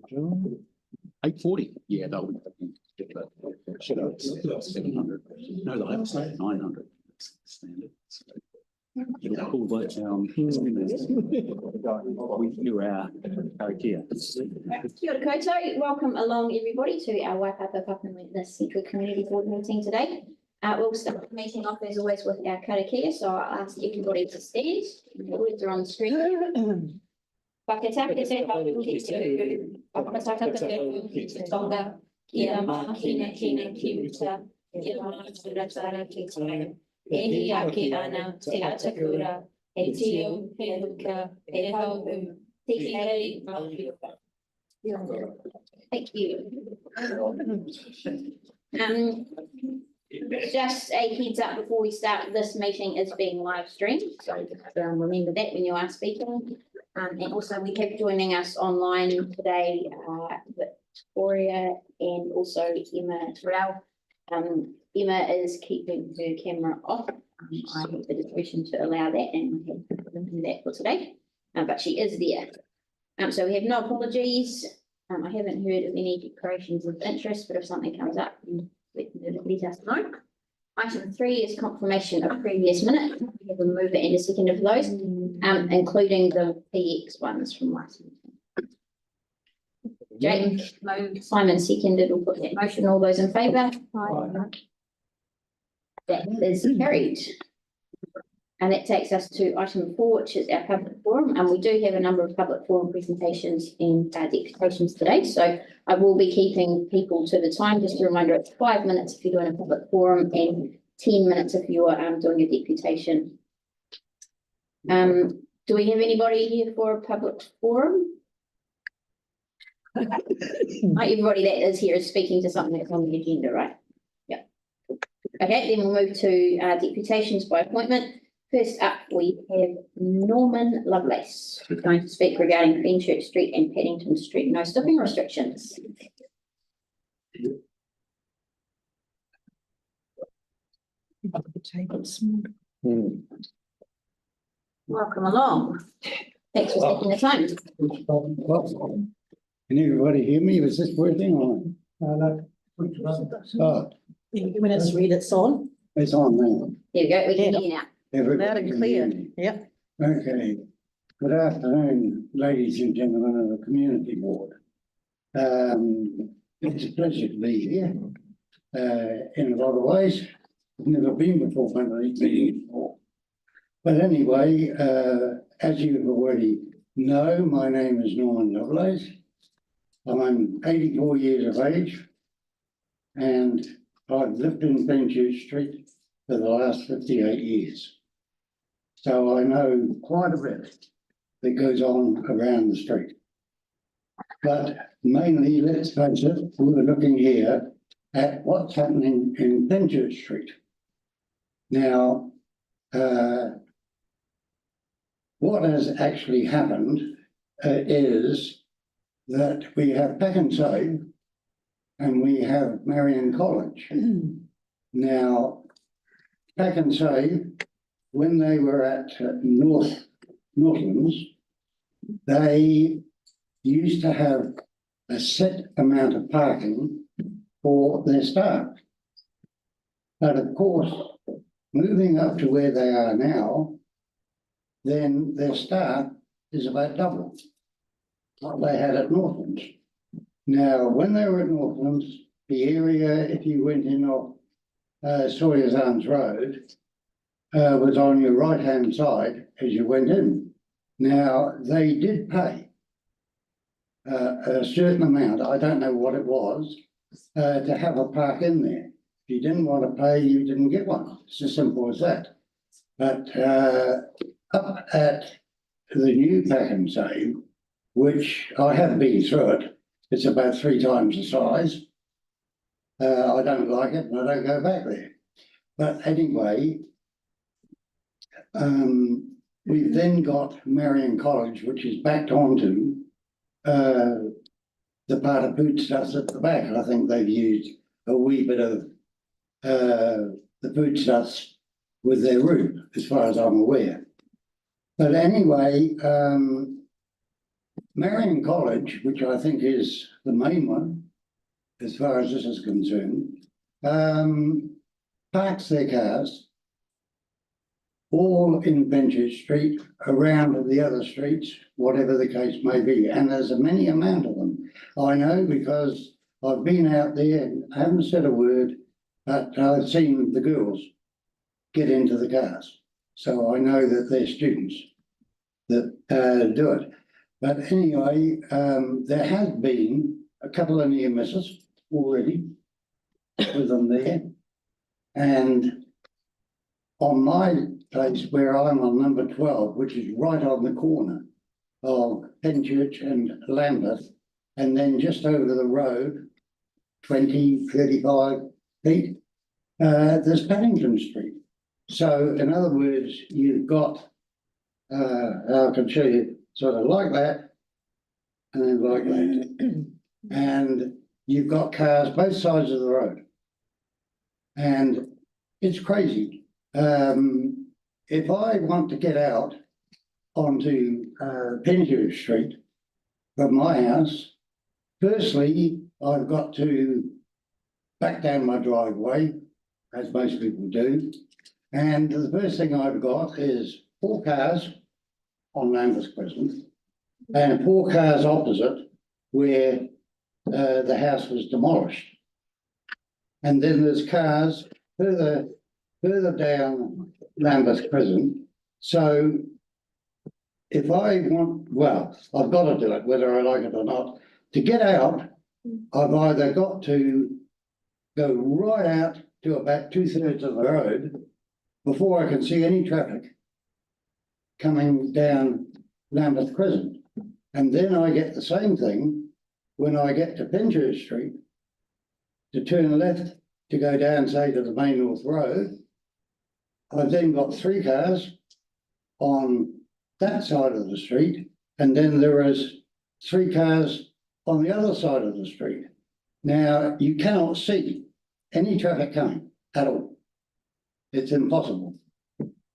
840. Yeah, that would get that. Should have 700. No, they have 900. Standard. Cool, but we do our karakia. Kia ora koutou. Welcome along everybody to our Waipapa Papanui-Innes-Central Community Board meeting today. We'll start the meeting off as always with our karakia, so I'll ask everybody to stand. The words are on the screen. Whakataka te hau ki te uru, whakataka te hau ki te tonga, kia makina kina ki uta, kia māturatara ki tai. E hi ake ana te atakura, e tio, he luka, e hauhu, tiki hei, mawhiuka. Thank you. Just a heads up before we start, this meeting is being live streamed, so remember that when you are speaking. And also we have joining us online today, Victoria and also Emma Terrell. Emma is keeping her camera off. I have the discretion to allow that and we have to do that for today, but she is there. So we have no apologies. I haven't heard of any declarations of interest, but if something comes up, let us know. Item 3 is confirmation of previous minutes. We have a mover and a seconder for those, including the PX ones from last meeting. Jake moved, Simon seconded, we'll put that motion. All those in favour? Aye. That is carried. And that takes us to item 4, which is our public forum. And we do have a number of public forum presentations and deputations today. So I will be keeping people to the time. Just a reminder, it's 5 minutes if you're doing a public forum and 10 minutes if you're doing a deputation. Do we have anybody here for a public forum? Everybody that is here is speaking to something that's on the agenda, right? Yeah. Okay, then we'll move to deputations by appointment. First up, we have Norman Lovelace, who's going to speak regarding Fenchurch Street and Paddington Street no stopping restrictions. Welcome along. Thanks for taking the time. Can everybody hear me? Was this working on? Oh, When it's read, it's on. it's on now. There we go, we can hear you now. Everybody Loud and can clear. hear me. Yep. Okay. Good afternoon, ladies and gentlemen of the community board. It's a pleasure to be here. In a lot of ways, I've never been before one of these meetings before. But anyway, as you already know, my name is Norman Lovelace. I'm 84 years of age and I've lived in Fenchurch Street for the last 58 years. So I know quite a bit that goes on around the street. But mainly, let's face it, we're looking here at what's happening in Fenchurch Street. Now, what has actually happened is that we have Pack and Save and we have Marion College. Now, Pack and Save, when they were at Northlands, they used to have a set amount of parking for their staff. But of course, moving up to where they are now, then their staff is about double what they had at Northlands. Now, when they were at Northlands, the area, if you went in off Sawyer's Arms Road, was on your right-hand side as you went in. Now, they did pay a certain amount, I don't know what it was, to have a park in there. If you didn't want to pay, you didn't get one. It's as simple as that. But up at the new Pack and Save, which I have been through it, it's about 3 times the size. I don't like it and I don't go back there. But anyway, we've then got Marion College, which is backed onto the part of foodstuffs at the back. I think they've used a wee bit of the foodstuffs with their roof, as far as I'm aware. But anyway, Marion College, which I think is the main one, as far as this is concerned, parks their cars all in Benchurch Street, around the other streets, whatever the case may be, and there's a many amount of them. I know because I've been out there and I haven't said a word, but I've seen the girls get into the cars. So I know that they're students that do it. But anyway, there has been a couple of near misses already with them there. And on my place where I'm on number 12, which is right on the corner of Penchurch and Lambeth, and then just over the road, 20, 35 feet, there's Paddington Street. So in other words, you've got, I can show you sort of like that, and then like that. And you've got cars both sides of the road. And it's crazy. If I want to get out onto Penchurch Street from my house, firstly, I've got to back down my driveway, as most people do. And the first thing I've got is 4 cars on Lambeth Crescent and 4 cars opposite where the house was demolished. And then there's cars further down Lambeth Crescent. So if I want, well, I've got to do it, whether I like it or not. To get out, I've either got to go right out to about 2/3 of the road before I can see any traffic coming down Lambeth Crescent. And then I get the same thing when I get to Penchurch Street to turn left to go down, say, to the Main North Road. I've then got 3 cars on that side of the street, and then there is 3 cars on the other side of the street. Now, you cannot see any traffic coming at all. It's impossible.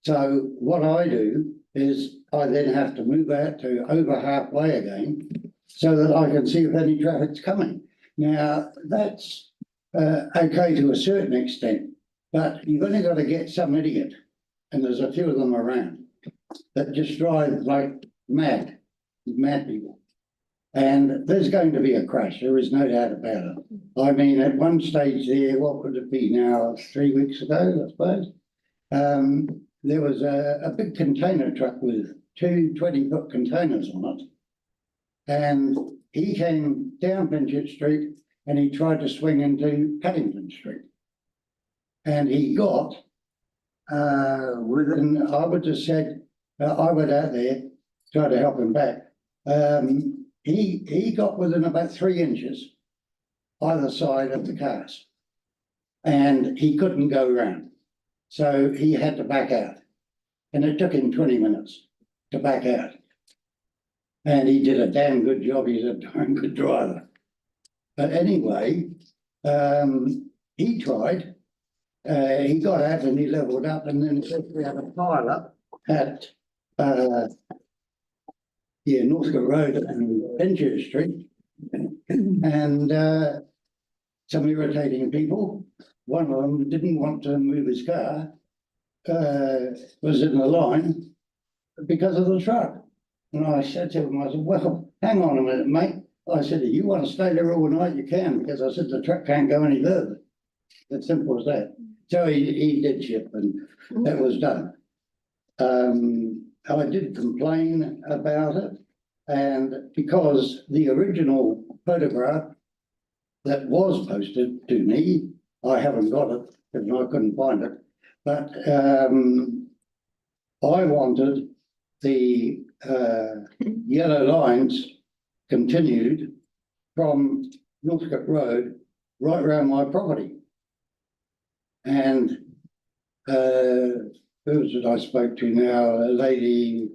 So what I do is I then have to move out to over halfway again so that I can see if any traffic's coming. Now, that's okay to a certain extent, but you've only got to get some idiot, and there's a few of them around, that just drive like mad people. And there's going to be a crash, there is no doubt about it. I mean, at one stage there, what would it be now, 3 weeks ago, I suppose? There was a big container truck with 2 20-foot containers on it. And he came down Penchurch Street and he tried to swing into Paddington Street. And he got within, I would have said, I went out there, tried to help him back. He got within about 3 inches either side of the cars. And he couldn't go around. So he had to back out. And it took him 20 minutes to back out. And he did a damn good job. He's a darn good driver. But anyway, he tried. He got out and he leveled up, and then we had a pile up at Northcote Road and Penchurch Street, and some irritating people. One of them didn't want to move his car, was in the line because of the truck. And I said to him, I said, well, hang on a minute, mate. I said, if you want to stay there all night, you can, because I said the truck can't go any further. As simple as that. So he did ship, and that was done. I did complain about it, and because the original photograph that was posted to me, I haven't got it because I couldn't find it. But I wanted the yellow lines continued from Northcote Road right around my property. And who was it I spoke to now? A lady,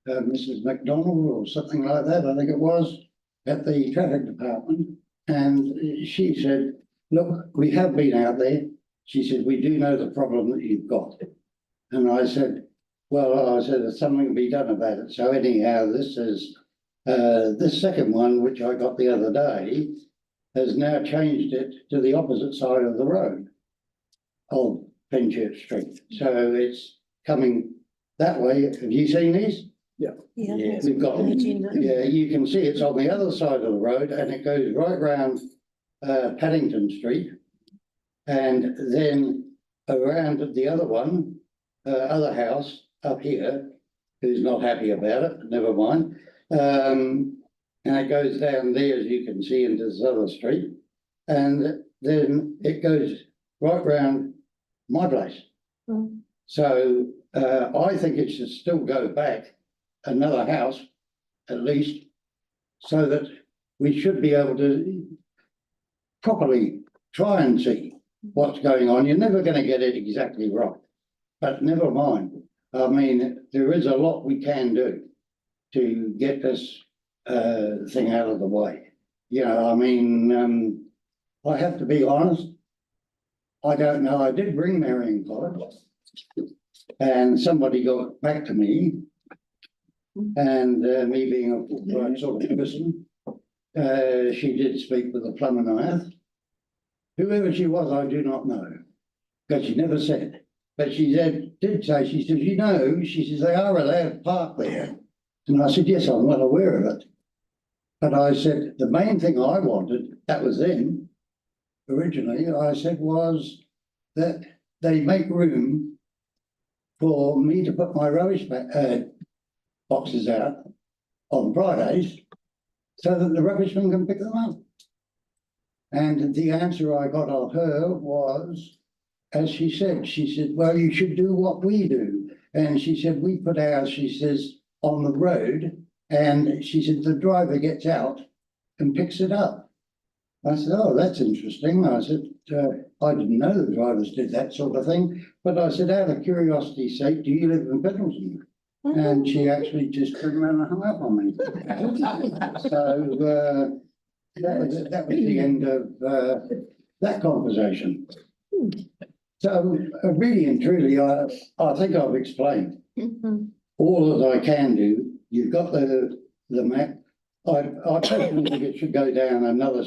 Mrs. McDonald or something like that, I think it was, at the traffic department. And she said, look, we have been out there. She said, we do know the problem that you've got. And I said, well, I said, there's something to be done about it. So anyhow, this is This second one, which I got the other day, has now changed it to the opposite side of the road of Fenchurch Street. So it's coming that way. Have you seen these? Yeah. We've got, yeah, you can see it's on the other side of the road and it goes right round Paddington Street. And then around the other one, other house up here, who's not happy about it, never mind. And it goes down there, as you can see, into this other street. And then it goes right round my place. So I think it should still go back another house, at least, so that we should be able to properly try and see what's going on. You're never going to get it exactly right, but never mind. I mean, there is a lot we can do to get this thing out of the way. You know, I mean, I have to be honest. I don't know. I did ring Marion College and somebody got back to me. And me being a forthright sort of person, she did speak with a plumber Nyath. Whoever she was, I do not know, because she never said. But she did say, she says, you know, she says, they are allowed to park there. And I said, yes, I'm well aware of it. But I said, the main thing I wanted, that was then, originally, I said, was that they make room for me to put my rubbish boxes out on Fridays so that the rubbishman can pick them up. And the answer I got of her was, as she said, well, you should do what we do. And she said, we put ours, she says, on the road. And she said, the driver gets out and picks it up. I said, oh, that's interesting. I said, I didn't know the drivers did that sort of thing. But I said, out of curiosity's sake, do you live in Pendleton? And she actually just turned around and hung up on me. So that was the end of that conversation. So really and truly, I think I've explained all that I can do. You've got the map. I personally think it should go down another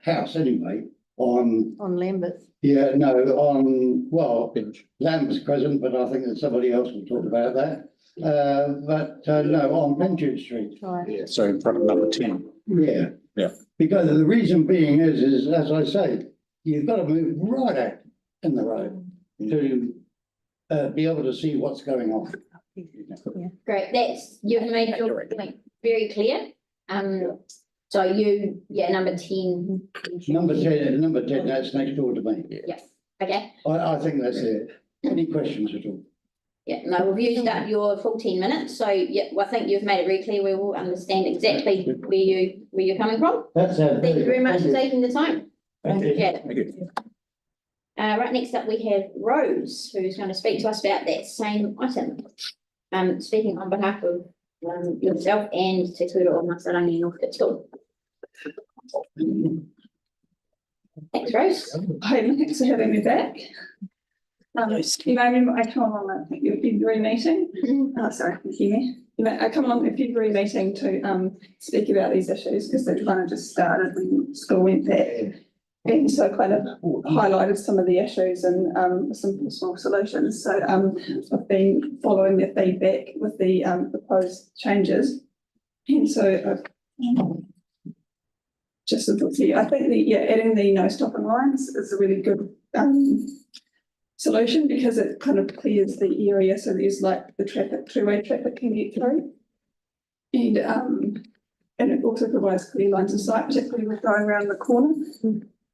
house anyway on Lambeth. Yeah, no, on, well, Lamb's Crescent, but I think that somebody else will talk about that. No, on Fenchurch Street. Right. Yeah, so in front of number 10. Yeah. Yeah. Because the reason being is as I say, you've got to move right out in the road to be able to see what's going on. Great, you've made your point very clear. So number 10. Number 10, that's next door to me. Yes, okay. I think that's it. Any questions at all? Yeah, no, we've used up your full 10 minutes, so yeah, I think you've made it very clear. We will understand exactly where you're coming from. That's Thank you very much for taking the time. Thank you. Yeah. Thank you. Right, next up we have Rose, who's going to speak to us about that same item. Speaking on behalf of yourself and Te Tura o Masarangi Northcote School. Thanks, Rose. Hi, thanks for having me back. You may remember I come along at your February meeting. Oh, sorry, can you hear me? I come along at February meeting to speak about these issues because they kind of just started when school went back. And so kind of highlighted some of the issues and some possible solutions. So I've been following their feedback with the proposed changes. And so just a thought here. I think adding the no stopping lines is a really good solution because it kind of clears the area so there's like the two-way traffic can get through. And it also provides clear lines of sight, particularly with going around the corner.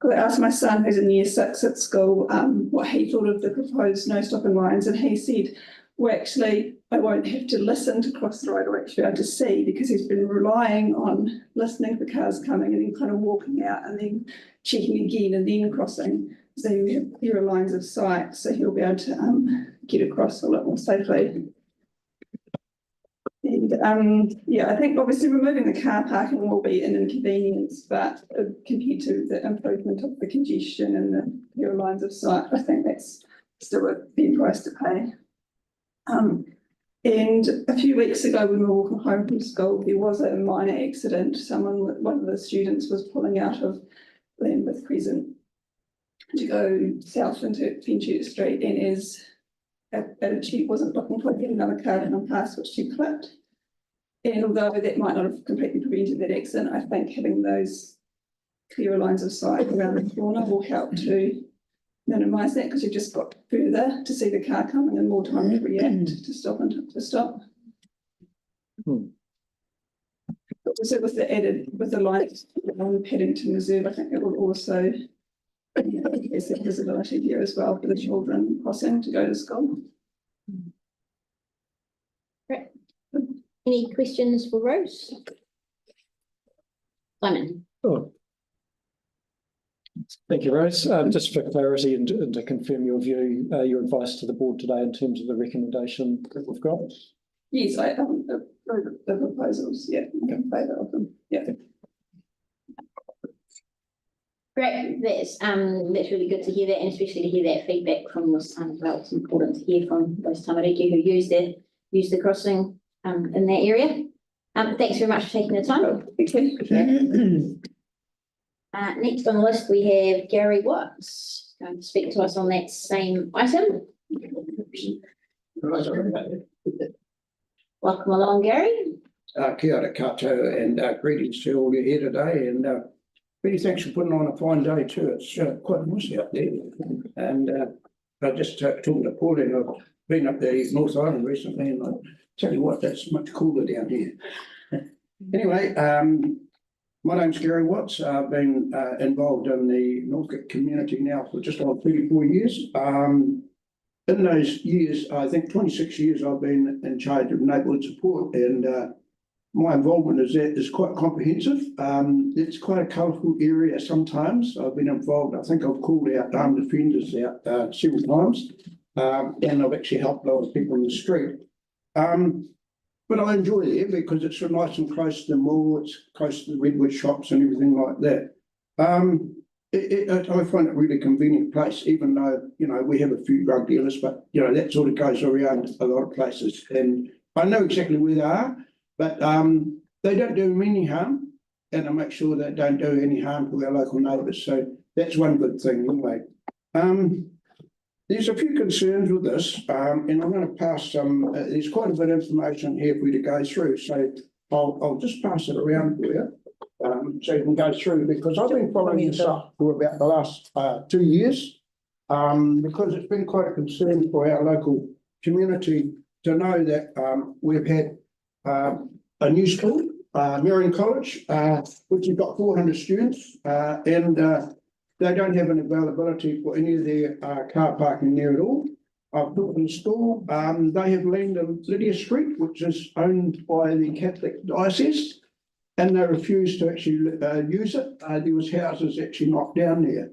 I asked my son, who's in year 6 at school, what he thought of the proposed no stopping lines, and he said, well, actually, I won't have to listen to cross the road or actually be able to see because he's been relying on listening for cars coming and then kind of walking out and then checking again and then crossing. So you have clearer lines of sight, so he'll be able to get across a lot more safely. And I think obviously removing the car parking will be an inconvenience, but compared to the improvement of the congestion and the clearer lines of sight, I think that's still a fair price to pay. And a few weeks ago, when we were walking home from school, there was a minor accident. One of the students was pulling out of Lambeth Crescent to go south into Fenchurch Street, and she wasn't looking for another car to come past, which she clipped. And although that might not have completely prevented that accident, I think having those clearer lines of sight around the corner will help to minimise that, because you've just got further to see the car coming and more time to react, to stop and to stop. Hmm. But also with the light along Paddington Reserve, I think it will also increase that visibility here as well for the children crossing to go to school. Great. Any questions for Rose? Simon? Oh. Thank you, Rose. Just for clarity and to confirm your view, your advice to the board today in terms of the recommendation that we've got. Yes, I the proposals, yeah, in favour of them, yeah. Great, that's really good to hear that, and especially to hear that feedback from your son as well. It's important to hear from those tamariki who use the crossing in that area. Thanks very much for taking the time. Okay. Next on the list, we have Gary Watts going to speak to us on that same item. Welcome along, Gary. Kia ora koutou, and greetings to all you here today, and many thanks for putting on a fine day too. It's quite nice out there, and I just talking to Pauline, I've been up the North Island recently, and I tell you what, that's much cooler down here. Anyway, my name's Gary Watts. I've been involved in the Northcote community now for just over 34 years. In those years, I think 26 years, I've been in charge of neighbourhood support, and my involvement is quite comprehensive. It's quite a colourful area sometimes. I've been involved, I think I've called out armed offenders out several times, and I've actually helped a lot of people in the street. But I enjoy it because it's so nice and close to the mall, it's close to the redwood shops and everything like that. I find it a really convenient place, even though, you know, we have a few drug dealers, but, you know, that sort of goes around a lot of places. And I know exactly where they are, but they don't do me any harm, and I make sure they don't do any harm to our local neighbours. So that's one good thing anyway. There's a few concerns with this, and I'm going to pass some, there's quite a bit of information here for you to go through. So I'll just pass it around for you. So you can go through, because I've been following this up for about the last 2 years, because it's been quite a concern for our local community to know that we've had a new school, Marion College, which has got 400 students, and they don't have an availability for any of their car parking there at all. I've looked in the school, they have land on Lydia Street, which is owned by the Catholic Diocese, and they refused to actually use it. There was houses actually knocked down there.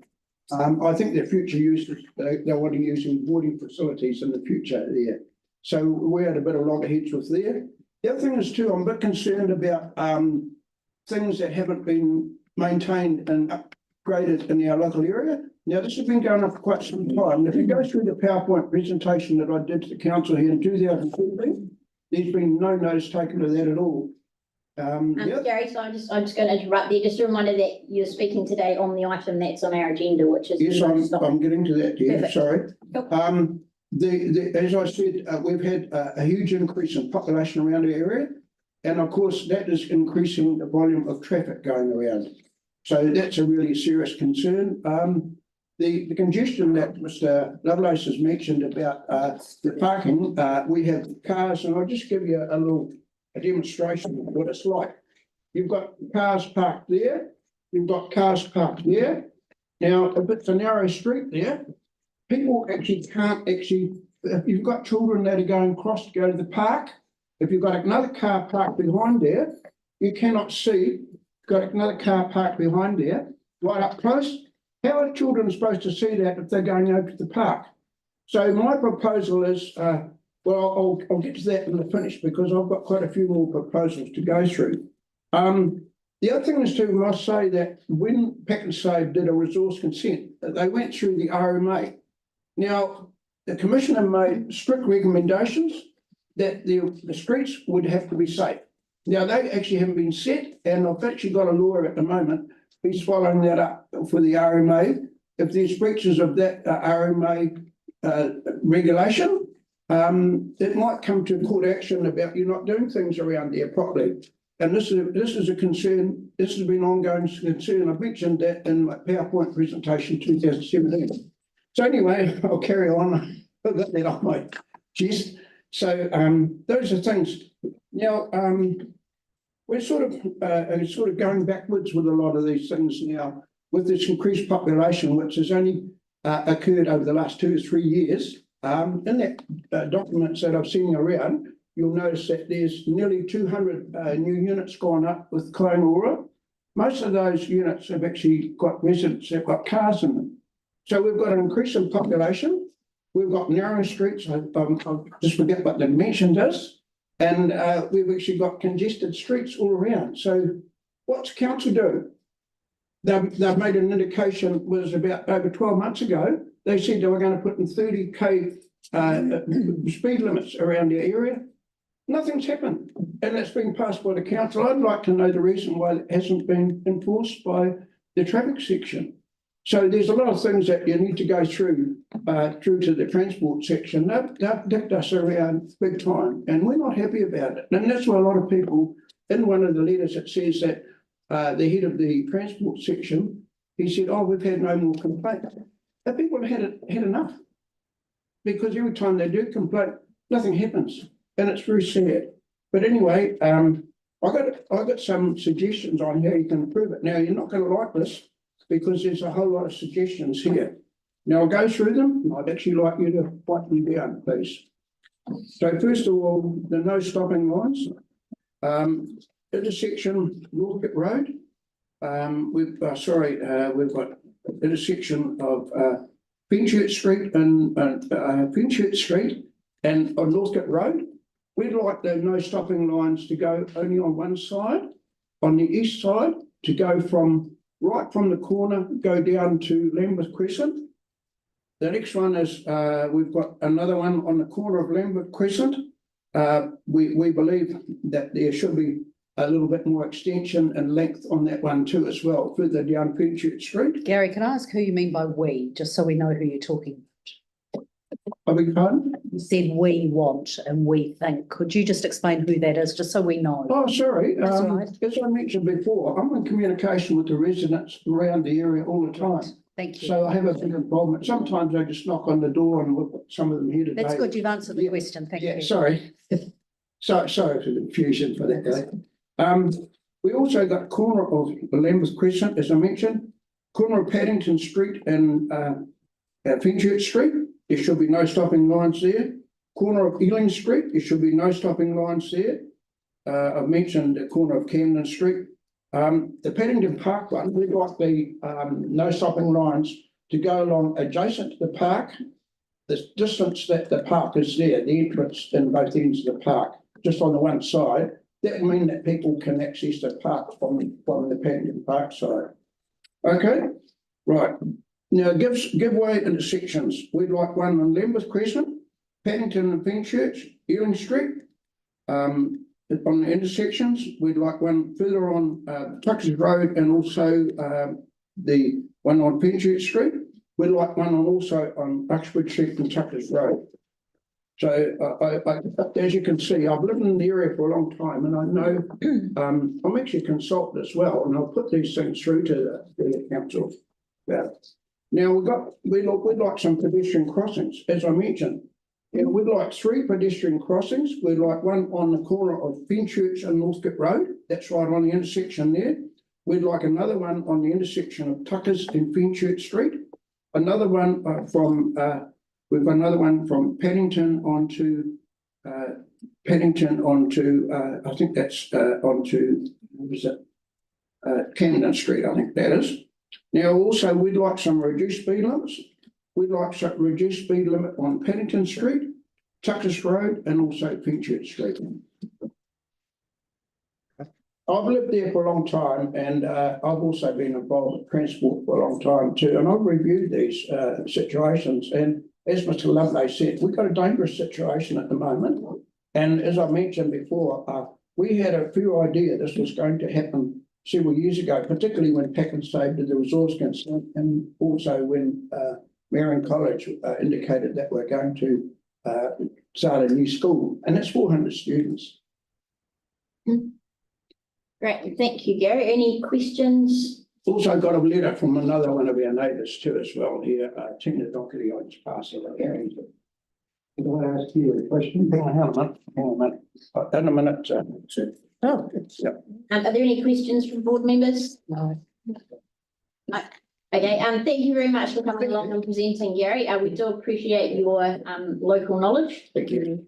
I think their future use, they want to use in boarding facilities in the future there. So we had a bit of loggerheads with there. The other thing is too, I'm a bit concerned about things that haven't been maintained and upgraded in our local area. Now, this has been going on for quite some time. If you go through the PowerPoint presentation that I did to the council here in 2014, there's been no notice taken of that at all. Gary, so I'm just going to interrupt there. Just a reminder that you're speaking today on the item that's on our agenda, which is. Yes, I'm getting to that, yeah, sorry. Cool. As I said, we've had a huge increase in population around the area, and of course that is increasing the volume of traffic going around. So that's a really serious concern. The congestion that Mr. Lovelace has mentioned about the parking, we have cars, and I'll just give you a demonstration of what it's like. You've got cars parked there, you've got cars parked there. Now, if it's a narrow street there, people actually can't if you've got children that are going across to go to the park, if you've got another car parked behind there, you cannot see, got another car parked behind there, right up close. How are children supposed to see that if they're going over to the park? So my proposal is, well, I'll get to that in the finish, because I've got quite a few more proposals to go through. The other thing is too, we must say that when Pack and Save did a resource consent, they went through the RMA. Now, the Commissioner made strict recommendations, that the streets would have to be safe. Now, they actually haven't been set, and I've actually got a lawyer at the moment who's following that up for the RMA. If there's breaches of that RMA regulation, it might come to court action about you not doing things around there properly. And this is a concern. This has been ongoing concern. I've mentioned that in my PowerPoint presentation 2017. So anyway, I'll carry on. I've got that on my chest. So those are things. Now we're sort of going backwards with a lot of these things now with this increased population, which has only occurred over the last 2 to 3 years. In that documents that I've seen around, you'll notice that there's nearly 200 new units gone up with Clonora. Most of those units have actually got residents that have got cars in them. So we've got an increase in population. We've got narrow streets. I'll just forget what the dimension is. And we've actually got congested streets all around. So what's council doing? They've made an indication, was about over 12 months ago. They said they were going to put in 30k speed limits around the area. Nothing's happened, and it's been passed by the council. I'd like to know the reason why it hasn't been enforced by the traffic section. So there's a lot of things that you need to go through to the transport section. They've dipped us around big time, and we're not happy about it. And that's why a lot of people, in one of the letters, it says that the head of the transport section, he said, "Oh, we've had no more complaints." The people have had enough, because every time they do complain, nothing happens. And it's very sad. But anyway, I got some suggestions on how you can improve it. Now, you're not going to like this because there's a whole lot of suggestions here. Now, I'll go through them. I'd actually like you to write them down, please. So first of all, the no stopping lines. Intersection Northcote Road. We've got intersection of Fenchurch Street and Fenchurch Street and on Northcote Road. We'd like the no stopping lines to go only on one side, on the east side, to go right from the corner, go down to Lambeth Crescent. The next one is, we've got another one on the corner of Lambeth Crescent. We believe that there should be a little bit more extension and length on that one too as well, further down Fenchurch Street. Gary, can I ask who you mean by we, just so we know who you're talking? I beg your pardon? You said we want and we think. Could you just explain who that is, just so we know? Oh, sorry. That's all right. As I mentioned before, I'm in communication with the residents around the area all the time. Thank you. So I have a big involvement. Sometimes I just knock on the door and look at some of them here today. That's good. You've answered the Yeah. question. Thank Yeah, you. sorry. Sorry for the confusion for that day. We also got corner of the Lambeth Crescent, as I mentioned, corner of Paddington Street and Fenchurch Street. There should be no stopping lines there. Corner of Ealing Street, there should be no stopping lines there. I've mentioned the corner of Camden Street. The Paddington Park one, we'd like the no stopping lines to go along adjacent to the park. The distance that the park is there, the entrance in both ends of the park, just on the one side, that will mean that people can access the park from the Paddington Park side. Okay, right. Now, give way intersections. We'd like one on Lambeth Crescent, Paddington and Fenchurch, Ealing Street. On the intersections, we'd like one further on Tuckers Road and also the one on Fenchurch Street. We'd like one also on Uxbridge Street and Tuckers Road. So as you can see, I've lived in the area for a long time, and I know I'm actually a consultant as well, and I'll put these things through to the council. Now we'd like some pedestrian crossings, as I mentioned. Yeah, we'd like 3 pedestrian crossings. We'd like one on the corner of Fenchurch and Northcote Road. That's right on the intersection there. We'd like another one on the intersection of Tuckers and Fenchurch Street. Another one we've got another one from Paddington onto I think that's onto Camden Street, I think that is. Now also we'd like some reduced speed limits. We'd like some reduced speed limit on Paddington Street, Tuckers Road and also Fenchurch Street. I've lived there for a long time, and I've also been involved with transport for a long time too, and I've reviewed these situations, and as Mr. Loveday said, we've got a dangerous situation at the moment. And as I mentioned before, we had a few idea this was going to happen several years ago, particularly when Pack and Save did the resource consent, and also when Marion College indicated that we're going to start a new school, and that's 400 students. Great, thank you, Gary. Any questions? Also got a letter from another one of our neighbours too as well here, Tina Doherty. I just passed it around. Can I ask you a question? Hang on a minute. In a minute. Oh, Are there any questions from board members? no. No. Okay, thank you very much for coming along and presenting, Gary. We do appreciate your local knowledge. Thank you.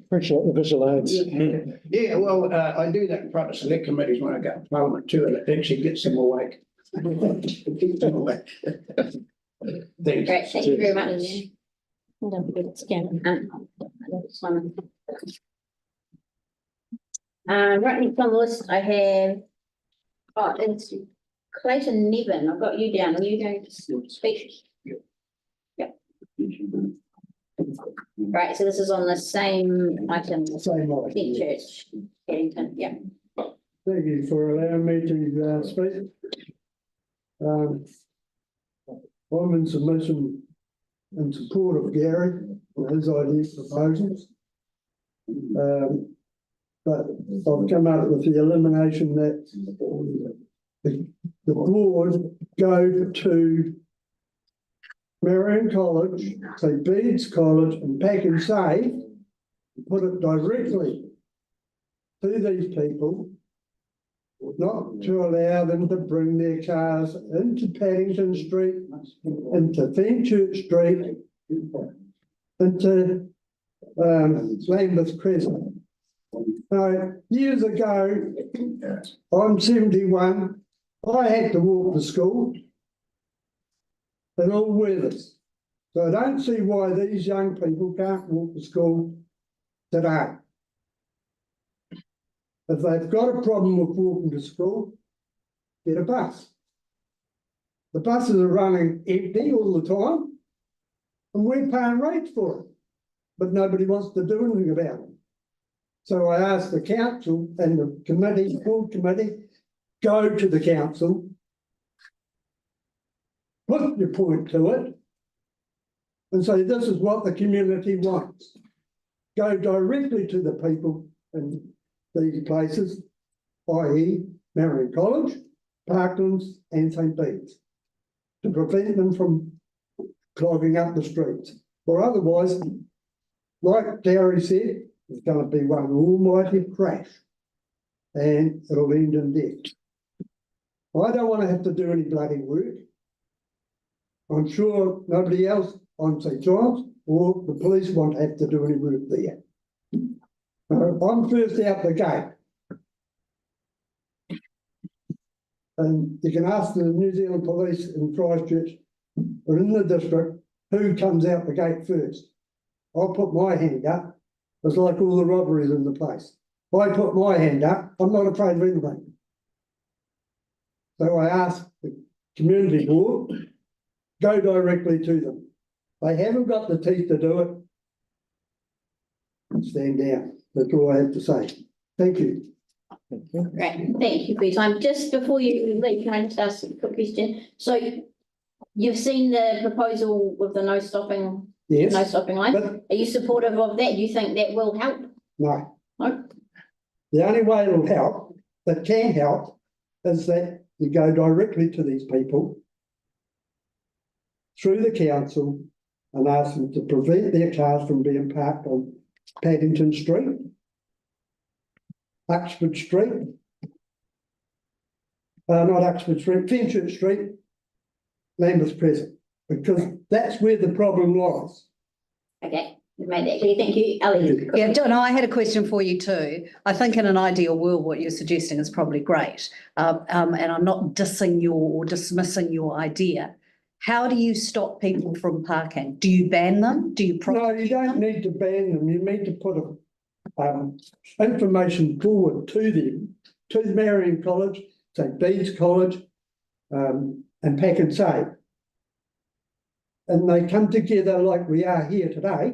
Appreciate the visual aids. Yeah, well, I do that in front of select committees when I go to Parliament too, and it actually gets them awake. It keeps them awake. Thanks. Great, thank you very much. Right next on the list, I have, it's Clayton Nevin. I've got you down. Are you going to speak? Yep. Right, so this is on the same item, Same St. Church, Eddington, yeah. Thank you for allowing me to speak. I'm in submission in support of Gary and his ideas proposals. But I've come up with the elimination that the board go to Marion College, say Beads College and Pack and Save, and put it directly to these people, not to allow them to bring their cars into Paddington Street, into Fenchurch Street, into Lambeth Crescent. Now, years ago, I'm 71, I had to walk to school in all weathers. So I don't see why these young people can't walk to school today. If they've got a problem with walking to school, get a bus. The buses are running empty all the time, and we're paying rates for it, but nobody wants to do anything about it. So I asked the council and the committee, full committee, go to the council, put your point to it, and say this is what the community wants. Go directly to the people in these places, i.e. Marion College, Parklands and St. Bede's, to prevent them from clogging up the streets. Or otherwise, like Gary said, it's going to be one almighty crash and it'll end in death. I don't want to have to do any bloody work. I'm sure nobody else on St. John's or the police won't have to do any work there. I'm first out the gate. And you can ask the New Zealand Police in Christchurch or in the district who comes out the gate first. I'll put my hand up. It's like all the robberies in the place. I put my hand up, I'm not afraid of anything. So I asked the community board, go directly to them. They haven't got the teeth to do it. Stand down. That's all I have to say. Thank you. Great, thank you for your time. Just before you leave, can I just ask a quick question? So you've seen the proposal with the no stopping Yes. No stopping line. But Are you supportive of that? Do you think that will help? no. No? The only way it'll help, that can help, is that you go directly to these people through the council and ask them to prevent their cars from being parked on Paddington Street, Uxford Street, not Uxford Street, Fenchurch Street, Lambeth Crescent, because that's where the problem lies. Okay, you've made that clear. Thank you, Ellie. Yeah, no, I had a question for you too. I think in an ideal world, what you're suggesting is probably great. And I'm not dissing or dismissing your idea. How do you stop people from parking? Do you ban them? Do you? No, you don't need to ban them. You need to put information forward to them, to Marion College, St. Bede's College, and Pack and Save. And they come together like we are here today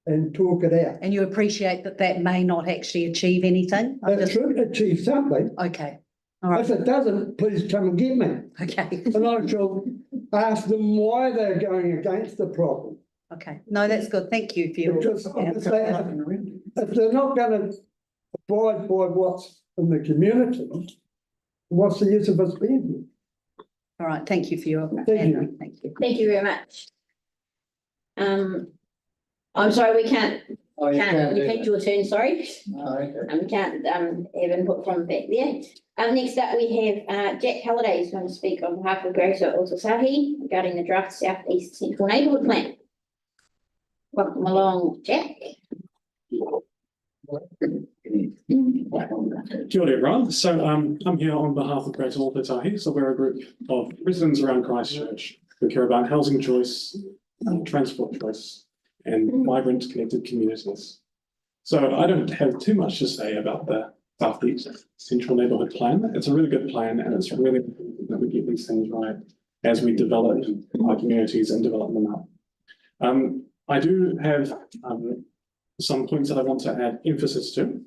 and talk it out. And you appreciate that that may not actually achieve anything? I'm That just- should achieve something. Okay, all If right, it doesn't, please come and get me. okay, And I shall ask them why they're going against the problem. okay. No, that's good. Thank you for your. Because if they're not going to abide by what's in the community, what's the use of us being here? All right, thank you for your. Thank you. Thank you. Thank you very much. I'm sorry, we can't, Oh, you can't do you've had that. your turn, sorry. Oh, okay. We can't, have input from back there. Next up, we have, Jack Halliday is going to speak on behalf of Greater Otasahi regarding the draft South East Central Neighbourhood Plan. Welcome along, Jack. Kia ora, everyone. So I'm here on behalf of Greater Otasahi. So we're a group of residents around Christchurch who care about housing choice, transport choice, and vibrant connected communities. So I don't have too much to say about the South East Central Neighbourhood Plan. It's a really good plan, and it's really important that we get these things right as we develop our communities and develop them up. I do have some points that I want to add emphasis to.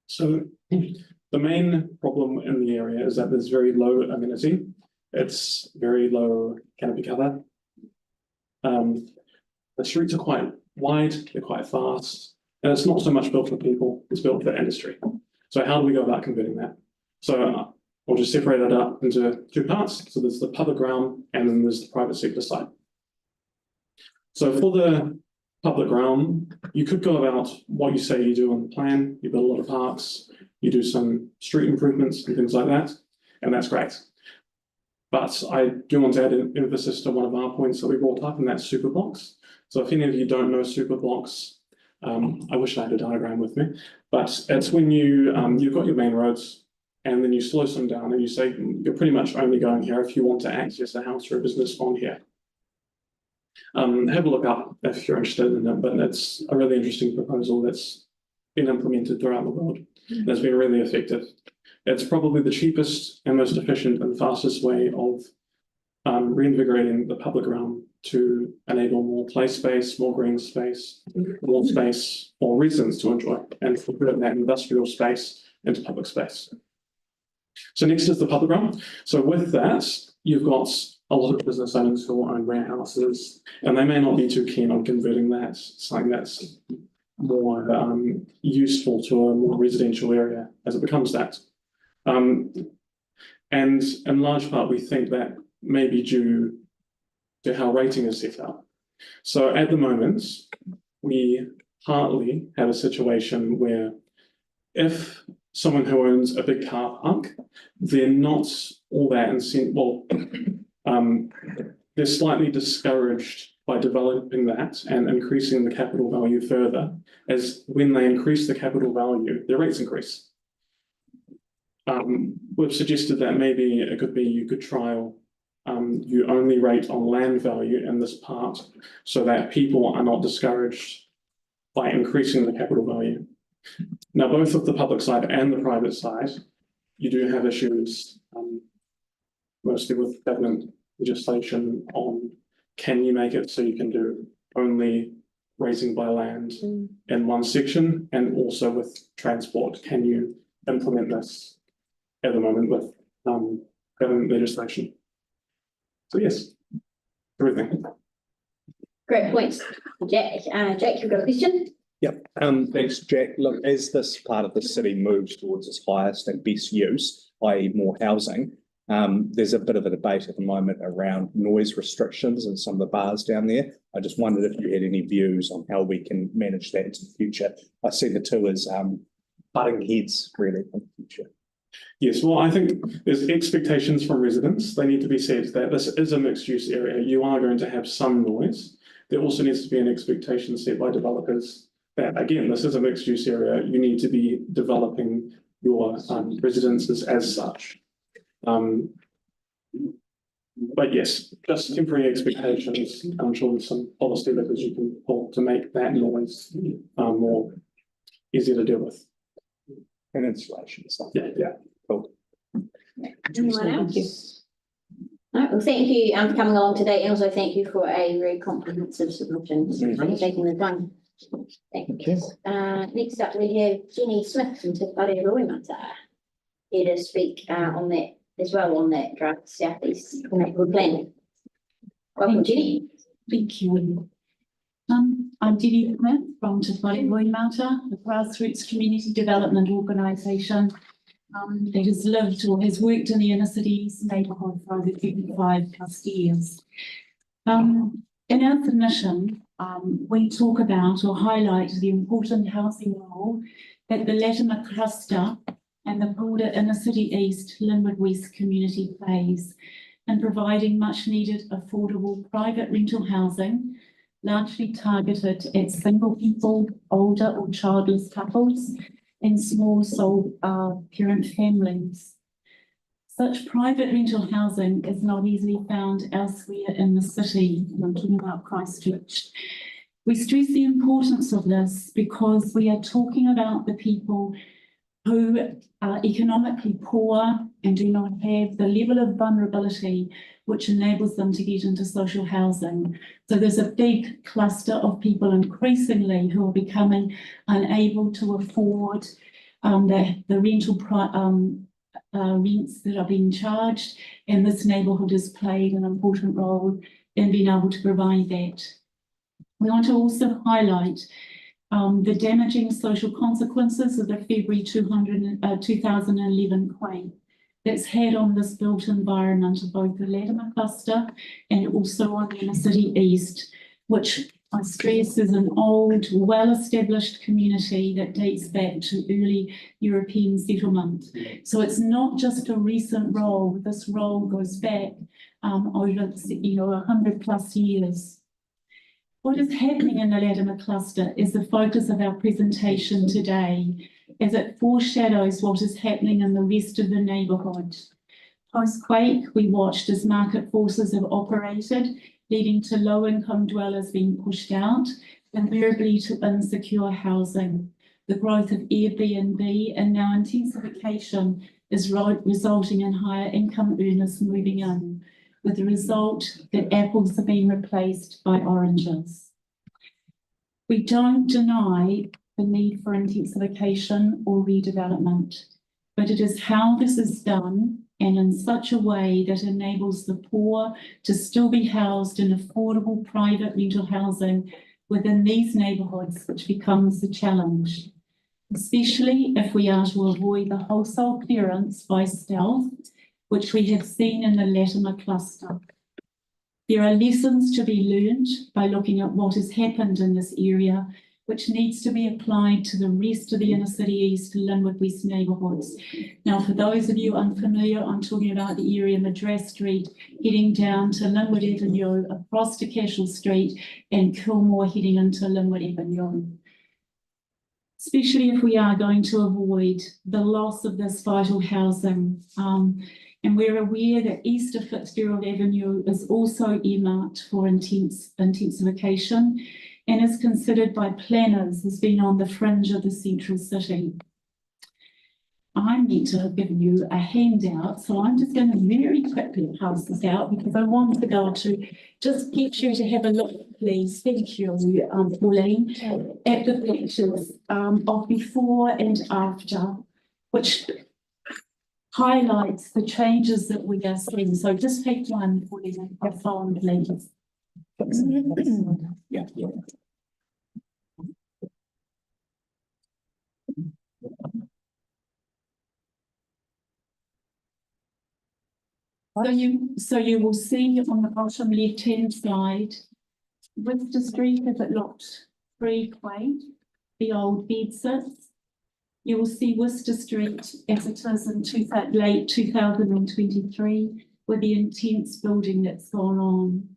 So the main problem in the area is that there's very low amenity. It's very low canopy cover. The streets are quite wide, they're quite fast, and it's not so much built for people, it's built for industry. So how do we go about converting that? So I'll just separate it up into two parts. So there's the public realm and then there's the private sector side. So for the public realm, you could go about what you say you do on the plan. You build a lot of parks, you do some street improvements and things like that, and that's great. But I do want to add an emphasis to one of our points that we brought up, and that's super blocks. So if any of you don't know super blocks, I wish I had a diagram with me, but it's when you, you've got your main roads and then you slow some down and you say, you're pretty much only going here if you want to access a house or a business on here. Have a look up if you're interested in it, but it's a really interesting proposal that's been implemented throughout the world. And it's been really effective. It's probably the cheapest and most efficient and fastest way of reinvigorating the public realm to enable more play space, more green space, more space for residents to enjoy, and to put that industrial space into public space. So next is the public realm. So with that, you've got a lot of business owners who own warehouses, and they may not be too keen on converting that, something that's more useful to a more residential area as it becomes that. And in large part, we think that may be due to how rating is set up. So at the moment, we partly have a situation where if someone who owns a big car park, they're not all that they're slightly discouraged by developing that and increasing the capital value further, as when they increase the capital value, their rates increase. We've suggested that maybe it could be you could trial you only rate on land value in this part so that people are not discouraged by increasing the capital value. Now, both of the public side and the private side, you do have issues, mostly with government legislation on can you make it so you can do only raising by land in one section, and also with transport, can you implement this at the moment with government legislation? So yes, everything. Great points, Jack. Jack, you've got a question? Yep, thanks, Jack. Look, as this part of the city moves towards its highest and best use, i.e. more housing, there's a bit of a debate at the moment around noise restrictions in some of the bars down there. I just wondered if you had any views on how we can manage that into the future. I see the two as butting heads really in the future. Yes, well, I think there's expectations from residents. They need to be said that this is a mixed use area. You are going to have some noise. There also needs to be an expectation set by developers that, again, this is a mixed use area. You need to be developing your residences as such. But yes, just temporary expectations. I'm sure there's some policy levers you can pull to make that noise more easier to deal with. And insulation stuff. Yeah. Cool. Anyone else? No, well, thank you for coming along today, and also thank you for a very comprehensive submission. Thank you for taking the time. Thanks. you. Next up, we have Jenny Smith from Te Whare Roimata here to speak on that as well, on that draft southeast neighbourhood plan. Welcome, Jenny. Thank you. I'm Jenny Smith from Te Whare Roimata, a grassroots community development organisation that has lived or has worked in the inner cities neighbourhood for over 35 plus years. In our submission, we talk about or highlight the important housing role that the Latimer cluster and the broader inner city east, Linwood West community plays in providing much needed affordable private rental housing, largely targeted at single people, older or childless couples, and small sole parent families. Such private rental housing is not easily found elsewhere in the city. I'm talking about Christchurch. We stress the importance of this because we are talking about the people who are economically poor and do not have the level of vulnerability which enables them to get into social housing. So there's a big cluster of people increasingly who are becoming unable to afford the rental rents that are being charged, and this neighbourhood has played an important role in being able to provide that. We want to also highlight the damaging social consequences of the February 2011 quake that's had on this built environment of both the Latimer cluster and also on the inner city east, which I stress is an old, well-established community that dates back to early European settlement. So it's not just a recent role. This role goes back over 100 plus years. What is happening in the Latimer cluster is the focus of our presentation today, as it foreshadows what is happening in the rest of the neighbourhood. Post-quake, we watched as market forces have operated, leading to low-income dwellers being pushed out, invariably to insecure housing. The growth of Airbnb and now intensification is resulting in higher income earners moving in, with the result that apples are being replaced by oranges. We don't deny the need for intensification or redevelopment, but it is how this is done and in such a way that enables the poor to still be housed in affordable private rental housing within these neighbourhoods, which becomes the challenge, especially if we are to avoid the wholesale clearance by stealth, which we have seen in the Latimer cluster. There are lessons to be learned by looking at what has happened in this area, which needs to be applied to the rest of the inner city east Linwood West neighbourhoods. Now, for those of you unfamiliar, I'm talking about the area Madras Street, heading down to Linwood Avenue, across to Cashel Street, and Kilmore heading into Linwood Avenue. Especially if we are going to avoid the loss of this vital housing. And we're aware that east of Fitzgerald Avenue is also earmarked for intensification and is considered by planners as being on the fringe of the central city. I'm meant to have given you a handout, so I'm just going to very quickly pass this out because I want to go to just get you to have a look, please. Thank you, Pauline, at the pictures of before and after, which highlights the changes that we are seeing. So just take one, Pauline, have fun, please. Yeah. So you will see on the bottom left-hand side, Worcester Street as it looked pre-quake, the old bed sits. You will see Worcester Street as it is in late 2023 with the intense building that's gone on.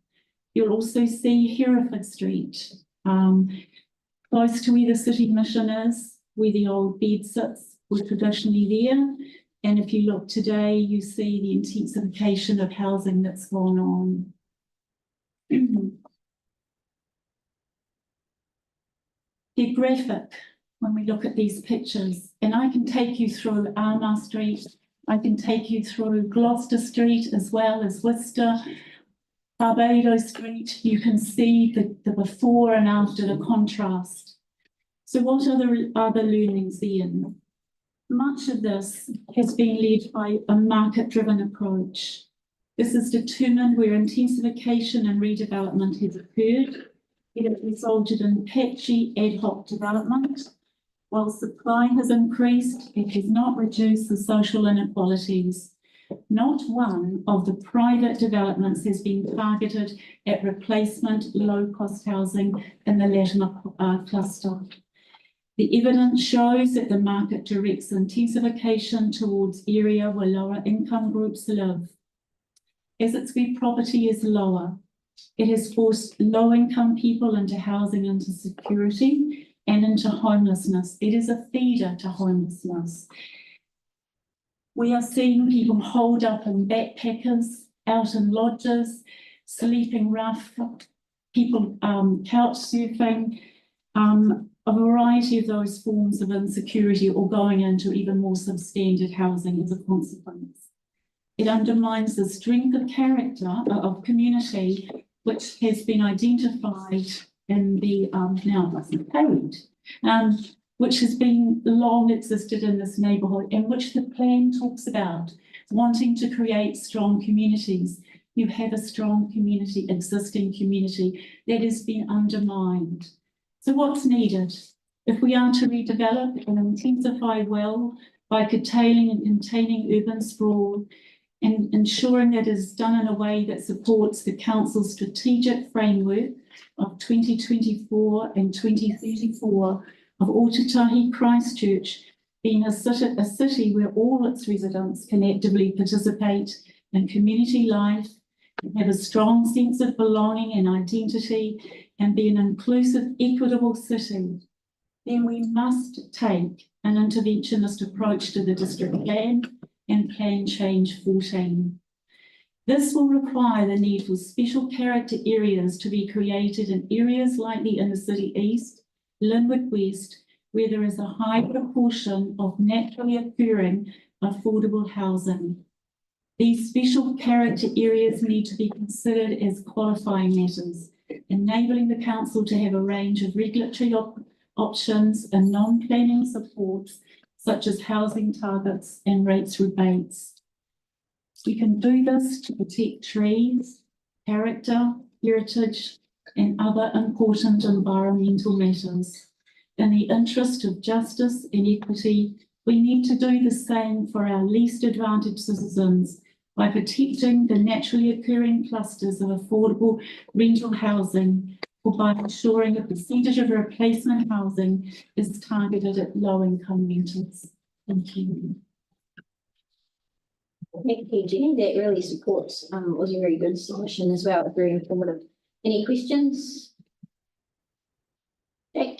You'll also see Hereford Street, close to where the City Mission is, where the old bed sits, were traditionally there. And if you look today, you see the intensification of housing that's gone on. They're graphic when we look at these pictures, and I can take you through Armour Street, I can take you through Gloucester Street as well as Worcester. Barbados Street, you can see the before and after, the contrast. So what are the learnings then? Much of this has been led by a market-driven approach. This is determined where intensification and redevelopment has occurred. It has resulted in patchy ad hoc development. While supply has increased, it has not reduced the social inequalities. Not one of the private developments has been targeted at replacement low-cost housing in the Latimer cluster. The evidence shows that the market directs intensification towards area where lower income groups live. As its where property is lower, it has forced low-income people into housing insecurity and into homelessness. It is a feeder to homelessness. We are seeing people holed up in backpackers, out in lodges, sleeping rough, people couch surfing, a variety of those forms of insecurity, or going into even more substandard housing as a consequence. It undermines the strength of character of community, which has been identified in the now it wasn't paid, which has been long existed in this neighbourhood, and which the plan talks about wanting to create strong communities. You have a strong community, existing community, that has been undermined. So what's needed? If we are to redevelop and intensify well by curtailing and containing urban sprawl, and ensuring that it is done in a way that supports the council's strategic framework of 2024 and 2034 of Otatahi Christchurch being a city where all its residents can actively participate in community life, have a strong sense of belonging and identity, and be an inclusive, equitable city, then we must take an interventionist approach to the district plan and Plan Change 14. This will require the need for special character areas to be created in areas like the Inner City East, Linwood West, where there is a high proportion of naturally occurring affordable housing. These special character areas need to be considered as qualifying matters, enabling the council to have a range of regulatory options and non-planning supports, such as housing targets and rates rebates. We can do this to protect trees, character, heritage, and other important environmental matters. In the interest of justice and equity, we need to do the same for our least advantaged citizens by protecting the naturally occurring clusters of affordable rental housing, or by ensuring a percentage of replacement housing is targeted at low-income renters. Thank you. Thank you, Jenny. That really supports, was a very good submission as well, very informative. Any questions? Jack?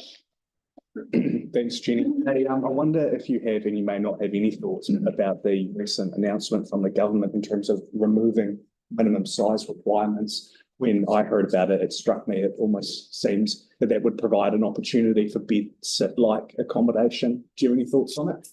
Thanks, Jenny. Hey, I wonder if you have, and you may not have any thoughts about the recent announcement from the government in terms of removing minimum size requirements. When I heard about it, it struck me, it almost seems that that would provide an opportunity for bed-sit-like accommodation. Do you have any thoughts on it?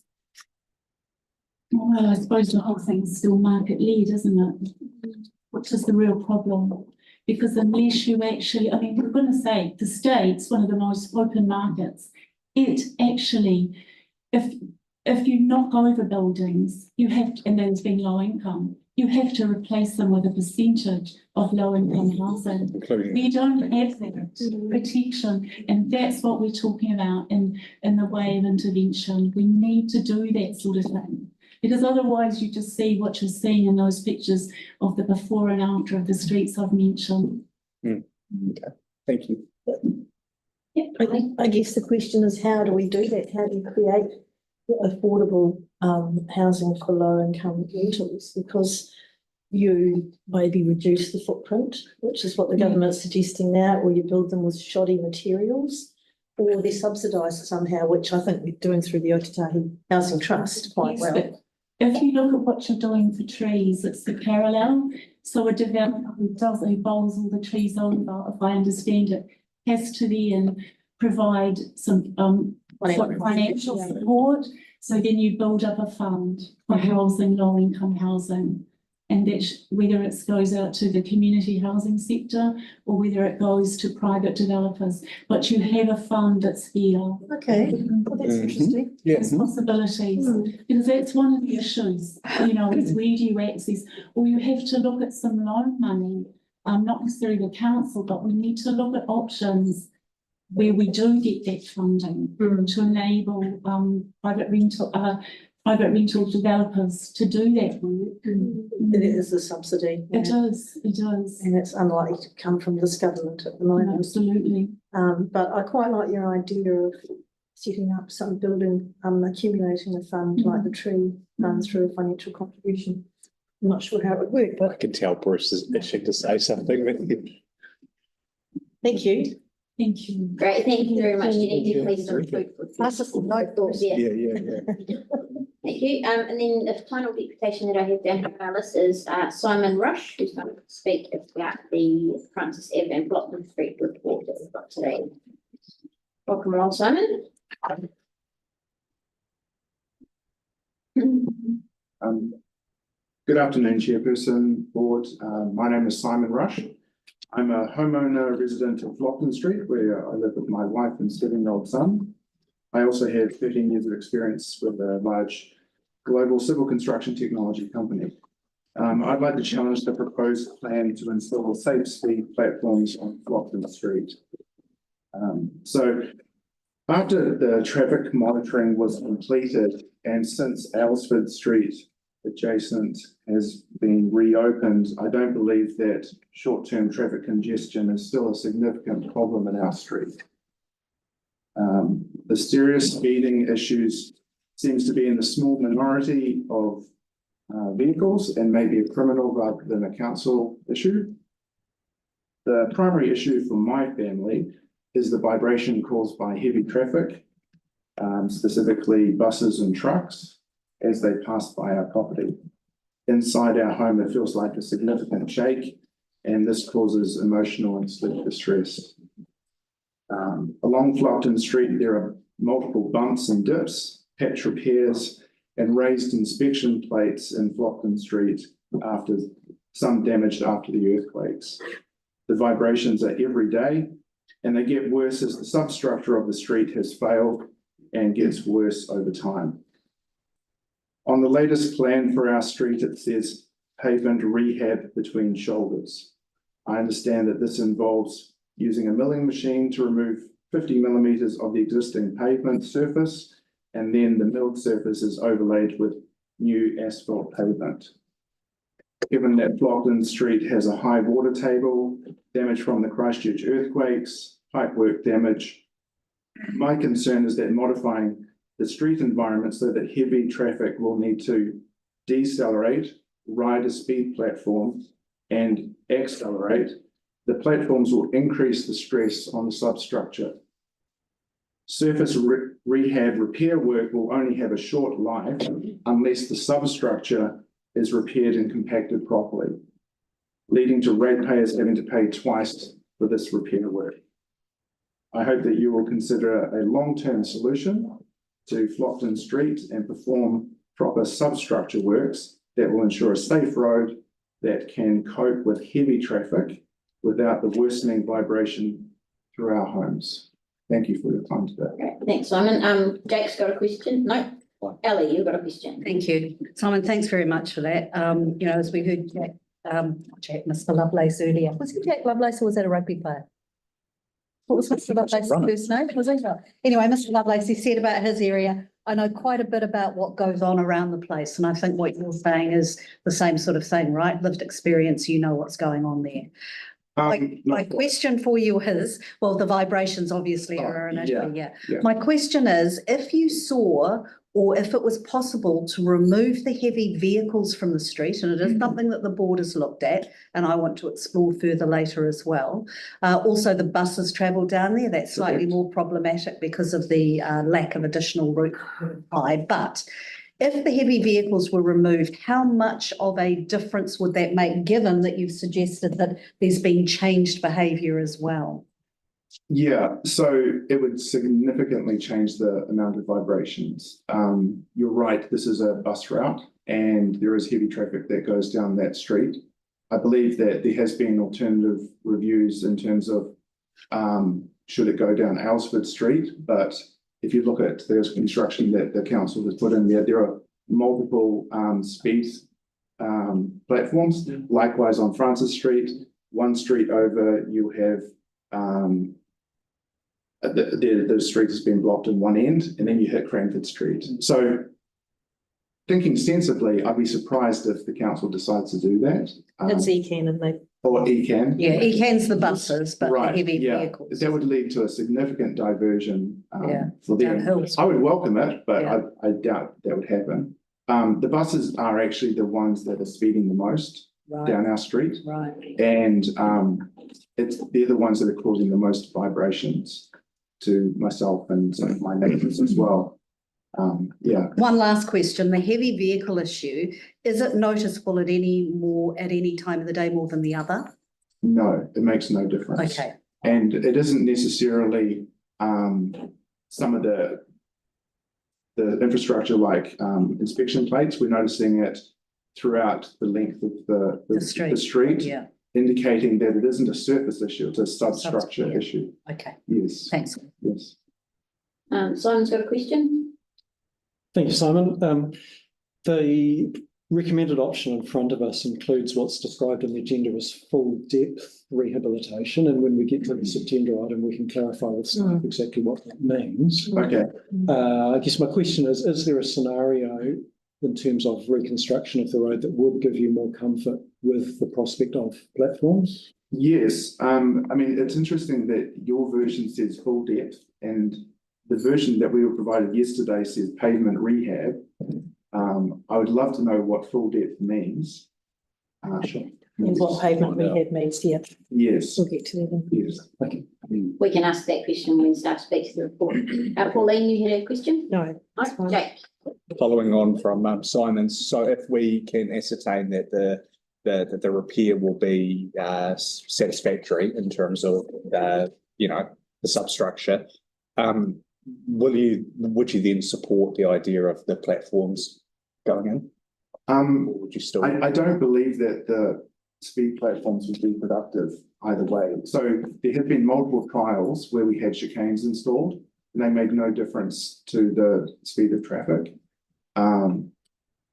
Well, I suppose the whole thing is still market-led, isn't it? Which is the real problem. Because unless you actually, I mean, we're going to say the state's one of the most open markets. It actually, if you knock over buildings, you have to, and there's been low income, you have to replace them with a percentage of low income housing. We don't have that protection, and that's what we're talking about in the way of intervention. We need to do that sort of thing. Because otherwise you just see what you're seeing in those pictures of the before and after of the streets I've mentioned. Okay, thank you. Yeah, I guess the question is, how do we do that? How do you create affordable housing for low income rentals? Because you maybe reduce the footprint, which is what the government's suggesting now, or you build them with shoddy materials, or they're subsidised somehow, which I think we're doing through the Otatahi Housing Trust quite well. If you look at what you're doing for trees, it's the parallel. So a developer who bowls all the trees over, if I understand it, has to then provide some financial support. So then you build up a fund for housing, low income housing. And that whether it goes out to the community housing sector or whether it goes to private developers, but you have a fund that's there. Okay, well, that's interesting. There's possibilities, because that's one of the issues, you know, is where do you access, or you have to look at some loan money, not necessarily the council, but we need to look at options where we do get that funding to enable private rental developers to do that work. It is a subsidy. It is. And it's unlikely to come from this government at the moment. Absolutely. But I quite like your idea of setting up some building, accumulating a fund like the tree fund through a financial contribution. I'm not sure how it would work, I but can tell Bruce is itching to say something. thank you. Thank you. Great, thank you very much, Jenny. Definitely some food for Pass us some note thought there. Yeah. Thank you. And then the final deputation that I have down on our list is Simon Rush, who's going to speak about the Francis Ave and Blockman Street report that we've got today. Welcome along, Simon. Good afternoon, Chairperson, Board. My name is Simon Rush. I'm a homeowner resident of Flockton Street, where I live with my wife and 7-year-old son. I also have 13 years of experience with a large global civil construction technology company. I'd like to challenge the proposed plan to install safe speed platforms on Flockton Street. So after the traffic monitoring was completed and since Alsford Street adjacent has been reopened, I don't believe that short-term traffic congestion is still a significant problem in our street. The serious speeding issues seems to be in the small minority of vehicles and maybe a criminal rather than a council issue. The primary issue for my family is the vibration caused by heavy traffic, specifically buses and trucks, as they pass by our property. Inside our home, it feels like a significant shake, and this causes emotional and sleep distress. Along Flockton Street, there are multiple bumps and dips, patch repairs, and raised inspection plates in Flockton Street after some damage after the earthquakes. The vibrations are every day, and they get worse as the substructure of the street has failed and gets worse over time. On the latest plan for our street, it says pavement rehab between shoulders. I understand that this involves using a milling machine to remove 50 millimeters of the existing pavement surface, and then the milled surface is overlaid with new asphalt pavement. Given that Flockton Street has a high water table, damage from the Christchurch earthquakes, pipework damage, my concern is that modifying the street environment so that heavy traffic will need to decelerate, ride a speed platform, and accelerate, the platforms will increase the stress on the substructure. Surface rehab repair work will only have a short life unless the substructure is repaired and compacted properly, leading to ratepayers having to pay twice for this repair work. I hope that you will consider a long-term solution to Flockton Street and perform proper substructure works that will ensure a safe road that can cope with heavy traffic without the worsening vibration through our homes. Thank you for your time today. Great. Thanks, Simon. Jake's got a question. No, Ellie, you've got a question. Thank you. Simon, thanks very much for that. You know, as we heard Mr. Lovelace earlier, was he Jack Lovelace or was that a rugby player? What was Mr. Lovelace's first name? Was he? Anyway, Mr. Lovelace, he said about his area, I know quite a bit about what goes on around the place. And I think what you're saying is the same sort of thing, right? Lived experience, you know what's going on there. My question for you is, well, the vibrations obviously are an issue, yeah. My question is, if you saw or if it was possible to remove the heavy vehicles from the street, and it is something that the board has looked at, and I want to explore further later as well. Also, the buses travel down there. That's slightly more problematic because of the lack of additional route supply. But if the heavy vehicles were removed, how much of a difference would that make, given that you've suggested that there's been changed behaviour as well? Yeah, so it would significantly change the amount of vibrations. You're right, this is a bus route. and there is heavy traffic that goes down that street. I believe that there has been alternative reviews in terms of should it go down Alresford Street, but if you look at there's construction that the council has put in there, there are multiple speed platforms. Likewise on Francis Street, one street over, you have the street has been blocked in one end, and then you hit Cranford Street. So thinking sensibly, I'd be surprised if the council decides to do that. It's ECAN and they. Or ECAN. Yeah, ECAN's the buses, but the Right, heavy yeah. vehicles. That would lead to a significant diversion Yeah, for them. downhill. I would welcome it, but Yeah. I doubt that would happen. The buses are actually the ones that are speeding the most Right, down our street, right. and they're the ones that are causing the most vibrations to myself and some of my neighbours as well. Yeah. One last question, the heavy vehicle issue, is it noticeable at any time of the day more than the other? No, it makes no difference. Okay. And it isn't necessarily some of the infrastructure like inspection plates. We're noticing it throughout the length of the street, Yeah, indicating that it isn't a surface issue, it's a substructure yeah. issue. okay, Yes, thanks. yes. Simon's got a question. Thank you, Simon. The recommended option in front of us includes what's described in the agenda as full depth rehabilitation. And when we get to the September item, we can clarify with staff exactly what that means. Okay. I guess my question is there a scenario in terms of reconstruction of the road that would give you more comfort with the prospect of platforms? Yes, I mean, it's interesting that your version says full depth and the version that we were provided yesterday says pavement rehab. I would love to know what full depth means. Sure. And what pavement rehab means, yeah. Yes, We'll get to that. yes. Okay. We can ask that question when staff speaks to the report. Pauline, you had a question? No, that's fine. Jake. Following on from Simon's, so if we can ascertain that the repair will be satisfactory in terms of the substructure, would you then support the idea of the platforms going in? Or would you still? I don't believe that the speed platforms would be productive either way. So there have been multiple trials where we had chicanes installed and they made no difference to the speed of traffic.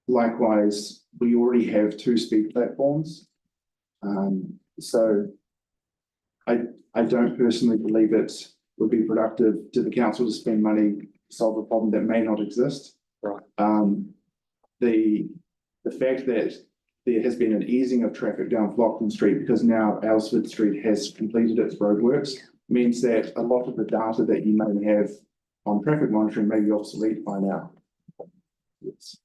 Likewise, we already have 2 speed platforms. So I don't personally believe it would be productive to the council to spend money to solve a problem that may not exist. Right. The fact that there has been an easing of traffic down Flockton Street because now Alresford Street has completed its roadworks means that a lot of the data that you may have on traffic monitoring may be obsolete by now. Yes.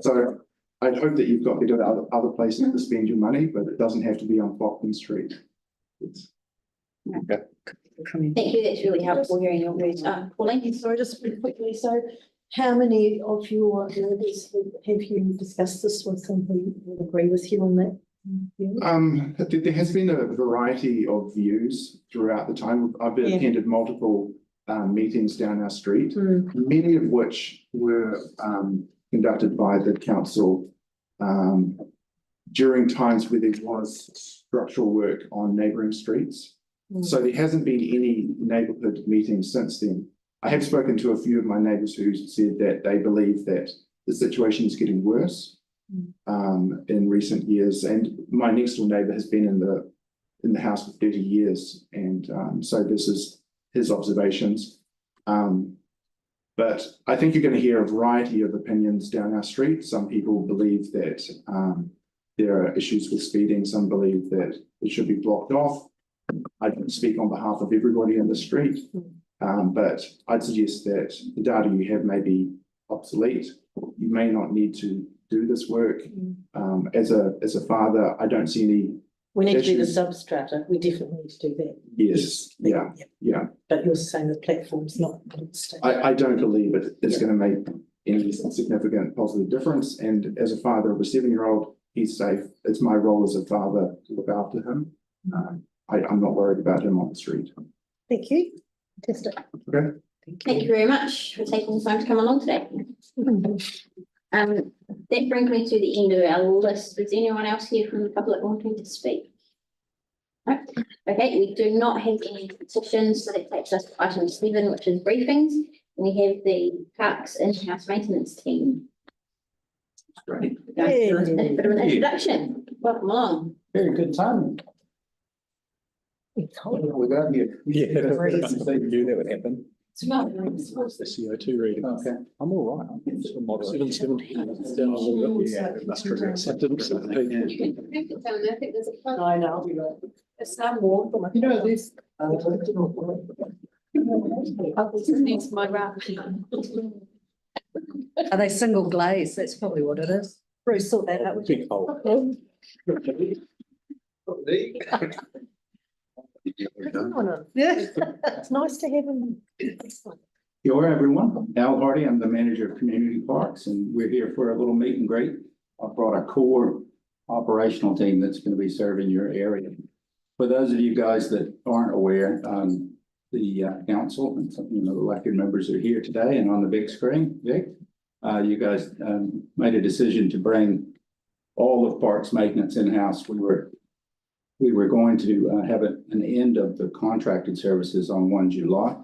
So I'd hope that you've got to go to other places to spend your money, but it doesn't have to be on Flockton Street. Yes. Okay. Thank you, that's really helpful hearing your words. Pauline? Sorry, just really quickly, so how many of your neighbours have you discussed this with them who would agree with you on that? There has been a variety of views throughout the time. I've attended multiple meetings down our street, many of which were conducted by the council during times where there was structural work on neighbouring streets. So there hasn't been any neighbourhood meetings since then. I have spoken to a few of my neighbours who said that they believe that the situation is getting worse in recent years. And my next door neighbour has been in the house for 30 years. And so this is his observations. But I think you're going to hear a variety of opinions down our street. Some people believe that there are issues with speeding. Some believe that it should be blocked off. I don't speak on behalf of everybody in the street, but I'd suggest that the data you have may be obsolete. You may not need to do this work. As a father, I don't see any. We need to do the substrata. We definitely need to do that. Yes, yeah. But you're saying the platform's not. I don't believe it's going to make any significant positive difference. And as a father of a 7-year-old, he's safe. It's my role as a father to look after him. I'm not worried about him on the street. Thank you. Fantastic. Okay. Thank you very much for taking the time to come along today. That brings me to the end of our list. Is anyone else here from the public wanting to speak? No? Okay, we do not have any petitions, so that takes us to item 7, which is briefings. We have the Parks in-house maintenance team. Great. A bit of an introduction. Welcome along. Very good timing. Without you. Yeah, they knew that would happen. What's the CO2 reading? Okay. I'm all right. I'm just a moderate. 770. Down a little bit. Yeah, it must progress. I didn't see the peak. You can print it down there. I think there's a plug. I know. It's some more for my. You know, this. Needs my wrap. Are they single glaze? That's probably what it is. Bruce, sort that out. Big hole. Yeah. It's nice to have them. Kia ora, everyone. Al Hardy, I'm the manager of community parks, and we're here for a little meet and greet. I've brought a core operational team that's going to be serving your area. For those of you guys that aren't aware, the council and some, the elected members are here today and on the big screen. Vic, you guys made a decision to bring all of parks maintenance in-house. We were going to have an end of the contracted services on 1 July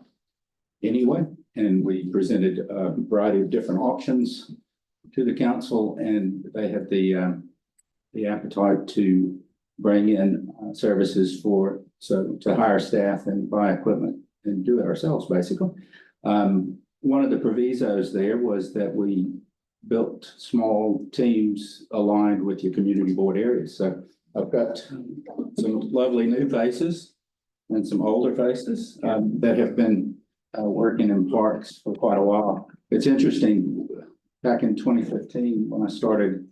anyway, and we presented a variety of different options to the council, and they had the appetite to bring in services to hire staff and buy equipment and do it ourselves, basically. One of the provisos there was that we built small teams aligned with your community board areas. So I've got some lovely new faces and some older faces that have been working in parks for quite a while. It's interesting, back in 2015, when I started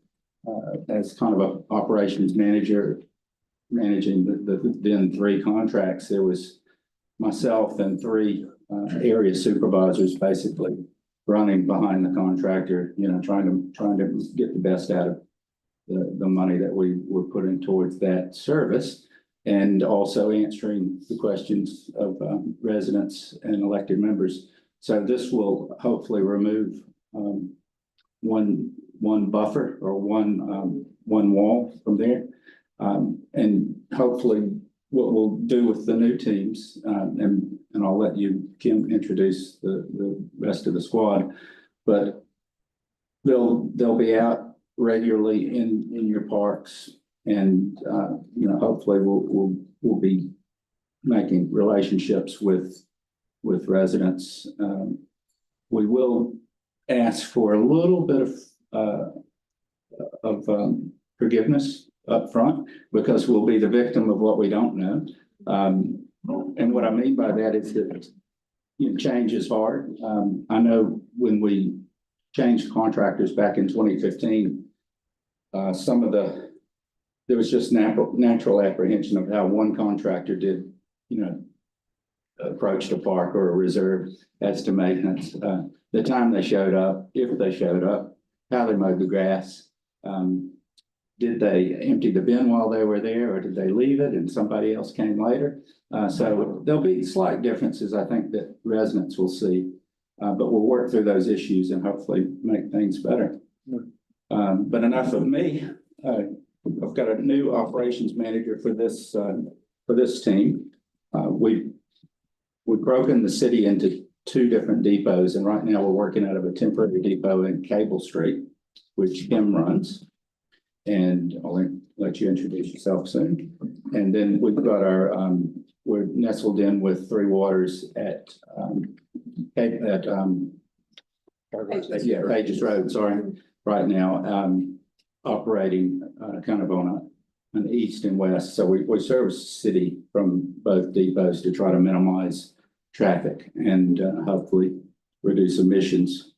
as kind of an operations manager, managing the then 3 contracts, there was myself and 3 area supervisors basically running behind the contractor, trying to get the best out of the money that we were putting towards that service, and also answering the questions of residents and elected members. So this will hopefully remove one buffer or one wall from there. And hopefully what we'll do with the new teams, and I'll let you, Kim, introduce the rest of the squad, but they'll be out regularly in your parks, and hopefully we'll be making relationships with residents. We will ask for a little bit of forgiveness up front, because we'll be the victim of what we don't know. And what I mean by that is that change is hard. I know when we changed contractors back in 2015, there was just natural apprehension of how one contractor did, approach the park or a reserve as to maintenance. The time they showed up, if they showed up, how they mowed the grass. Did they empty the bin while they were there, or did they leave it and somebody else came later? So there'll be slight differences, I think, that residents will see, but we'll work through those issues and hopefully make things better. But enough of me. I've got a new operations manager for this team. We've broken the city into 2 different depots, and right now we're working out of a temporary depot in Cable Street, which Kim runs. And I'll let you introduce yourself soon. And then we've got we're nestled in with 3 Waters at Pages Road, sorry, right now, operating kind of on an east and west. So we service the city from both depots to try to minimize traffic and hopefully reduce emissions.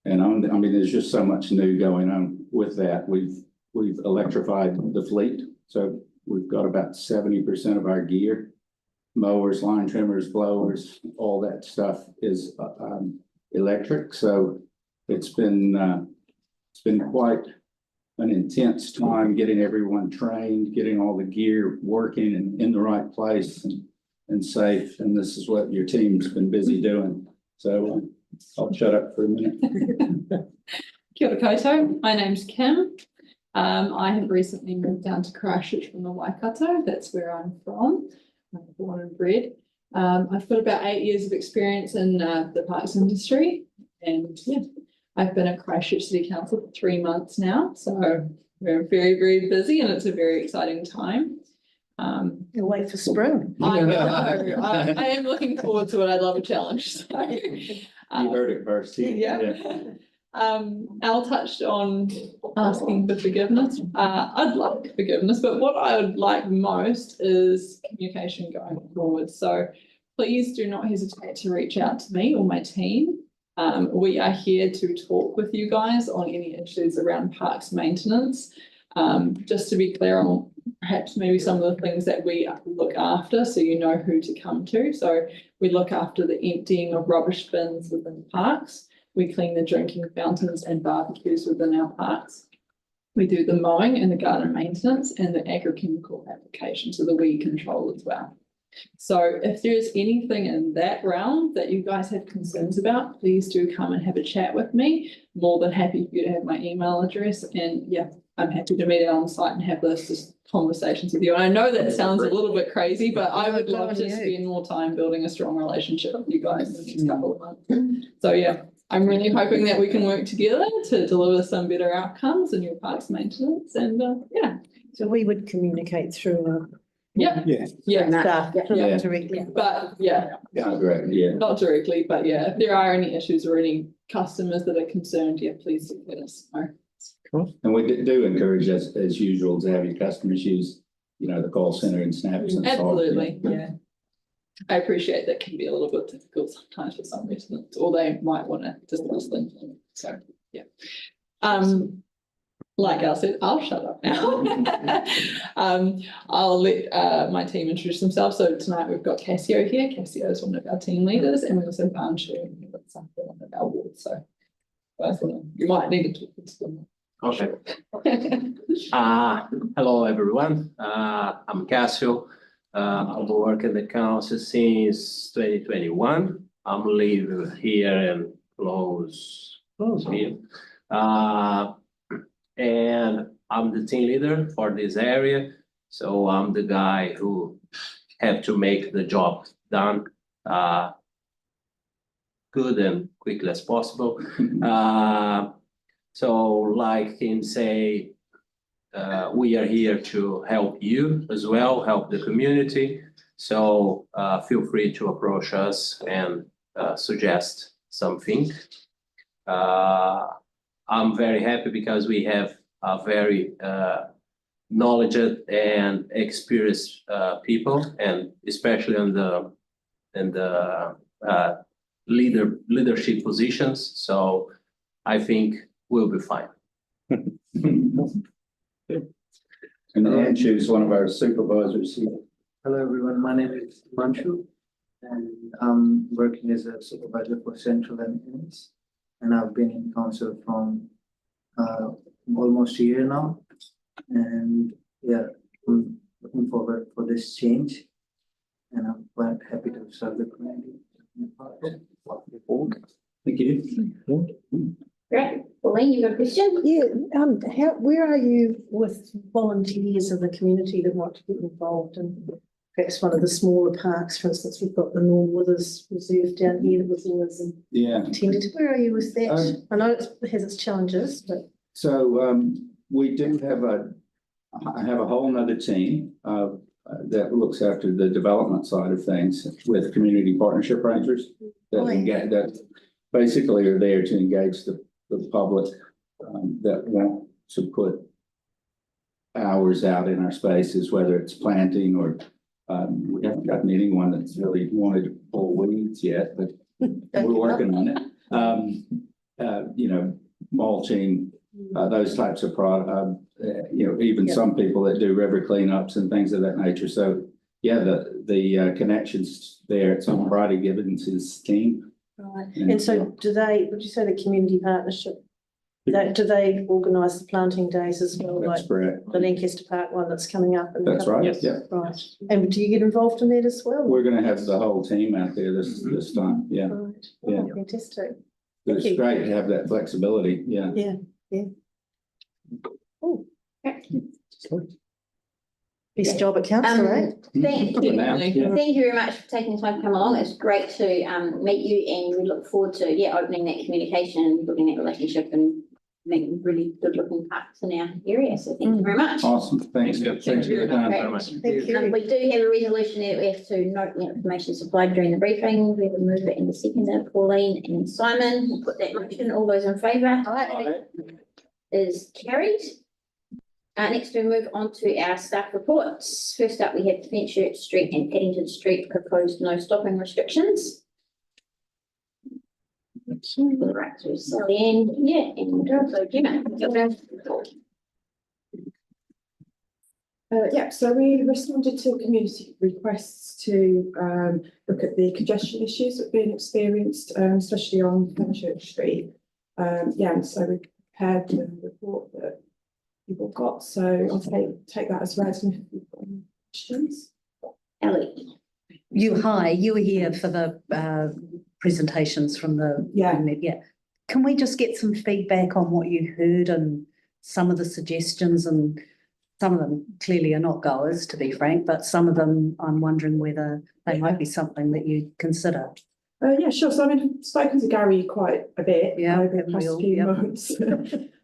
And there's just so much new going on with that. We've electrified the fleet. So we've got about 70% of our gear, mowers, line trimmers, blowers, all that stuff is electric. So it's been quite an intense time getting everyone trained, getting all the gear working and in the right place and safe. And this is what your team's been busy doing. So I'll shut up for a minute. Kia ora koutou, my name's Kim. I have recently moved down to Christchurch from the Waikato, that's where I'm from. I'm born and bred. I've got about 8 years of experience in the parks industry, and yeah, I've been at Christchurch City Council for 3 months now, so we're very, very busy and it's a very exciting time. You'll wait for spring. I know, I am looking forward to it, I love a challenge, so. You heard it first. Yeah. Al touched on asking for forgiveness. I'd like forgiveness, but what I would like most is communication going forward. So please do not hesitate to reach out to me or my team. We are here to talk with you guys on any issues around parks maintenance. Just to be clear on perhaps maybe some of the things that we look after, so you know who to come to. So we look after the emptying of rubbish bins within the parks. We clean the drinking fountains and barbecues within our parks. We do the mowing and the garden maintenance and the agrochemical application, so the weed control as well. So if there's anything in that realm that you guys have concerns about, please do come and have a chat with me. More than happy for you to have my email address, and yeah, I'm happy to meet on site and have those conversations with you. And I know that sounds a little bit crazy, but I would love to spend more time building a strong relationship with you guys in the next couple of months. So yeah, I'm really hoping that we can work together to deliver some better outcomes in your parks maintenance, and yeah. So we would communicate through Yeah. Yeah. Yeah. directly. But yeah, not directly, but yeah, if there are any issues or any customers that are concerned, yeah, please do let us know. And we do encourage, as usual, to have your customers use, the call center and snaps and so on. Absolutely, yeah. I appreciate that can be a little bit difficult sometimes for some residents, or they might want to discuss things. So, yeah. Like I said, I'll shut up now. I'll let my team introduce themselves. So tonight we've got Cassio here. Cassio is one of our team leaders, and we also have Anshu, one of our wards. So you might need to talk to them. Okay. Hello, everyone. I'm Cassio. I've been working at the council since 2021. I'm living here and close here. And I'm the team leader for this area. So I'm the guy who have to make the job done good and quickly as possible. So like Kim say, we are here to help you as well, help the community. So feel free to approach us and suggest something. I'm very happy because we have a very knowledgeable and experienced people, and especially in the leadership positions. So I think we'll be fine. And Anshu is one of our supervisors here. Hello, everyone. My name is Manshu, and I'm working as a supervisor for Central and Innes. And I've been in council from almost a year now. And yeah, I'm looking forward for this change. And I'm quite happy to serve the community. Thank you. Great. Pauline, you got a question? Yeah, where are you with volunteers in the community that want to get involved in perhaps one of the smaller parks? For instance, we've got the Norm Withers Reserve down here that was always attended. Where are you with that? I know it has its challenges, but. So we do have a whole nother team that looks after the development side of things with community partnership rangers that basically are there to engage the public that want to put hours out in our spaces, whether it's planting or we haven't gotten anyone that's really wanted to pull weeds yet, but we're working on it. Mulching, those types of product, even some people that do river cleanups and things of that nature. So yeah, the connections there. It's on Friday Gibbons' team. Right. And so would you say the community partnership, do they organise the planting days as well? That's like correct. The Lancaster Park one that's coming up. That's right. Yes. Yeah. Right. And do you get involved in that as well? We're going to have the whole team out there this time. Yeah. Right. Yeah. Fantastic. But it's great to have that flexibility, yeah. Best job at council, eh? Thank you. Yeah. Thank you very much for taking the time to come along. It's great to meet you, and we look forward to opening that communication and building that relationship and making really good looking parks in our area. So thank you very much. Awesome, thanks. Thanks for your time. We do have a resolution that we have to note the information supplied during the briefing. We have a mover and a seconder, Pauline and Simon. We'll put that motion. All those in favour? Is carried. Next we move on to our staff reports. First up, we have Fenchurch Street and Paddington Street proposed no stopping restrictions. Right through Sally Ann, and so Gemma. So we responded to community requests to look at the congestion issues that have been experienced, especially on Fenchurch Street. And so we prepared the report that people got. So I'll take that as read if you've got any questions. Ellie. You were here for the presentations from the. Can we just get some feedback on what you heard and some of the suggestions? And some of them clearly are not goers, to be frank, but some of them I'm wondering whether they might be something that you consider. Yeah, sure. So I've spoken to Gary quite a bit over the past few months.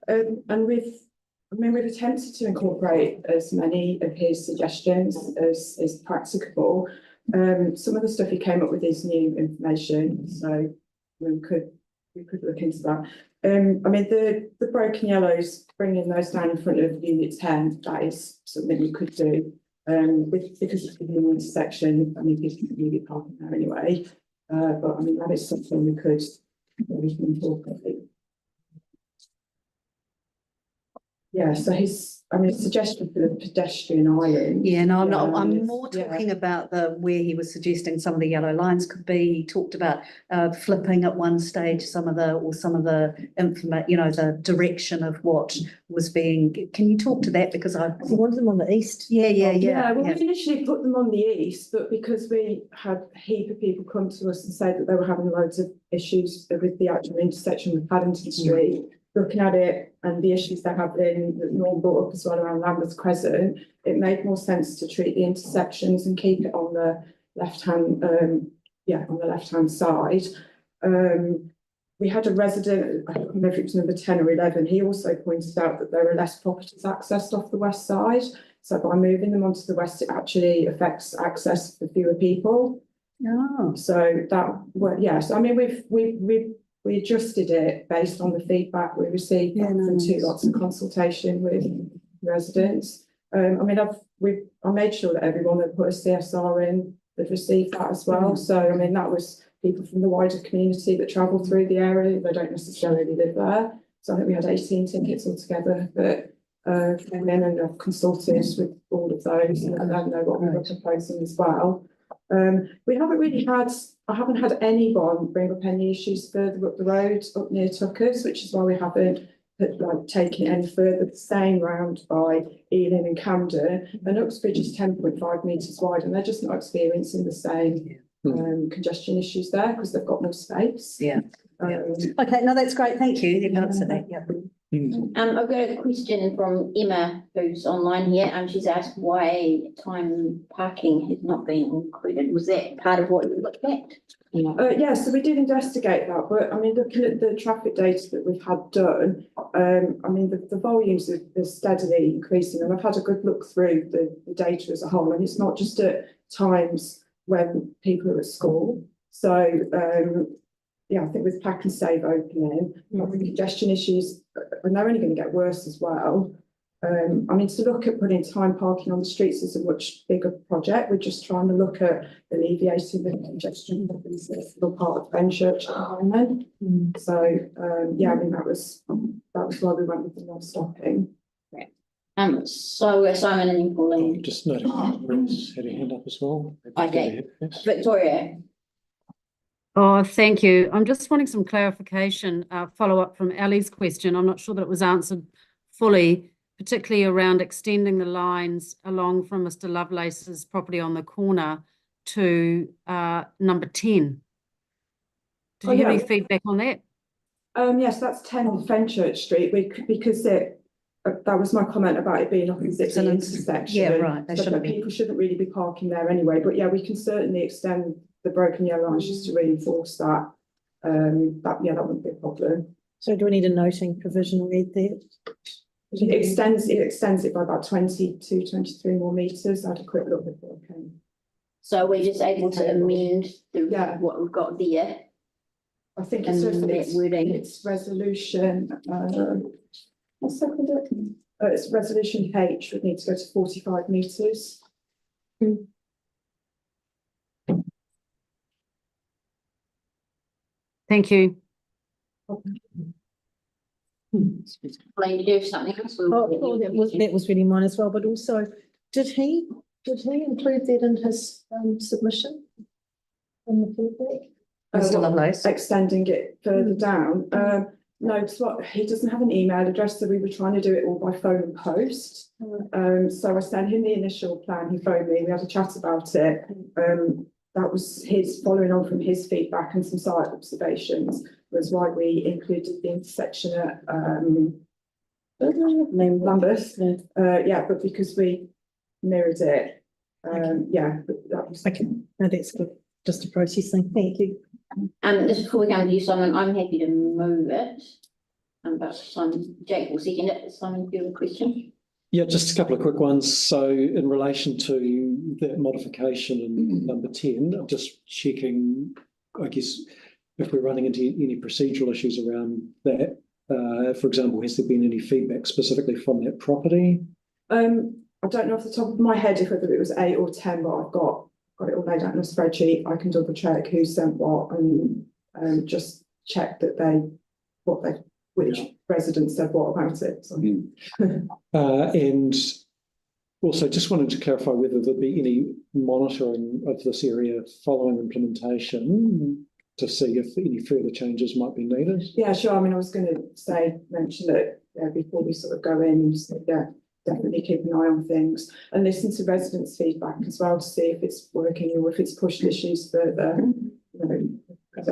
And we've attempted to incorporate as many of his suggestions as practicable. Some of the stuff he came up with is new information, so we could look into that. The broken yellows, bringing those down in front of Unit 10, that is something we could do. Because it's an intersection, people can really park there anyway. But that is something we can incorporate. Yeah, so his suggestion for the pedestrian island. Yeah, no, I'm more talking about where he was suggesting some of the yellow lines could be. He talked about flipping at one stage some of the the direction of what was being. Can you talk to that? Because I wanted them on the east. Yeah. We initially put them on the east, but because we had a heap of people come to us and say that they were having loads of issues with the actual intersection with Paddington Street. Looking at it and the issues they're having that Norm brought up as well around Lambert's Crescent, it made more sense to treat the intersections and keep it on the left-hand, side. We had a resident, I don't know if it was number 10 or 11, he also pointed out that there are less properties accessed off the west side. So by moving them onto the west, it actually affects access for fewer people. Oh. So we adjusted it based on the feedback we received from 2 lots of consultation with residents. I made sure that everyone that put a CSR in had received that as well. So that was people from the wider community that travel through the area. They don't necessarily live there. So I think we had 18 tickets altogether that came in, and I've consulted with all of those and let them know what we were proposing as well. I haven't had anyone bring up any issues further up the road, up near Tuckers, which is why we haven't taken it any further. The same round by Ealing and Camden, and Uxbridge is 10.5 metres wide, and they're just not experiencing the same congestion issues there because they've got more space. Okay, no, that's great. Thank you. You've answered that. I've got a question from Emma, who's online here. She's asked why time parking has not been included. Was that part of what you looked at? So we did investigate that, but looking at the traffic data that we've had done, the volumes are steadily increasing, and I've had a good look through the data as a whole, and it's not just at times when people are at school. So I think with Pack and Save opening, the congestion issues, and they're only going to get worse as well. To look at putting time parking on the streets is a much bigger project. We're just trying to look at alleviating the congestion that is a little part of Fenchurch at the moment. So that was why we went with the no stopping. So Simon and Pauline. Just noting, Rose had a hand up as well. Okay, Victoria. Oh, thank you. I'm just wanting some clarification, follow up from Ali's question. I'm not sure that it was answered fully, particularly around extending the lines along from Mr. Lovelace's property on the corner to number 10. Did you have any feedback on that? Yes, that's 10 Fenchurch Street, because that was my comment about it being opposite the intersection. Yeah, right, they So shouldn't that be. people shouldn't really be parking there anyway, but yeah, we can certainly extend the broken yellow lines just to reinforce that. That wouldn't be a problem. So do we need a noting provision read there? It extends it by about 22, 23 more metres. I had a quick look before I came. So we're just able to amend what we've got there. I think And it's wording. it's resolution, what's that? It's resolution H, would need to go to 45 metres. Thank you. Like to do something else. That was really mine as well, but also, did he include that in his submission? On the feedback? Mr. Lovelace. Extending it further down. No, because he doesn't have an email address, so we were trying to do it all by phone and post. So I sent him the initial plan, he phoned me, we had a chat about it. That was his, following on from his feedback and some site observations, was why we included the intersection at Lambeth. Yeah, but because we mirrored it, yeah, but that was. Okay, no, that's good. Just a process thing. Thank you. Just before we come to you, Simon, I'm happy to move it. But Simon, Jake will second it. Simon, do you have a question? Yeah, just a couple of quick ones. So in relation to that modification in number 10, I'm just checking, I guess, if we're running into any procedural issues around that. For example, has there been any feedback specifically from that property? I don't know off the top of my head if whether it was 8 or 10, but I've got it all laid out in a spreadsheet. I can double check who sent what and just check that which residents said what about it. So. And also just wanted to clarify whether there'd be any monitoring of this area following implementation to see if any further changes might be needed. Yeah, sure. I mean, I was going to mention it before we sort of go in and say, yeah, definitely keep an eye on things and listen to residents' feedback as well to see if it's working or if it's pushed issues further. You know,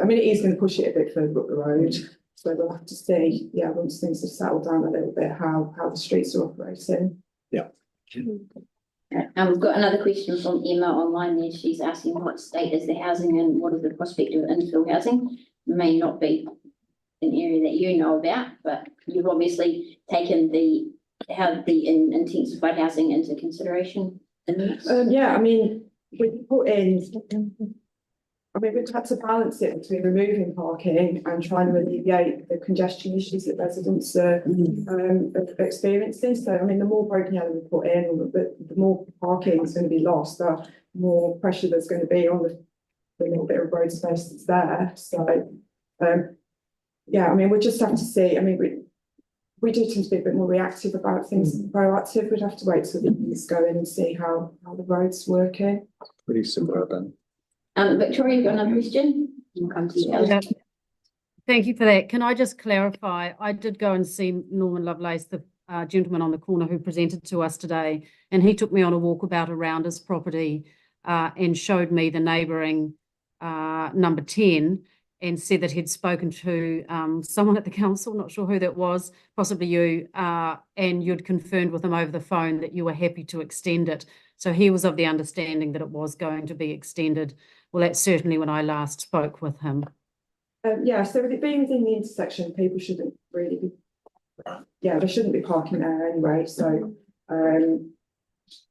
I mean, it is going to push it a bit further up the road. So we'll have to see, yeah, once things have settled down a little bit, how the streets are operating. Yeah. We've got another question from Emma online there. She's asking what state is the housing and what is the prospect of infill housing? It may not be an area that you know about, but you've obviously taken the intensified housing into consideration. Yeah, I mean, we've had to balance it between removing parking and trying to alleviate the congestion issues that residents are experiencing. So, I mean, the more broken yellow we put in, the more parking is going to be lost, the more pressure there's going to be on the little bit of road space that's there. So, yeah, I mean, we just have to see. I mean, we do tend to be a bit more reactive about things than proactive. We'd have to wait till the years go in and see how the road's working. Pretty suburban. Victoria, you've got another question? We'll come to you. Yeah. Thank you for that. Can I just clarify? I did go and see Norman Lovelace, the gentleman on the corner who presented to us today, and he took me on a walkabout around his property and showed me the neighbouring number 10 and said that he'd spoken to someone at the council, not sure who that was, possibly you, and you'd confirmed with him over the phone that you were happy to extend it. So he was of the understanding that it was going to be extended. Well, that's certainly when I last spoke with him. Yeah, so with it being within the intersection, people shouldn't really be, yeah, they shouldn't be parking there anyway. So,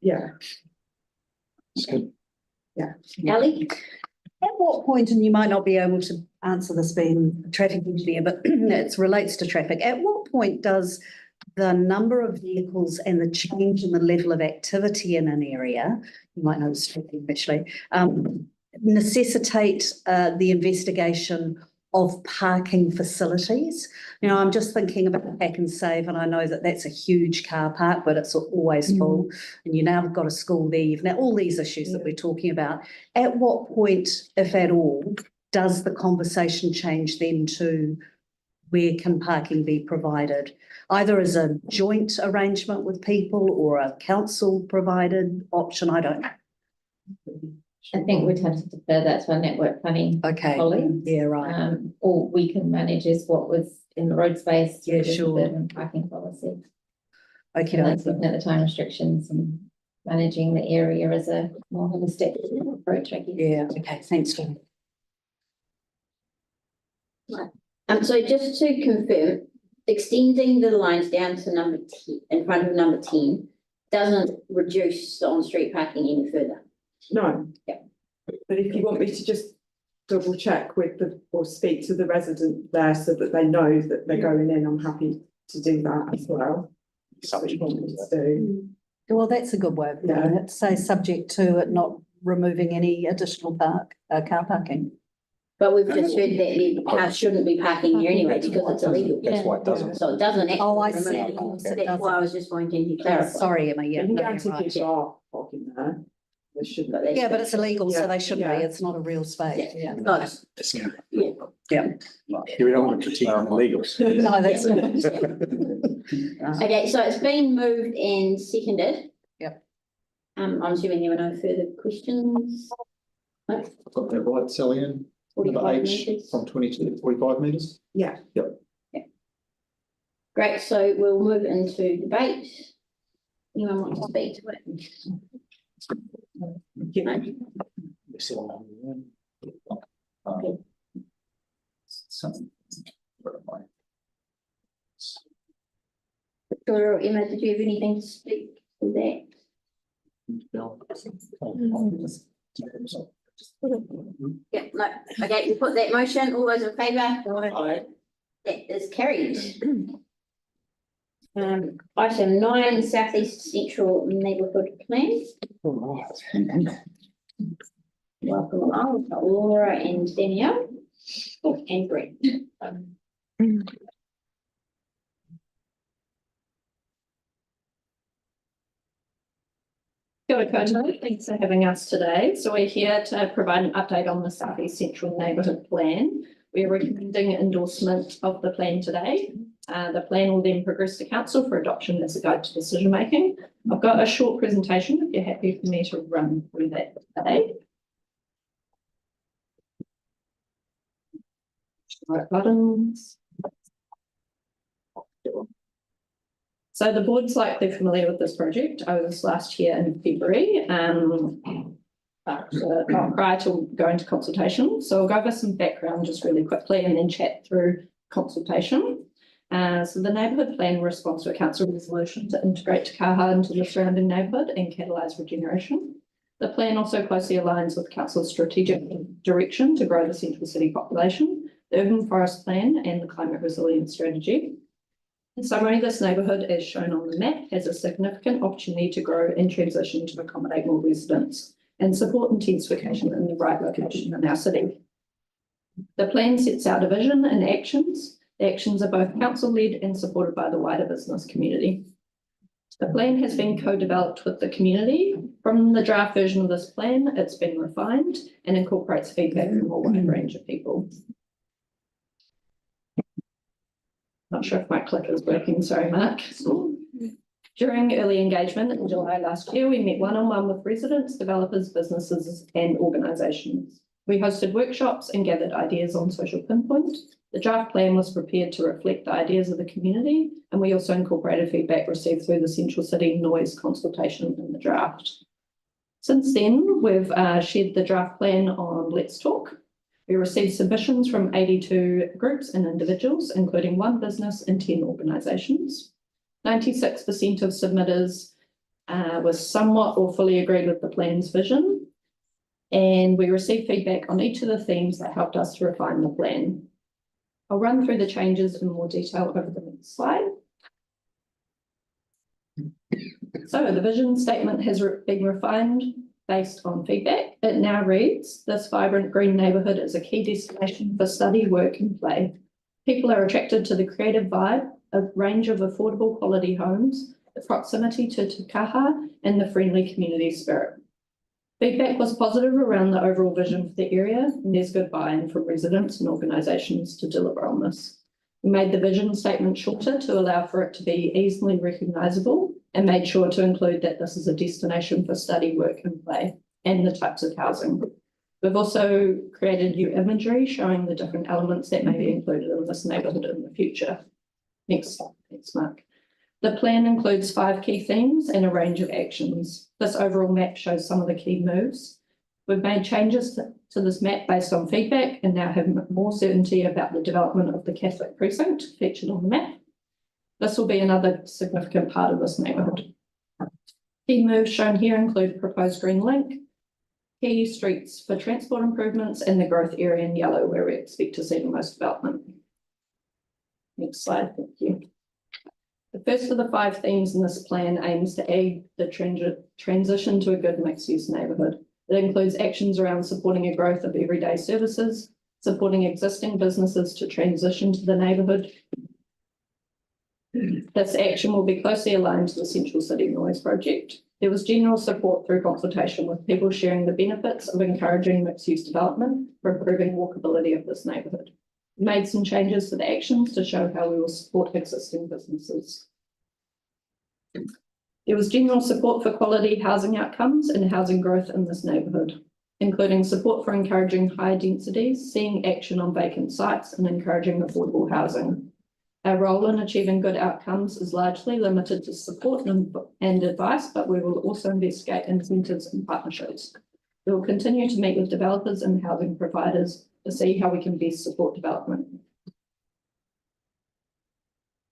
yeah. That's good. Yeah. Ellie? At what point, and you might not be able to answer this being a traffic engineer, but it relates to traffic. At what point does the number of vehicles and the change in the level of activity in an area, you might know this actually, necessitate the investigation of parking facilities? You know, I'm just thinking about Pack and Save, and I know that that's a huge car park, but it's always full. And you now have got a school there. You've now all these issues that we're talking about. At what point, if at all, does the conversation change then to where can parking be provided, either as a joint arrangement with people or a council provided option? I don't know. I think we'd have to defer that to our network planning Okay, colleagues. yeah, right. All we can manage is what was in the road space through Yeah, the sure. urban parking policy. Okay, And that's looking at the time restrictions and managing the area as a more holistic approach, I guess. yeah, okay, thanks, Jenny. So just to confirm, extending the lines down to number 10, in front of number 10, doesn't reduce the on-street parking any further. No. Yeah. But if you want me to just double check with or speak to the resident there so that they know that they're going in, I'm happy to do that as well. What you want me to do. Well, that's a good way of doing it. Say subject to it not removing any additional car parking. But we've just heard that the cars shouldn't be parking here anyway because it's illegal. That's why it doesn't. So it doesn't actually. Oh, I see. remove it. So That's why I was just wanting to clarify. Sorry, Emma, yeah. You can no, guarantee you're right. people are parking there. They shouldn't. Yeah, but it's illegal, so they shouldn't Yeah. be. It's not a real space, yeah. No. Yeah. Yeah. You don't want to critique illegals. No, that's not. Okay, so it's been moved and seconded. Yep. I'm assuming there were no further questions. No? I've got that right, Sally Ann? Number 45 H metres. from 20 to 45 metres? Yeah. Yep. Great, so we'll move into debate. Anyone want to speak to it? No? Okay. Victoria or Emma, did you have anything to speak to that? Yeah, no, okay, we'll put that motion, all those in favour? Aye. That is carried. Item 9, South East Central Neighbourhood Plan. Welcome along, we've got Laura and Danielle. Oh, and Brett. Kia ora koutou, thanks for having us today. So we're here to provide an update on the South East Central Neighbourhood Plan. We're recommending endorsement of the plan today. The plan will then progress to council for adoption as a guide to decision making. I've got a short presentation if you're happy for me to run through that today. Right buttons. So the board's likely familiar with this project. I was last here in February, but not prior to going to consultation. So I'll go over some background just really quickly and then chat through consultation. So the neighbourhood plan responds to a council resolution to integrate Te Kaha into the surrounding neighbourhood and catalyse regeneration. The plan also closely aligns with council's strategic direction to grow the central city population, the urban forest plan and the climate resilience strategy. In summary, this neighbourhood, as shown on the map, has a significant opportunity to grow and transition to accommodate more residents and support intensification in the right location in our city. The plan sets out a vision and actions. The actions are both council-led and supported by the wider business community. The plan has been co-developed with the community. From the draft version of this plan, it's been refined and incorporates feedback from a wide range of people. Not sure if my clicker is working, sorry, Mark. During early engagement in July last year, we met one-on-one with residents, developers, businesses and organisations. We hosted workshops and gathered ideas on social pinpoint. The draft plan was prepared to reflect the ideas of the community, and we also incorporated feedback received through the Central City Noise consultation in the draft. Since then, we've shared the draft plan on Let's Talk. We received submissions from 82 groups and individuals, including 1 business and 10 organisations. 96% of submitters was somewhat or fully agreed with the plan's vision. And we received feedback on each of the themes that helped us to refine the plan. I'll run through the changes in more detail over the next slide. So the vision statement has been refined based on feedback. It now reads, this vibrant green neighbourhood is a key destination for study, work and play. People are attracted to the creative vibe, a range of affordable quality homes, the proximity to Te Kaha and the friendly community spirit. Feedback was positive around the overall vision for the area, and there's good buy-in from residents and organisations to deliver on this. We made the vision statement shorter to allow for it to be easily recognisable and made sure to include that this is a destination for study, work and play and the types of housing. We've also created new imagery showing the different elements that may be included in this neighbourhood in the future. Next Mark. The plan includes 5 key themes and a range of actions. This overall map shows some of the key moves. We've made changes to this map based on feedback and now have more certainty about the development of the Catholic precinct featured on the map. This will be another significant part of this neighbourhood. Key moves shown here include proposed green link, key streets for transport improvements, and the growth area in yellow where we expect to see the most development. Next slide, thank you. The first of the 5 themes in this plan aims to aid the transition to a good mixed-use neighbourhood. It includes actions around supporting a growth of everyday services, supporting existing businesses to transition to the neighbourhood. This action will be closely aligned to the Central City Noise Project. There was general support through consultation with people sharing the benefits of encouraging mixed-use development for improving walkability of this neighbourhood. We made some changes to the actions to show how we will support existing businesses. There was general support for quality housing outcomes and housing growth in this neighbourhood, including support for encouraging higher densities, seeing action on vacant sites, and encouraging affordable housing. Our role in achieving good outcomes is largely limited to support and advice, but we will also investigate incentives and partnerships. We will continue to meet with developers and housing providers to see how we can best support development.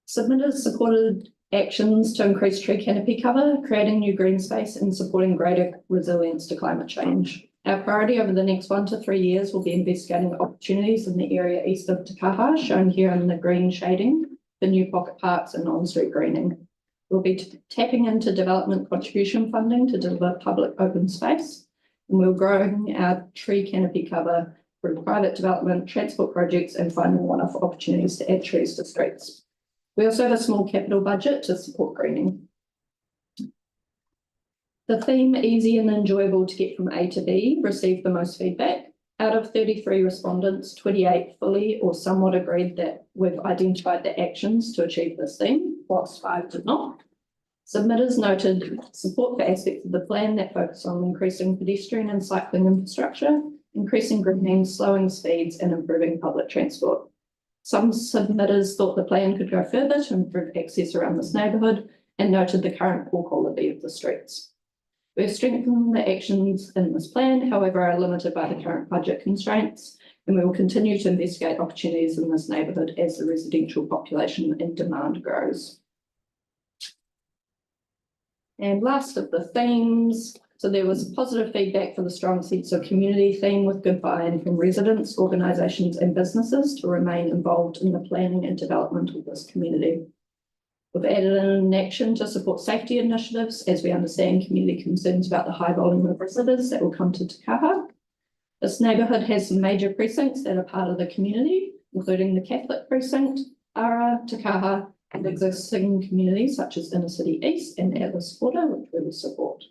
Submitters supported actions to increase tree canopy cover, creating new green space, and supporting greater resilience to climate change. Our priority over the next 1 to 3 years will be investigating opportunities in the area east of Te Kaha, shown here in the green shading, for new pocket parks and on-street greening. We'll be tapping into development contribution funding to deliver public open space, and we're growing our tree canopy cover through private development, transport projects, and finding one-off opportunities to add trees to streets. We also have a small capital budget to support greening. The theme, easy and enjoyable to get from A to B, received the most feedback. Out of 33 respondents, 28 fully or somewhat agreed that we've identified the actions to achieve this theme, whilst 5 did not. Submitters noted support for aspects of the plan that focus on increasing pedestrian and cycling infrastructure, increasing greening, slowing speeds, and improving public transport. Some submitters thought the plan could go further to improve access around this neighbourhood and noted the current poor quality of the streets. We've strengthened the actions in this plan, however, are limited by the current budget constraints, and we will continue to investigate opportunities in this neighbourhood as the residential population and demand grows. And last of the themes, so there was positive feedback for the strong sense of community theme with good buy-in from residents, organisations and businesses to remain involved in the planning and development of this community. We've added an action to support safety initiatives as we understand community concerns about the high volume of visitors that will come to Te Kaha. This neighbourhood has some major precincts that are part of the community, including the Catholic precinct, Ara, Te Kaha, and existing communities such as Inner City East and Atlas Quarter, which we will support.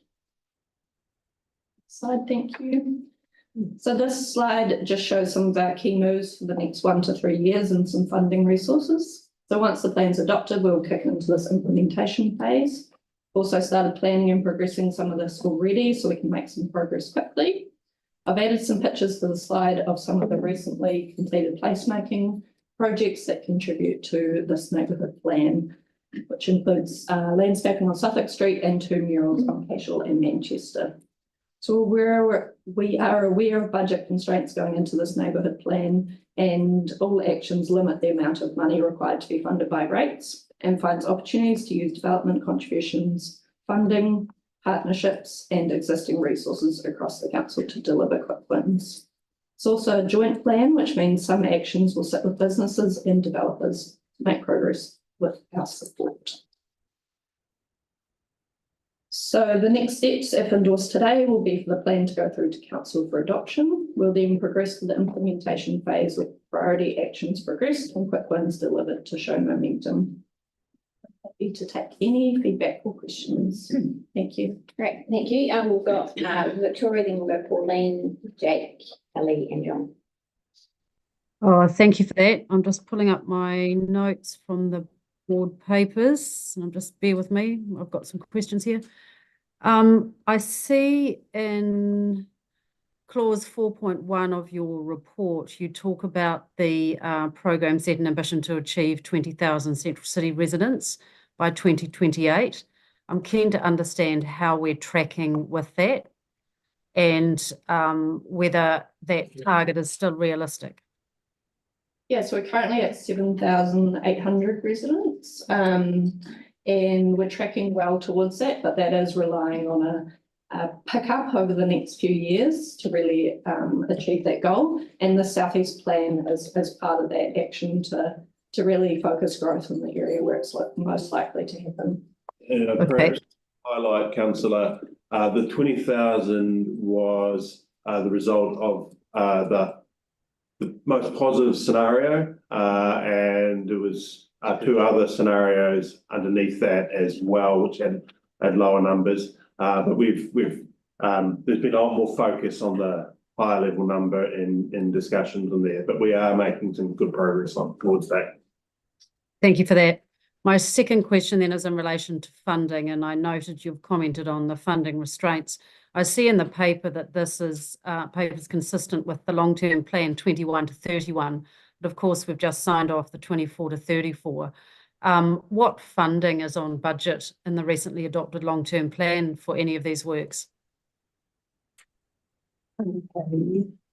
Slide, thank you. So this slide just shows some of our key moves for the next 1 to 3 years and some funding resources. So once the plan's adopted, we'll kick into this implementation phase. Also started planning and progressing some of this already so we can make some progress quickly. I've added some pictures to the slide of some of the recently completed placemaking projects that contribute to this neighbourhood plan, which includes landscaping on Suffolk Street and 2 murals on Cashel and Manchester. So we are aware of budget constraints going into this neighbourhood plan, and all actions limit the amount of money required to be funded by rates and finds opportunities to use development contributions, funding, partnerships and existing resources across the council to deliver quick wins. It's also a joint plan, which means some actions will sit with businesses and developers to make progress with our support. So the next steps, if endorsed today, will be for the plan to go through to council for adoption. We'll then progress to the implementation phase with priority actions progressed and quick wins delivered to show momentum. Happy to take any feedback or questions. Thank you. Great, thank you. We've got Victoria, then we'll go Pauline, Jake, Ellie and John. Oh, thank you for that. I'm just pulling up my notes from the board papers. And just bear with me. I've got some questions here. I see in clause 4.1 of your report, you talk about the program set an ambition to achieve 20,000 Central City residents by 2028. I'm keen to understand how we're tracking with that and whether that target is still realistic. Yeah, so we're currently at 7,800 residents, and we're tracking well towards that, but that is relying on a pickup over the next few years to really achieve that goal. And the Southeast Plan is part of that action to really focus growth in the area where it's most likely to happen. Perhaps highlight, councillor, the 20,000 was the result of the most positive scenario, and there was two other scenarios underneath that as well, which had lower numbers. But there's been a lot more focus on the higher level number in discussions on there, but we are making some good progress towards that. Thank you for that. My second question then is in relation to funding, and I noted you've commented on the funding restraints. I see in the paper that this is consistent with the long-term plan 21 to 31, but of course we've just signed off the 24 to 34. What funding is on budget in the recently adopted long-term plan for any of these works?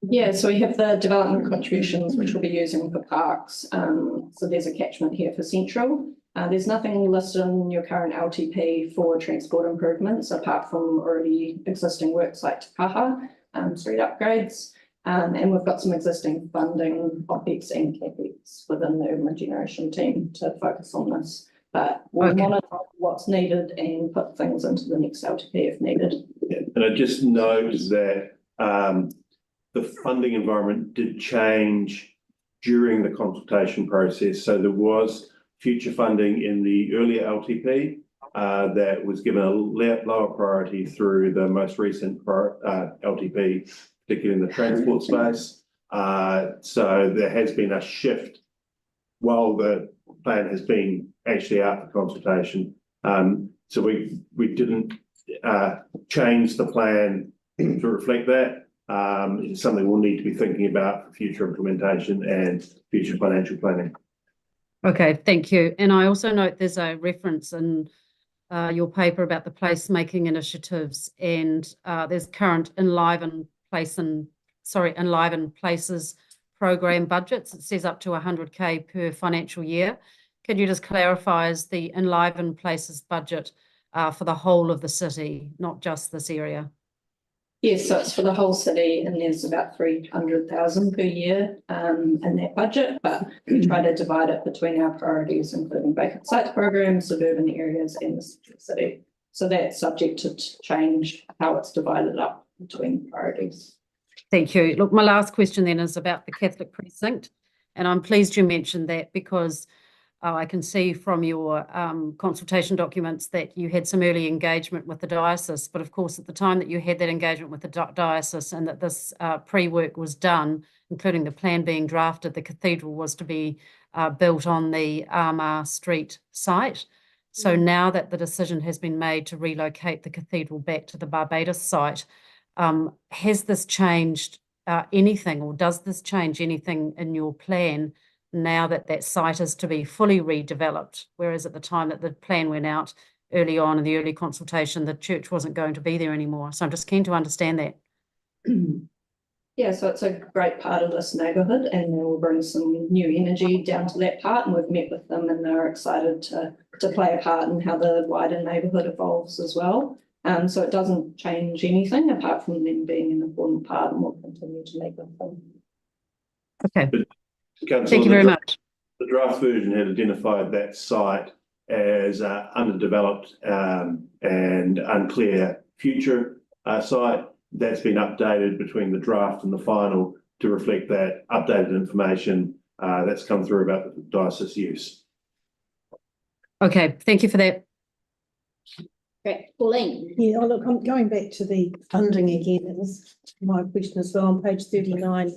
Yeah, so we have the development contributions, which we'll be using for parks. So there's a catchment here for Central. There's nothing listed in your current LTP for transport improvements, apart from already existing works like Te Kaha, street upgrades. And we've got some existing funding, OPEX and CAPEX within the urban regeneration team to focus on this. But we'll monitor what's needed and put things into the next LTP if needed. Yeah. And I just note that the funding environment did change during the consultation process. So there was future funding in the earlier LTP that was given a lower priority through the most recent LTP, particularly in the transport space. So there has been a shift while the plan has been actually out for consultation. So we didn't change the plan to reflect that. It's something we'll need to be thinking about for future implementation and future financial planning. Okay, thank you. And I also note there's a reference in your paper about the placemaking initiatives, and there's current Enliven Places program budgets. It says up to 100K per financial year. Could you just clarify, is the Enliven Places budget for the whole of the city, not just this area? Yes, so it's for the whole city, and there's about 300,000 per year in that budget, but we try to divide it between our priorities, including vacant sites programs, suburban areas, and the city. So that's subject to change how it's divided up between priorities. Thank you. Look, my last question then is about the Catholic precinct, and I'm pleased you mentioned that because I can see from your consultation documents that you had some early engagement with the diocese, but of course at the time that you had that engagement with the diocese and that this pre-work was done, including the plan being drafted, the cathedral was to be built on the Armagh Street site. So now that the decision has been made to relocate the cathedral back to the Barbados site, has this changed anything, or does this change anything in your plan now that that site is to be fully redeveloped, whereas at the time that the plan went out early on in the early consultation, the church wasn't going to be there anymore? So I'm just keen to understand that. Yeah, so it's a great part of this neighbourhood, and we'll bring some new energy down to that part, and we've met with them and they're excited to play a part in how the wider neighbourhood evolves as well. So it doesn't change anything apart from them being an important part, and we'll continue to meet with them. Okay. Councillor, thank you very much. The draft version had identified that site as underdeveloped and unclear future site. That's been updated between the draft and the final to reflect that updated information that's come through about the diocese use. Okay, thank you for that. Great. Pauline. Yeah, look, I'm going back to the funding again. It was my question as well. On page 39,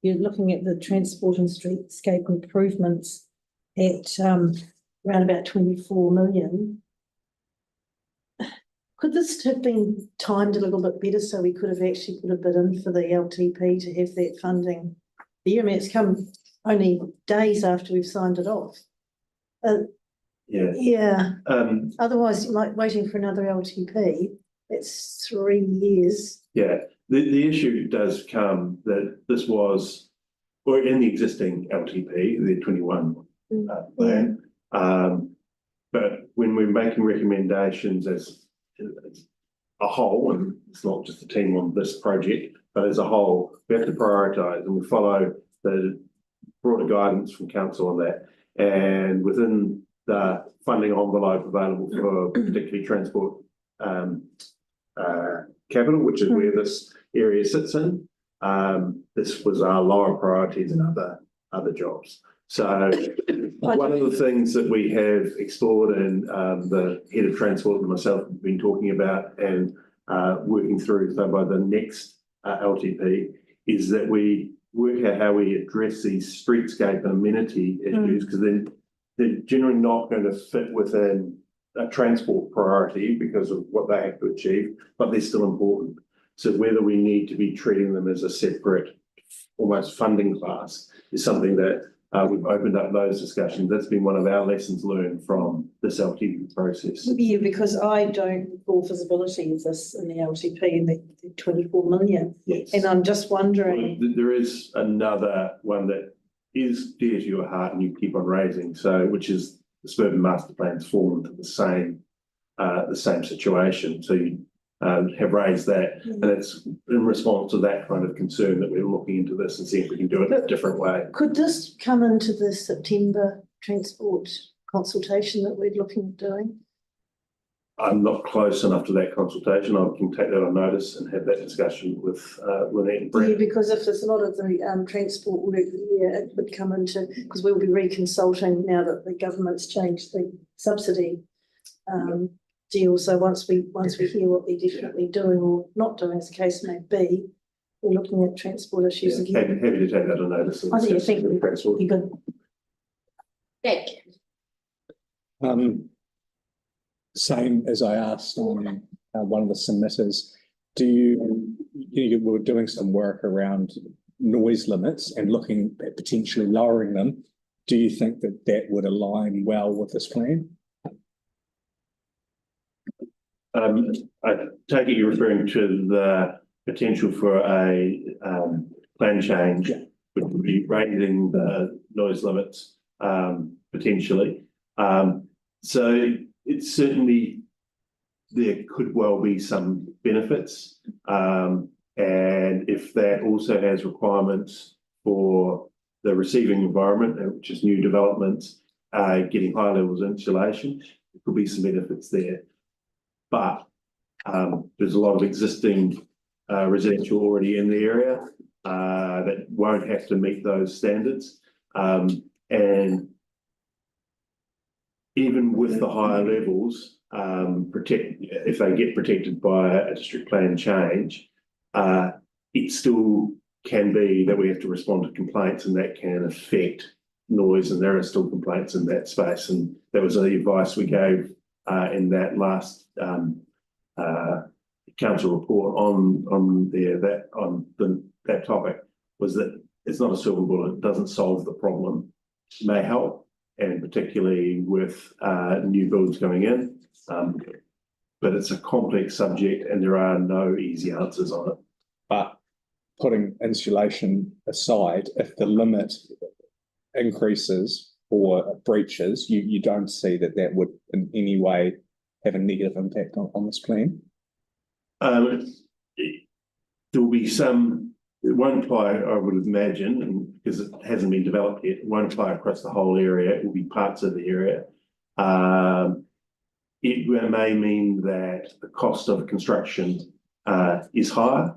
you're looking at the transport and streetscape improvements at around about 24 million. Could this have been timed a little bit better so we could have actually put a bid in for the LTP to have that funding there? I mean, it's come only days after we've signed it off. Yeah. Yeah, Um, otherwise, like waiting for another LTP, it's 3 years. yeah, the issue does come that this was, or in the existing LTP, the 21 plan. But when we're making recommendations as a whole, and it's not just a team on this project, but as a whole, we have to prioritise and we follow the broader guidance from council on that. And within the funding envelope available for particularly transport capital, which is where this area sits in, this was our lower priority than other jobs. So one of the things that we have explored and the head of transport and myself have been talking about and working through, so by the next LTP, is that we work out how we address these streetscape and amenity issues, because then they're generally not going to fit within a transport priority because of what they have to achieve, but they're still important. So whether we need to be treating them as a separate, almost funding class, is something that we've opened up those discussions. That's been one of our lessons learned from this LTP process. Yeah, because I don't recall visibility of this in the LTP and the 24 million. Yes. And I'm just wondering. There is another one that is dear to your heart and you keep on raising, so which is the suburban master plans fall into the same situation. So you have raised that, and it's in response to that kind of concern that we're looking into this and see if we can do it a different way. Could this come into the September transport consultation that we're looking at doing? I'm not close enough to that consultation. I can take that on notice and have that discussion with Lynette and Brett. Yeah, because if there's a lot of the transport work here, it would come into, because we'll be reconsulting now that the government's changed the subsidy deal. So once we hear what they're definitely doing or not doing, as the case may be, we're looking at transport issues again. Happy to take that on notice. I think it'd be good. Thank you. Same as I asked on one of the submitters, you were doing some work around noise limits and looking at potentially lowering them. Do you think that that would align well with this plan? I take it you're referring to the potential for a plan change, which would be raising the noise limits potentially. So it's certainly, there could well be some benefits. And if that also has requirements for the receiving environment, which is new developments, getting high levels of insulation, there could be some benefits there. But there's a lot of existing residential already in the area that won't have to meet those standards. And even with the higher levels, if they get protected by a district plan change, it still can be that we have to respond to complaints, and that can affect noise, and there are still complaints in that space. And that was the advice we gave in that last council report on that topic, was that it's not a silver bullet. It doesn't solve the problem. It may help, and particularly with new builds going in, but it's a complex subject and there are no easy answers on it. But putting insulation aside, if the limit increases or breaches, you don't see that would in any way have a negative impact on this plan? There will be some, it won't apply, I would imagine, and because it hasn't been developed yet, it won't apply across the whole area. It will be parts of the area. It may mean that the cost of construction is higher,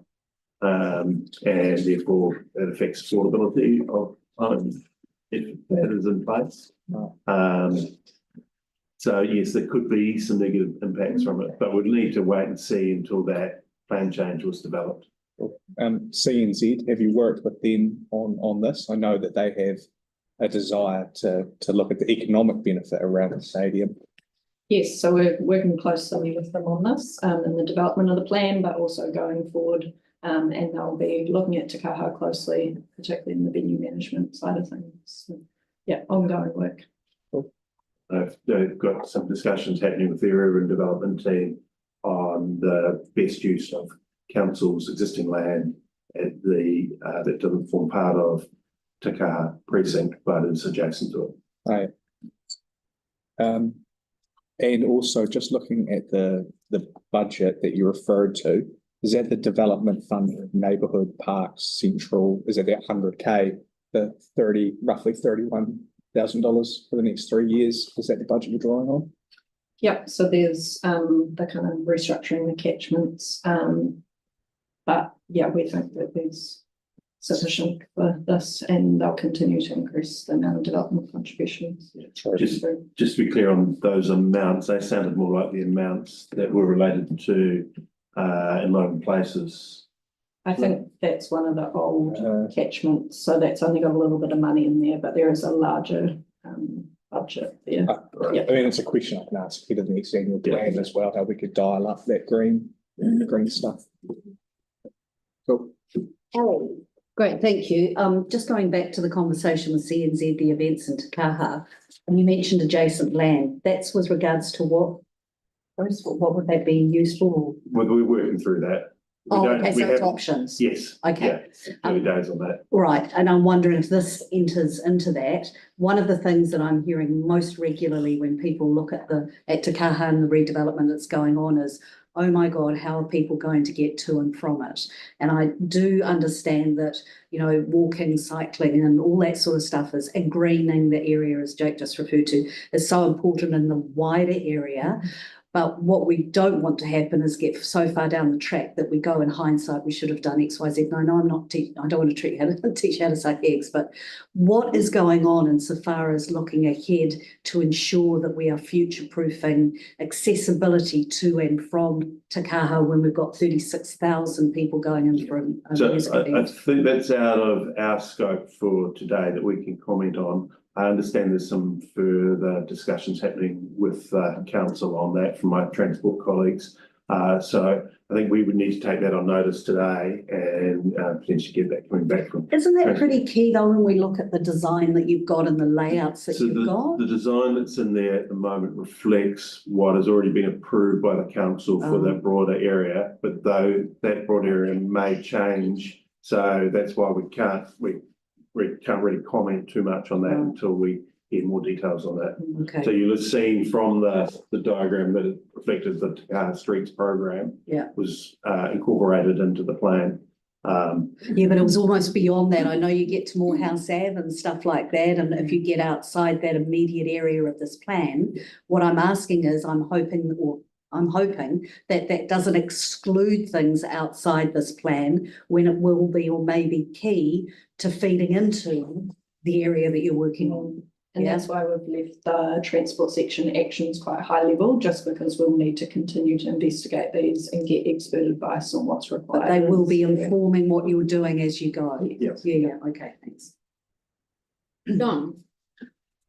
and therefore it affects affordability of homes if that is in place. So yes, there could be some negative impacts from it, but we'd need to wait and see until that plan change was developed. CNZ, have you worked with them on this? I know that they have a desire to look at the economic benefit around the stadium. Yes, so we're working closely with them on this, in the development of the plan, but also going forward. And they'll be looking at Te Kaha closely, particularly in the venue management side of things. So, yeah, ongoing work. They've got some discussions happening with the urban development team on the best use of council's existing land at that doesn't form part of Te Kaha precinct, but is adjacent to it. Right. And also just looking at the budget that you referred to, is that the development fund, neighbourhood parks, central, is it that 100K, the roughly $31,000 for the next 3 years? Is that the budget you're drawing on? Yep, so there's the kind of restructuring the catchments. But yeah, we think that there's sufficient for this, and they'll continue to increase the amount of development contributions. Just to be clear on those amounts, they sounded more like the amounts that were related to enlivened places. I think that's one of the old catchments, so that's only got a little bit of money in there, but there is a larger budget there. I mean, it's a question I can ask Peter the next annual plan as well, how we could dial up that green stuff. Cool. Ellie. Great, thank you. Just going back to the conversation with CNZ, the events in Te Kaha, and you mentioned adjacent land. That's with regards to what? What would that be used for? Well, we're working through that. Okay, so it's options. Yes. Okay. Yeah, early days on that. Right, and I'm wondering if this enters into that. One of the things that I'm hearing most regularly when people look at Te Kaha and the redevelopment that's going on is, oh my God, how are people going to get to and from it? And I do understand that, you know, walking, cycling and all that sort of stuff and greening the area, as Jake just referred to, is so important in the wider area. But what we don't want to happen is get so far down the track that we go in hindsight, we should have done X, Y, Z. No, I'm not, I don't want to teach how to suck eggs, but what is going on insofar as looking ahead to ensure that we are future-proofing accessibility to and from Te Kaha when we've got 36,000 people going in for a music event? I think that's out of our scope for today that we can comment on. I understand there's some further discussions happening with council on that from my transport colleagues. So I think we would need to take that on notice today and potentially get that coming back from. Isn't that pretty key though when we look at the design that you've got and the layouts that you've got? The design that's in there at the moment reflects what has already been approved by the council for that broader area, but though that broad area may change, so that's why we can't really comment too much on that until we get more details on that. Okay. So you'll have seen from the diagram that it reflected the Te Kaha Streets program was incorporated into the plan. Yeah, but it was almost beyond that. I know you get to Morehouse Ave and stuff like that, and if you get outside that immediate area of this plan, what I'm asking is I'm hoping that that doesn't exclude things outside this plan when it will be or may be key to feeding into the area that you're working on. And that's why we've left the transport section actions quite high level, just because we'll need to continue to investigate these and get expert advice on what's required. But they will be informing what you're doing as you go. Yes. Yeah, okay, thanks. Don.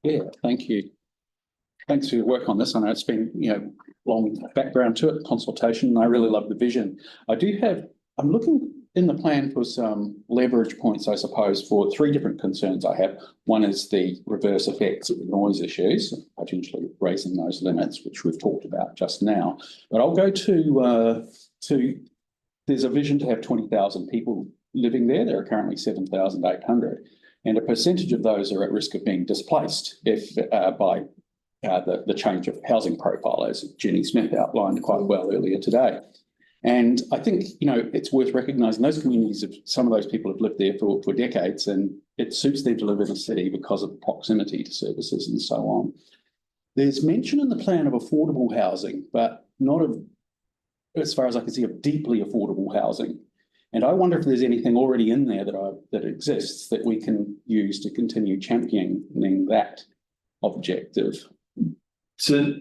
Yeah, thank you. Thanks for your work on this. I know it's been, long background to it, consultation, and I really love the vision. I'm looking in the plan for some leverage points, I suppose, for 3 different concerns I have. One is the reverse effects of the noise issues, potentially raising those limits, which we've talked about just now. But I'll go to there's a vision to have 20,000 people living there. There are currently 7,800, and a percentage of those are at risk of being displaced by the change of housing profile, as Jenny Smith outlined quite well earlier today. And I think, it's worth recognising those communities, some of those people have lived there for decades, and it suits them to live in a city because of proximity to services and so on. There's mention in the plan of affordable housing, but not of, as far as I can see, of deeply affordable housing. And I wonder if there's anything already in there that exists that we can use to continue championing that objective. So,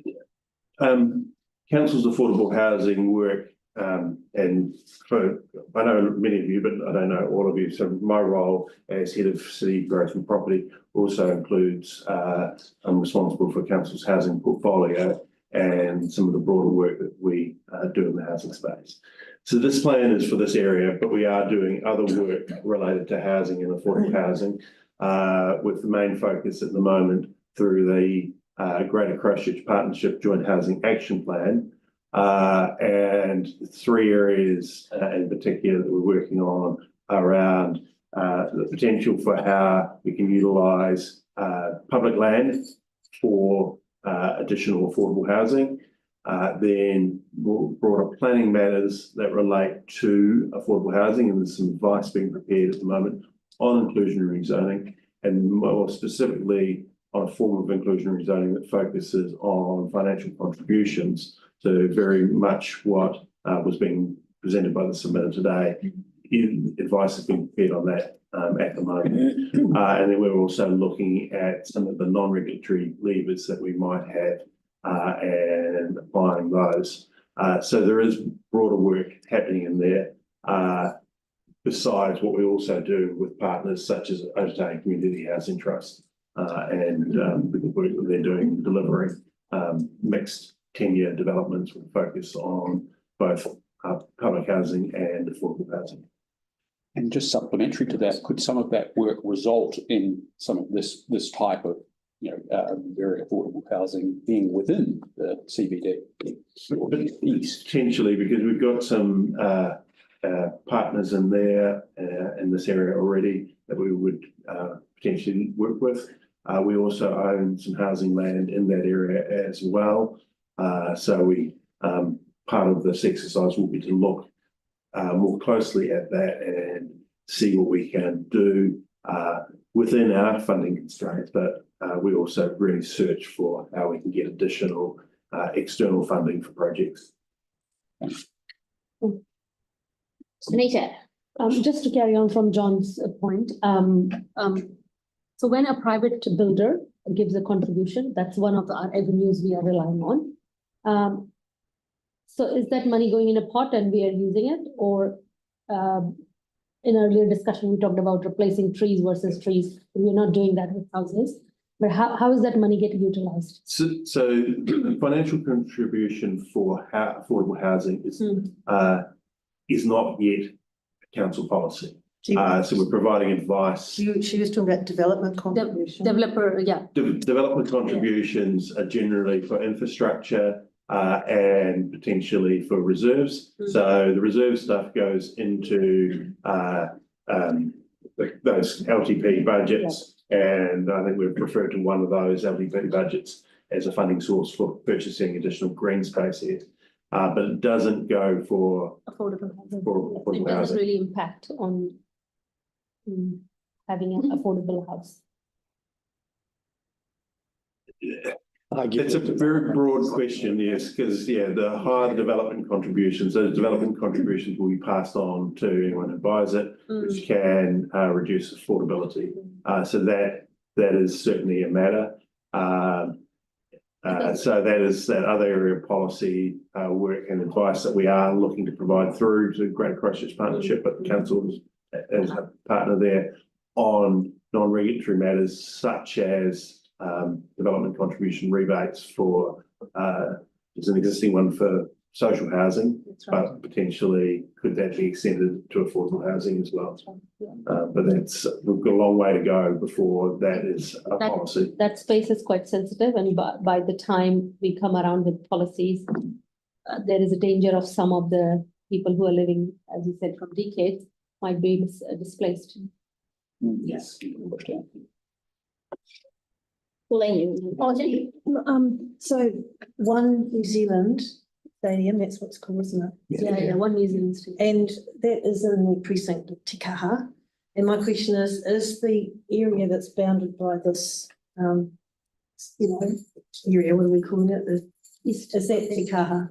council's affordable housing work, and for, I know many of you, but I don't know all of you. So my role as head of city growth and property also includes I'm responsible for council's housing portfolio, and some of the broader work that we do in the housing space. So this plan is for this area, but we are doing other work related to housing and affordable housing, with the main focus at the moment through the Greater Christchurch Partnership Joint Housing Action Plan, and 3 areas in particular that we're working on around the potential for how we can utilise public land for additional affordable housing, then broader planning matters that relate to affordable housing, and there's some advice being prepared at the moment on inclusionary zoning, and more specifically on a form of inclusionary zoning that focuses on financial contributions. So very much what was being presented by the submitter today. Advice has been prepared on that at the moment. And then we're also looking at some of the non-regulatory levers that we might have and applying those. So there is broader work happening in there, besides what we also do with partners such as Otago Community Housing Trust and the work that they're doing delivering mixed tenure developments with focus on both public housing and affordable housing. And just supplementary to that, could some of that work result in some of this type of, very affordable housing being within the CBD? Potentially, because we've got some partners in there in this area already that we would potentially work with. We also own some housing land in that area as well. So we part of this exercise will be to look more closely at that and see what we can do within our funding constraints, but we also really search for how we can get additional external funding for projects. Anita. Just to carry on from John's point, so when a private builder gives a contribution, that's one of our avenues we are relying on. So is that money going in a pot and we are using it, or in earlier discussion, we talked about replacing trees versus trees. We're not doing that with houses, but how is that money getting utilized? So the financial contribution for affordable housing is not yet a council policy. So we're providing advice. She was talking about development contribution. Developer, yeah. Development contributions are generally for infrastructure and potentially for reserves. So the reserve stuff goes into those LTP budgets, and I think we've referred to one of those LTP budgets as a funding source for purchasing additional green space here. But it doesn't go for affordable housing. Affordable it does housing. really impact on having an affordable house. It's a very broad question, yes, because the higher development contributions, those development contributions will be passed on to anyone who buys it, which can reduce affordability. So that is certainly a matter. So that is that other area of policy work and advice that we are looking to provide through to Greater Christchurch Partnership, but the council as a partner there on non-regulatory matters such as development contribution rebates for there's an existing one for social housing, but potentially could that be extended to affordable housing as well? But we've got a long way to go before that is a policy. That space is quite sensitive, and by the time we come around with policies, there is a danger of some of the people who are living, as you said, from decades, might be displaced. Yes. So One New Zealand Stadium, that's what it's called, isn't it? Yeah, One New Zealand Stadium. And that is in the precinct of Te Kaha. And my question is the area that's bounded by this, area, what are we calling it? Is that Te Kaha?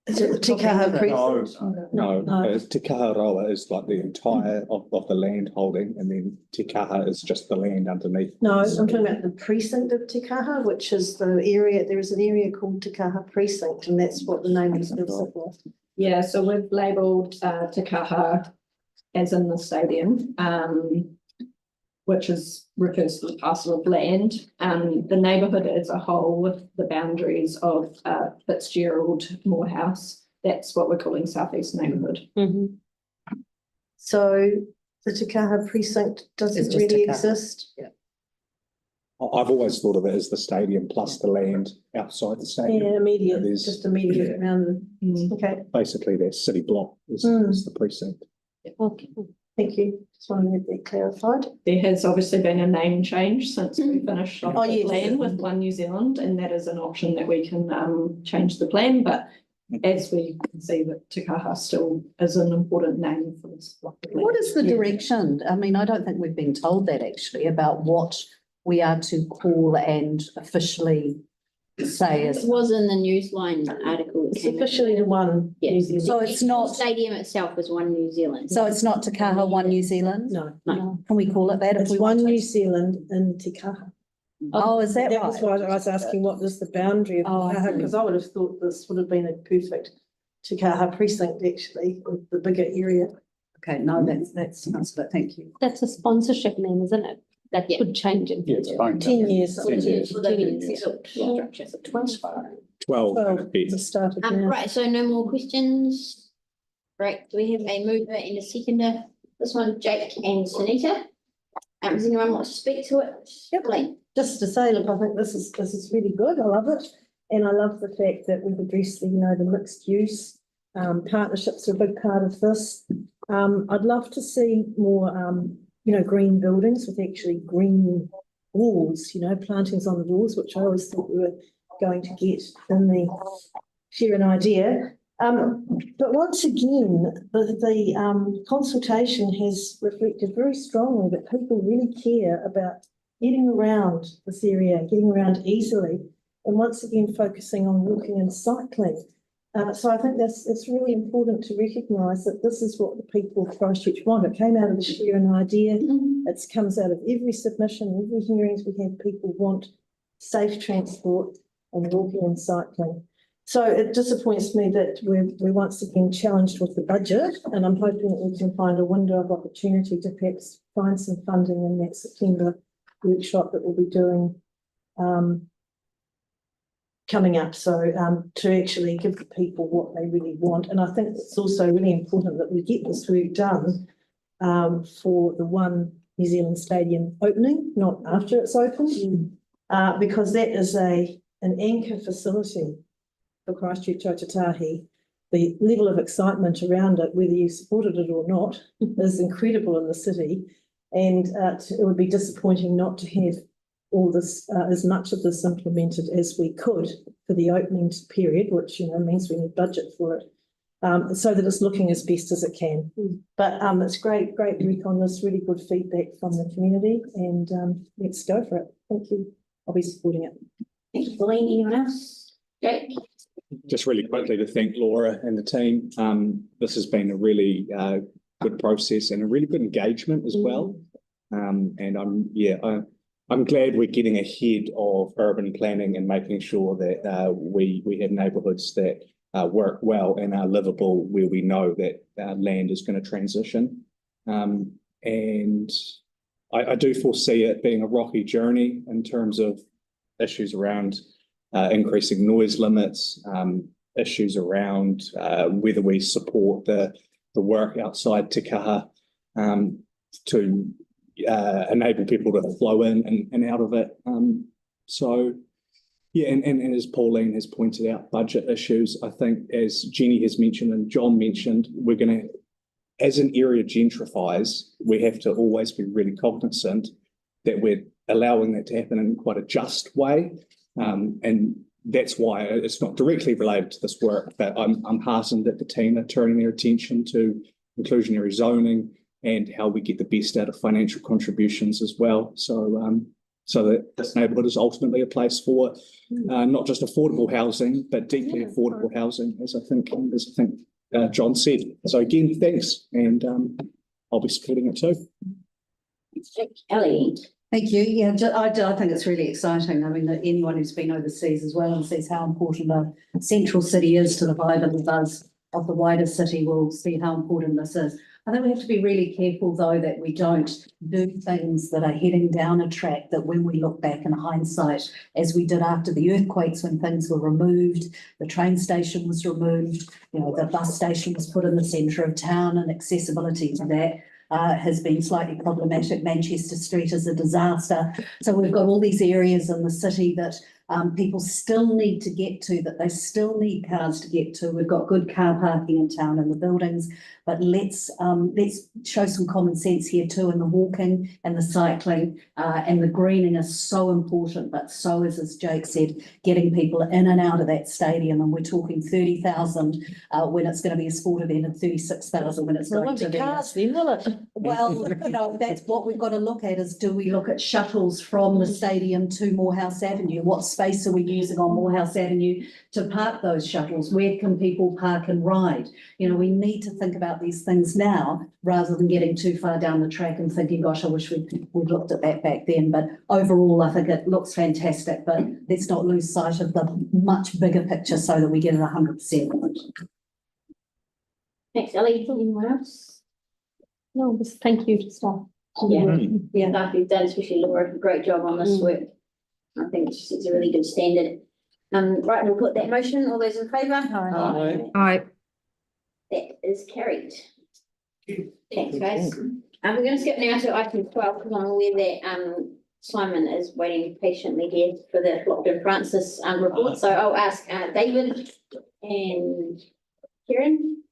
Is it the Te Kaha precinct? No, Te Kaha Roa is like the entire of the land holding, and then Te Kaha is just the land underneath. No, I'm talking about the precinct of Te Kaha, which is the area, there is an area called Te Kaha Precinct, and that's what the name is for. Yeah, so we've labelled Te Kaha as in the stadium. which refers to the parcel of land. The neighbourhood as a whole with the boundaries of Fitzgerald, Morehouse, that's what we're calling Southeast neighbourhood. So the Te Kaha precinct doesn't just really Te Kaha. exist? Yeah. I've always thought of it as the stadium plus the land outside the stadium. Yeah, immediate, There's- just immediate yeah. around, okay, Basically, their city block is the precinct. okay, thank you, just wanted to get that clarified. There has obviously been a name change since we finished off Oh, the yes. plan with One New Zealand, and that is an option that we can change the plan, but as we can see that Te Kaha still is an important name for this block of land. What is the direction? I mean, I don't think we've been told that actually about what we are to call and officially say It as. was in the Newsline article. that It's came out. officially the One New Yes. Zealand. So it's not, Stadium itself is One New Zealand. so it's not Te Kaha One New Zealand? No, No. Can we call it that if it's we One want New to? Zealand in Te Kaha. Oh, is that That was why right? I was asking what is the boundary of Te Oh, I Kaha, see. because I would have thought this would have been a perfect Te Kaha precinct actually, with the bigger area. Okay, no, that's it, thank you. That's a sponsorship name, isn't it? That Yeah. could change in. Yeah, it's fine. 10 years. For the- 10 years. for the 10 years, built yeah. structure. 12 Well, feet. it started now. Right, so no more questions? Right, do we have a mover and a seconder? This one, Jake and Sunita. Does anyone want to speak to it? Yep. Just to say, look, I think this is really good. I love it. And I love the fact that we've addressed the, the mixed use. Partnerships are a big part of this. I'd love to see more, green buildings with actually green walls, plantings on the walls, which I always thought we were going to get in the share an idea. But once again, the consultation has reflected very strongly that people really care about getting around this area, getting around easily, and once again focusing on walking and cycling. So I think it's really important to recognise that this is what the people of Christchurch want. It came out of the share an idea. It comes out of every submission, every hearings we have. People want safe transport and walking and cycling. So it disappoints me that we're once again challenged with the budget, and I'm hoping that we can find a window of opportunity to perhaps find some funding in that September workshop that we'll be doing coming up. So to actually give the people what they really want. And I think it's also really important that we get this work done for the One New Zealand Stadium opening, not after it's open, because that is an anchor facility for Christchurch Ōtautahi. The level of excitement around it, whether you supported it or not, is incredible in the city. And it would be disappointing not to have all this, as much of this implemented as we could for the opening period, which means we need budget for it, so that it's looking as best as it can. But it's great work on this, really good feedback from the community, and let's go for it. Thank you. I'll be supporting it. Thank you, Pauline. Anyone else? Jake? Just really quickly to thank Laura and the team. This has been a really good process and a really good engagement as well. And I'm glad we're getting ahead of urban planning and making sure that we have neighbourhoods that work well and are livable, where we know that land is going to transition. And I do foresee it being a rocky journey in terms of issues around increasing noise limits, issues around whether we support the work outside Te Kaha to enable people to flow in and out of it. And as Pauline has pointed out, budget issues. I think, as Jenny has mentioned and John mentioned, we're going to, as an area gentrifies, we have to always be really cognizant that we're allowing that to happen in quite a just way. And that's why it's not directly related to this work, but I'm heartened that the team are turning their attention to inclusionary zoning and how we get the best out of financial contributions as well. So that this neighbourhood is ultimately a place for not just affordable housing, but deeply affordable housing, as I think John said. So again, thanks, and I'll be supporting it too. Ellie. Thank you. Yeah, I think it's really exciting. I mean, that anyone who's been overseas as well and sees how important a central city is to the vibe and the buzz of the wider city will see how important this is. I think we have to be really careful, though, that we don't do things that are heading down a track that when we look back in hindsight, as we did after the earthquakes, when things were removed, the train station was removed, you know, the bus station was put in the centre of town, and accessibility to that has been slightly problematic. Manchester Street is a disaster. So we've got all these areas in the city that people still need to get to, that they still need cars to get to. We've got good car parking in town in the buildings, but let's show some common sense here too, in the walking and the cycling and the greening is so important, but so is, as Jake said, getting people in and out of that stadium. And we're talking 30,000 when it's going to be a sport event and 36,000 when it's going to be. Cars then, will it? Well, you know, that's what we've got to look at, is do we look at shuttles from the stadium to Morehouse Avenue? What space are we using on Morehouse Avenue to park those shuttles? Where can people park and ride? You know, we need to think about these things now rather than getting too far down the track and thinking, gosh, I wish we'd looked at that back then. But overall, I think it looks fantastic, but let's not lose sight of the much bigger picture so that we get it 100%. Thanks, Ellie. Anyone else? No, just thank you to staff. Yeah, yeah, staff you've done, especially Laura, great job on this work. I think it's a really good standard. Right, we'll put that motion. All those in favour? Aye. Aye. That is carried. Thanks, guys. We're going to skip now to item 12 because I'm aware that Simon is waiting patiently here for the Flockton Francis report. So I'll ask David and Kieran.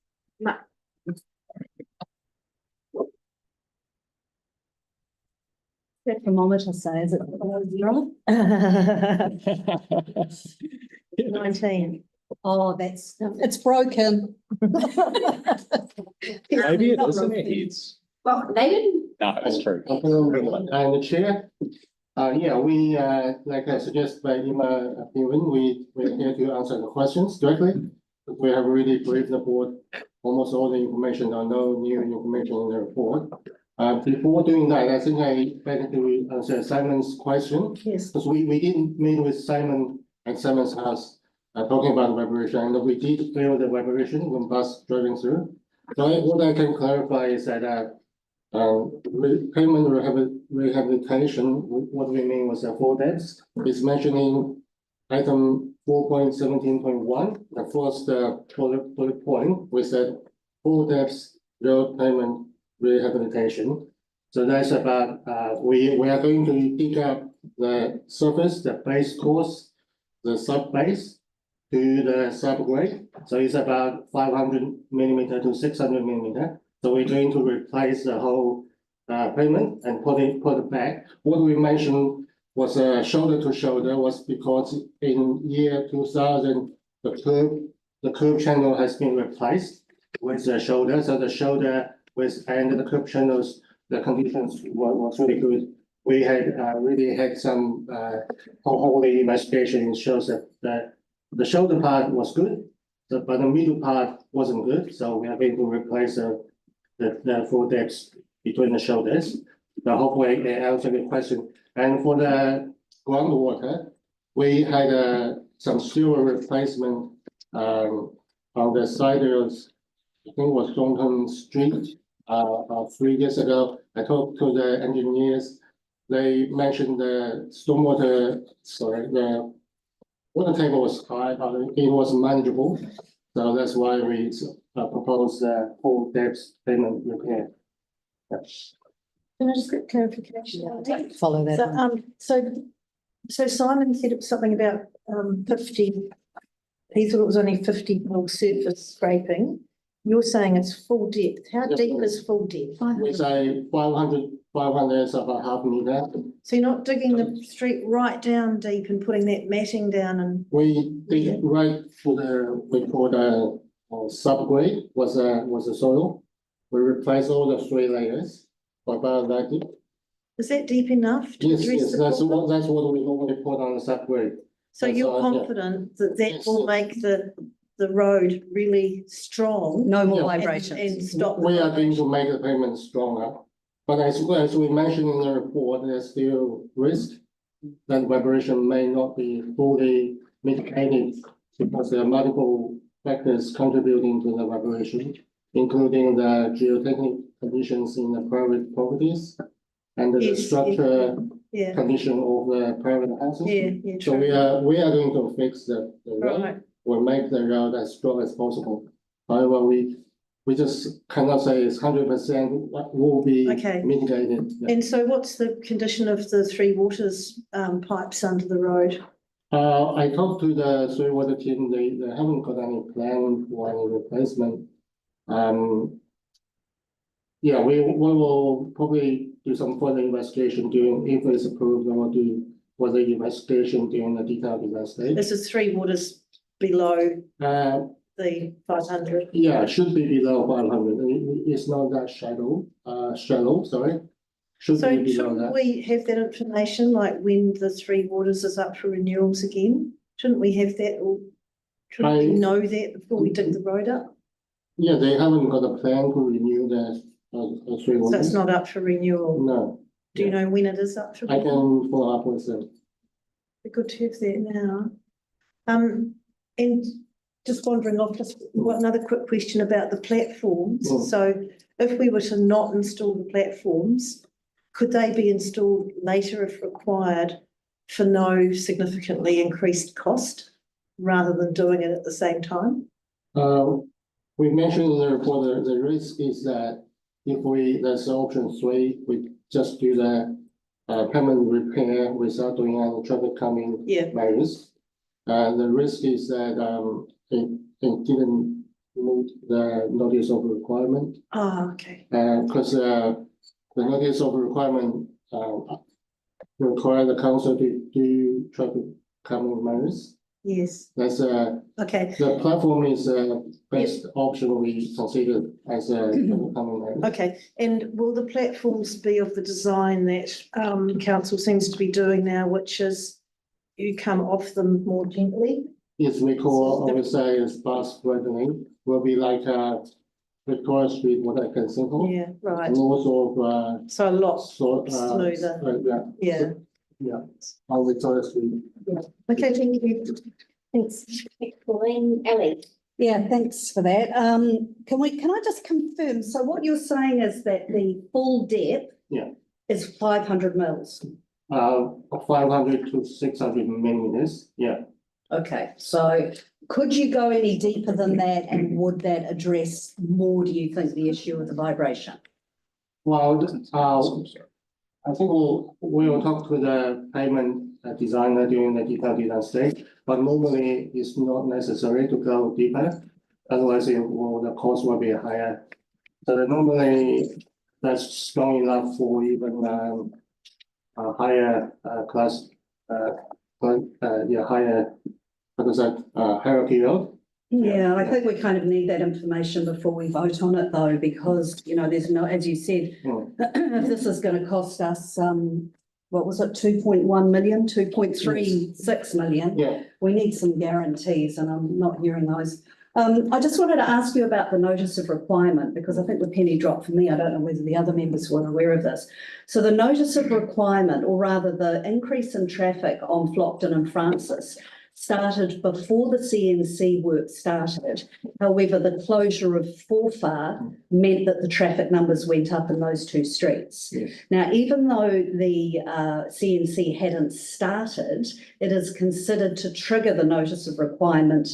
The thermometer says it. 19. Oh, it's broken. Maybe it is in their heads. Well, David? No, it's true. I'm the chair. Yeah, we, like I suggested by Emma appearing, we're here to answer the questions directly. We have already briefed the board, almost all the information, or no new information in the report. Before doing that, I think I better to answer Simon's question. Yes. Because we didn't meet with Simon at Simon's house, talking about the vibration, and we did feel the vibration when bus driving through. So what I can clarify is that payment rehabilitation, what we mean was 4 debts, is mentioning item 4.17.1, the first bullet point, we said 4 debts, road payment rehabilitation. So that's about, we are going to dig up the surface, the base course, the sub-base to the subgrade. So it's about 500 millimeter to 600 millimeter. So we're going to replace the whole pavement and put it back. What we mentioned was shoulder to shoulder was because in year 2000, the curb channel has been replaced with the shoulder. So the shoulder and the curb channels, the conditions was really good. We had really had some holy investigation shows that the shoulder part was good, but the middle part wasn't good. So we are going to replace the 4 depths between the shoulders. So hopefully they answer the question. And for the groundwater, we had some sewer replacement on the side of, I think it was Thornton Street 3 years ago. I talked to the engineers. They mentioned the the water table was high, but it was manageable. So that's why we proposed 4 depths payment repair. Can I just get clarification? Follow that. So Simon said it was something about 50. He thought it was only 50 mil surface scraping. You're saying it's full depth. How deep is full depth? We say 500 is about half meter. So you're not digging the street right down deep and putting that matting down and. We dig right for the subgrade was the soil. We replace all the 3 layers about that deep. Is that deep enough? Yes, that's what we normally put on the subgrade. So you're confident that will make the road really strong? No more vibrations. And stop. We are going to make the pavement stronger. But as we mentioned in the report, there's still risk that vibration may not be fully mitigated because there are multiple factors contributing to the vibration. including the geotechnical conditions in the private properties and the Yes, yeah. structure Yeah, condition of the private houses. yeah, So true. we are going to fix the road. Right. We'll make the road as strong as possible. However, we just cannot say it's 100% will be Okay. mitigated. Yeah. And so what's the condition of the Three Waters pipes under the road? I talked to the Three Water team, they haven't got any plan for any replacement. Yeah, we will probably do some further investigation during, if it's approved, then we'll do further investigation during the detailed design stage. This is Three Waters below the 500. Yeah, it should be below 500. It's not that shallow, sorry. Should So be below shouldn't that. we have that information, like when the Three Waters is up for renewals again? Shouldn't we have that, or shouldn't we know that before we dig the road up? Yeah, they haven't got a plan to renew the Three Waters. So it's not up for renewal? No. Do you know when it is up for I renewal? can follow up with them. Be good to have that now. And just wandering off, just another quick question about the platforms. Mm. So if we were to not install the platforms, could they be installed later if required for no significantly increased cost rather than doing it at the same time? We mentioned in the report the risk is that if that's option 3, we just do the permanent repair without doing any traffic calming measures. The risk is that it didn't meet the notice of requirement. Oh, okay. Because the notice of requirement require the council to do traffic calming measures. Yes. That's okay. The platform is best option we considered as a traffic calming measure. Okay, and will the platforms be of the design that council seems to be doing now, which is you come off them more gently? Yes, we call, I would say, is fast widening, will be like Victoria Street, what I can think of. Yeah, right. And also so a lot smoother. Yeah. On Victoria Street. Yeah. Okay, thank you. Thanks. Pauline, Ellie. Yeah, thanks for that. Can I just confirm? So what you're saying is that the full depth is 500 mils? 500 to 600 millimeters, yeah. Okay, so could you go any deeper than that, and would that address more, do you think, the issue of the vibration? Well, I think we'll talk to the pavement designer during the detailed design stage, but normally it's not necessary to go deeper. Otherwise, the cost will be higher. So normally that's strong enough for even a higher class, higher, hierarchy road. Yeah, I think we kind of need that information before we vote on it, though, because, you know, there's no, as you said, if this is going to cost us, what was it, 2.1 million, 2.36 million? Yeah. We need some guarantees, and I'm not hearing those. I just wanted to ask you about the notice of requirement, because I think the penny dropped for me. I don't know whether the other members were aware of this. So the notice of requirement, or rather the increase in traffic on Flockton and Francis, started before the CNC work started. However, the closure of Forfar meant that the traffic numbers went up in those two streets. Yes. Now, even though the CNC hadn't started, it is considered to trigger the notice of requirement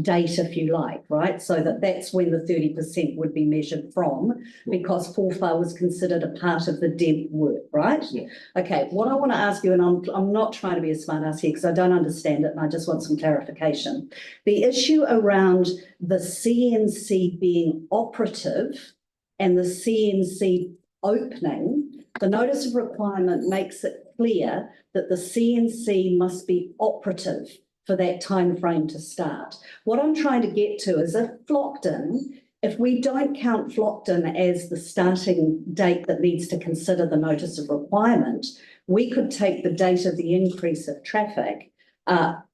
date, if you like, right? So that's when the 30% would be measured from, because Forfar was considered a part of the DEMP work, right? Yeah. Okay, what I want to ask you, and I'm not trying to be a smart ass here because I don't understand it, and I just want some clarification. The issue around the CNC being operative and the CNC opening, the notice of requirement makes it clear that the CNC must be operative for that time frame to start. What I'm trying to get to is if we don't count Flockton as the starting date that needs to consider the notice of requirement, we could take the date of the increase of traffic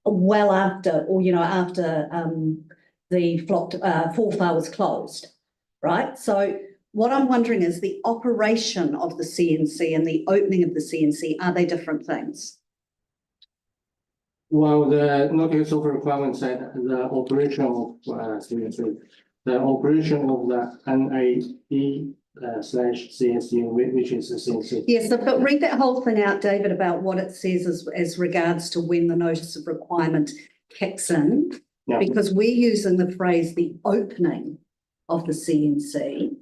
well after, or, you know, after the Forfar was closed, right? So what I'm wondering is the operation of the CNC and the opening of the CNC, are they different things? Well, the notice of requirement said the operation of CNC, the operation of the NAE slash CSU, which is the CNC. Yes, but read that whole thing out, David, about what it says as regards to when the notice of requirement kicks in. Yeah. Because we're using the phrase the opening of the CNC.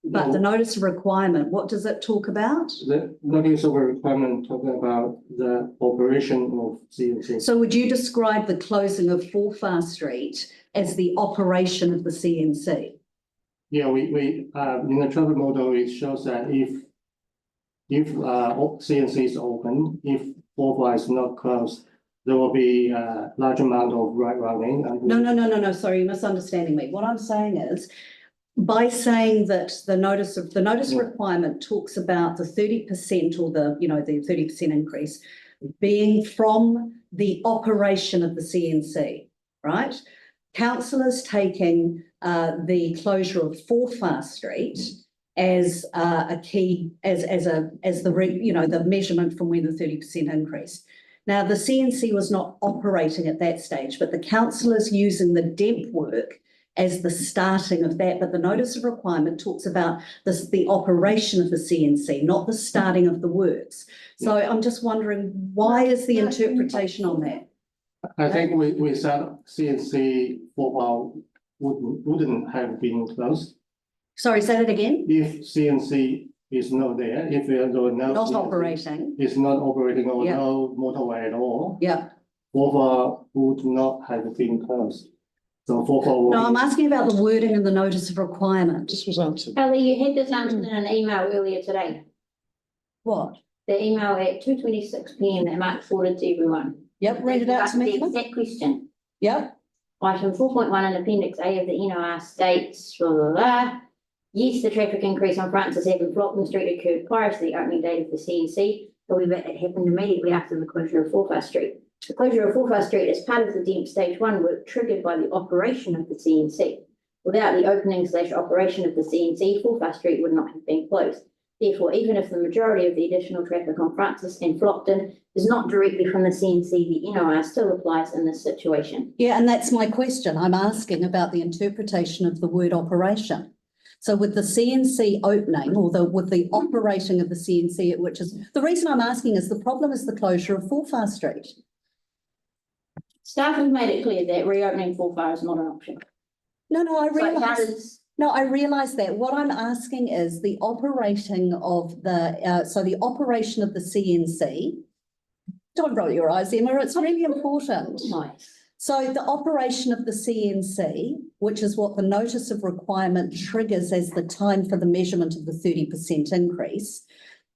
But the notice of requirement, what does it talk about? The notice of requirement talking about the operation of CNC. So would you describe the closing of Forfar Street as the operation of the CNC? Yeah, we in the traffic model, it shows that if CNC is open, if Forfar is not closed, there will be a large amount of right running. No, sorry, you're misunderstanding me. What I'm saying is, by saying that the notice requirement talks about the 30% or the 30% increase being from the operation of the CNC, right? Councillors taking the closure of Forfar Street as a key, as the measurement from when the 30% increase. Now, the CNC was not operating at that stage, but the councillors using the DEMP work as the starting of that, but the notice of requirement talks about the operation of the CNC, not the starting of the works. So I'm just wondering, why is the interpretation on that? I think we said CNC Forfar wouldn't have been closed. Sorry, say that again? If CNC is not there, if there are no Not operating. It's not operating or no motorway at all. Yeah. Forfar would not have been closed. So Forfar will No, I'm be- asking about the wording in the notice of requirement. This was answered. Ellie, you had this answered in an email earlier today. What? The email at 2:26 PM that Mark forwarded to everyone. Yep, read it out to me. The exact question. Yep. Item 4.1 in Appendix A of the NOR states, blah, blah, blah. Yes, the traffic increase on Francis Ave and Flockton Street occurred prior to the opening date of the CNC. However, it happened immediately after the closure of Forfar Street. The closure of Forfar Street is part of the DEMP Stage 1 work triggered by the operation of the CNC. Without the opening / operation of the CNC, Forfar Street would not have been closed. Therefore, even if the majority of the additional traffic on Francis and Flockton is not directly from the CNC, the NOR still applies in this situation. Yeah, and that's my question. I'm asking about the interpretation of the word operation. So with the CNC opening or with the operating of the CNC, which is the reason I'm asking is the problem is the closure of Forfar Street. Staff have made it clear that reopening Forfar is not an option. No, I realise. So No, I realise that. What I'm asking is the operating of the operation of the CNC. Don't roll your eyes, Emma. It's really important. Nice. So the operation of the CNC, which is what the notice of requirement triggers as the time for the measurement of the 30% increase.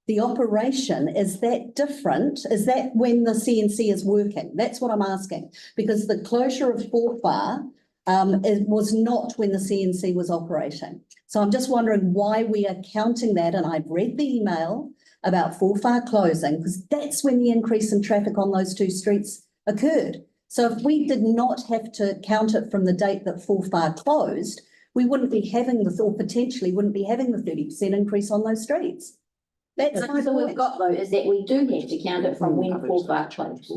The operation, is that different? Is that when the CNC is working? That's what I'm asking. Because the closure of Forfar it was not when the CNC was operating. So I'm just wondering why we are counting that. And I've read the email about Forfar closing because that's when the increase in traffic on those two streets occurred. So if we did not have to count it from the date that Forfar closed, we wouldn't be having or potentially wouldn't be having the 30% increase on those streets. That's my So point. we've got though is that we do have to count it from when Forfar closed.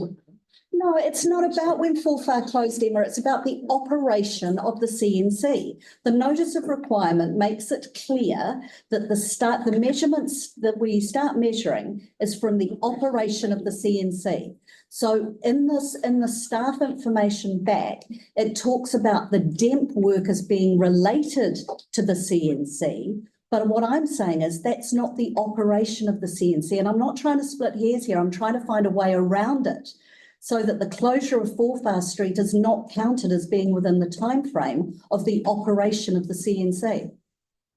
No, it's not about when Forfar closed, Emma. It's about the operation of the CNC. The notice of requirement makes it clear that the measurements that we start measuring is from the operation of the CNC. So in the staff information back, it talks about the DEMP work as being related to the CNC. But what I'm saying is that's not the operation of the CNC. And I'm not trying to split hairs here. I'm trying to find a way around it, so that the closure of Forfar Street is not counted as being within the time frame of the operation of the CNC.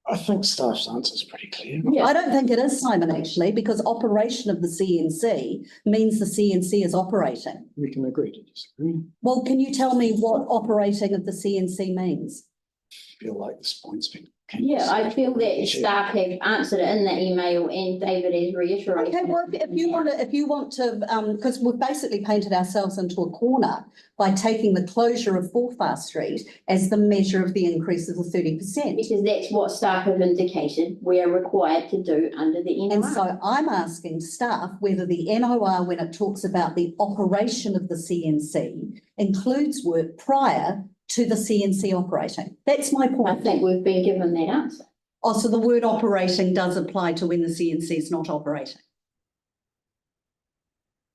I think staff's answer is pretty clear. Yeah. I don't think it is, Simon, actually, because operation of the CNC means the CNC is operating. We can agree to disagree. Well, can you tell me what operating of the CNC means? I feel like this point's been. Yeah, I feel that staff have answered it in the email and David has reiterated. Okay, well, if you want to, because we've basically painted ourselves into a corner by taking the closure of Forfar Street as the measure of the increase of the 30%. Because that's what staff have indicated we are required to do under the NOR. And so I'm asking staff whether the NOR, when it talks about the operation of the CNC, includes work prior to the CNC operating? That's my I point. think we've been given that answer. Oh, so the word operating does apply to when the CNC is not operating?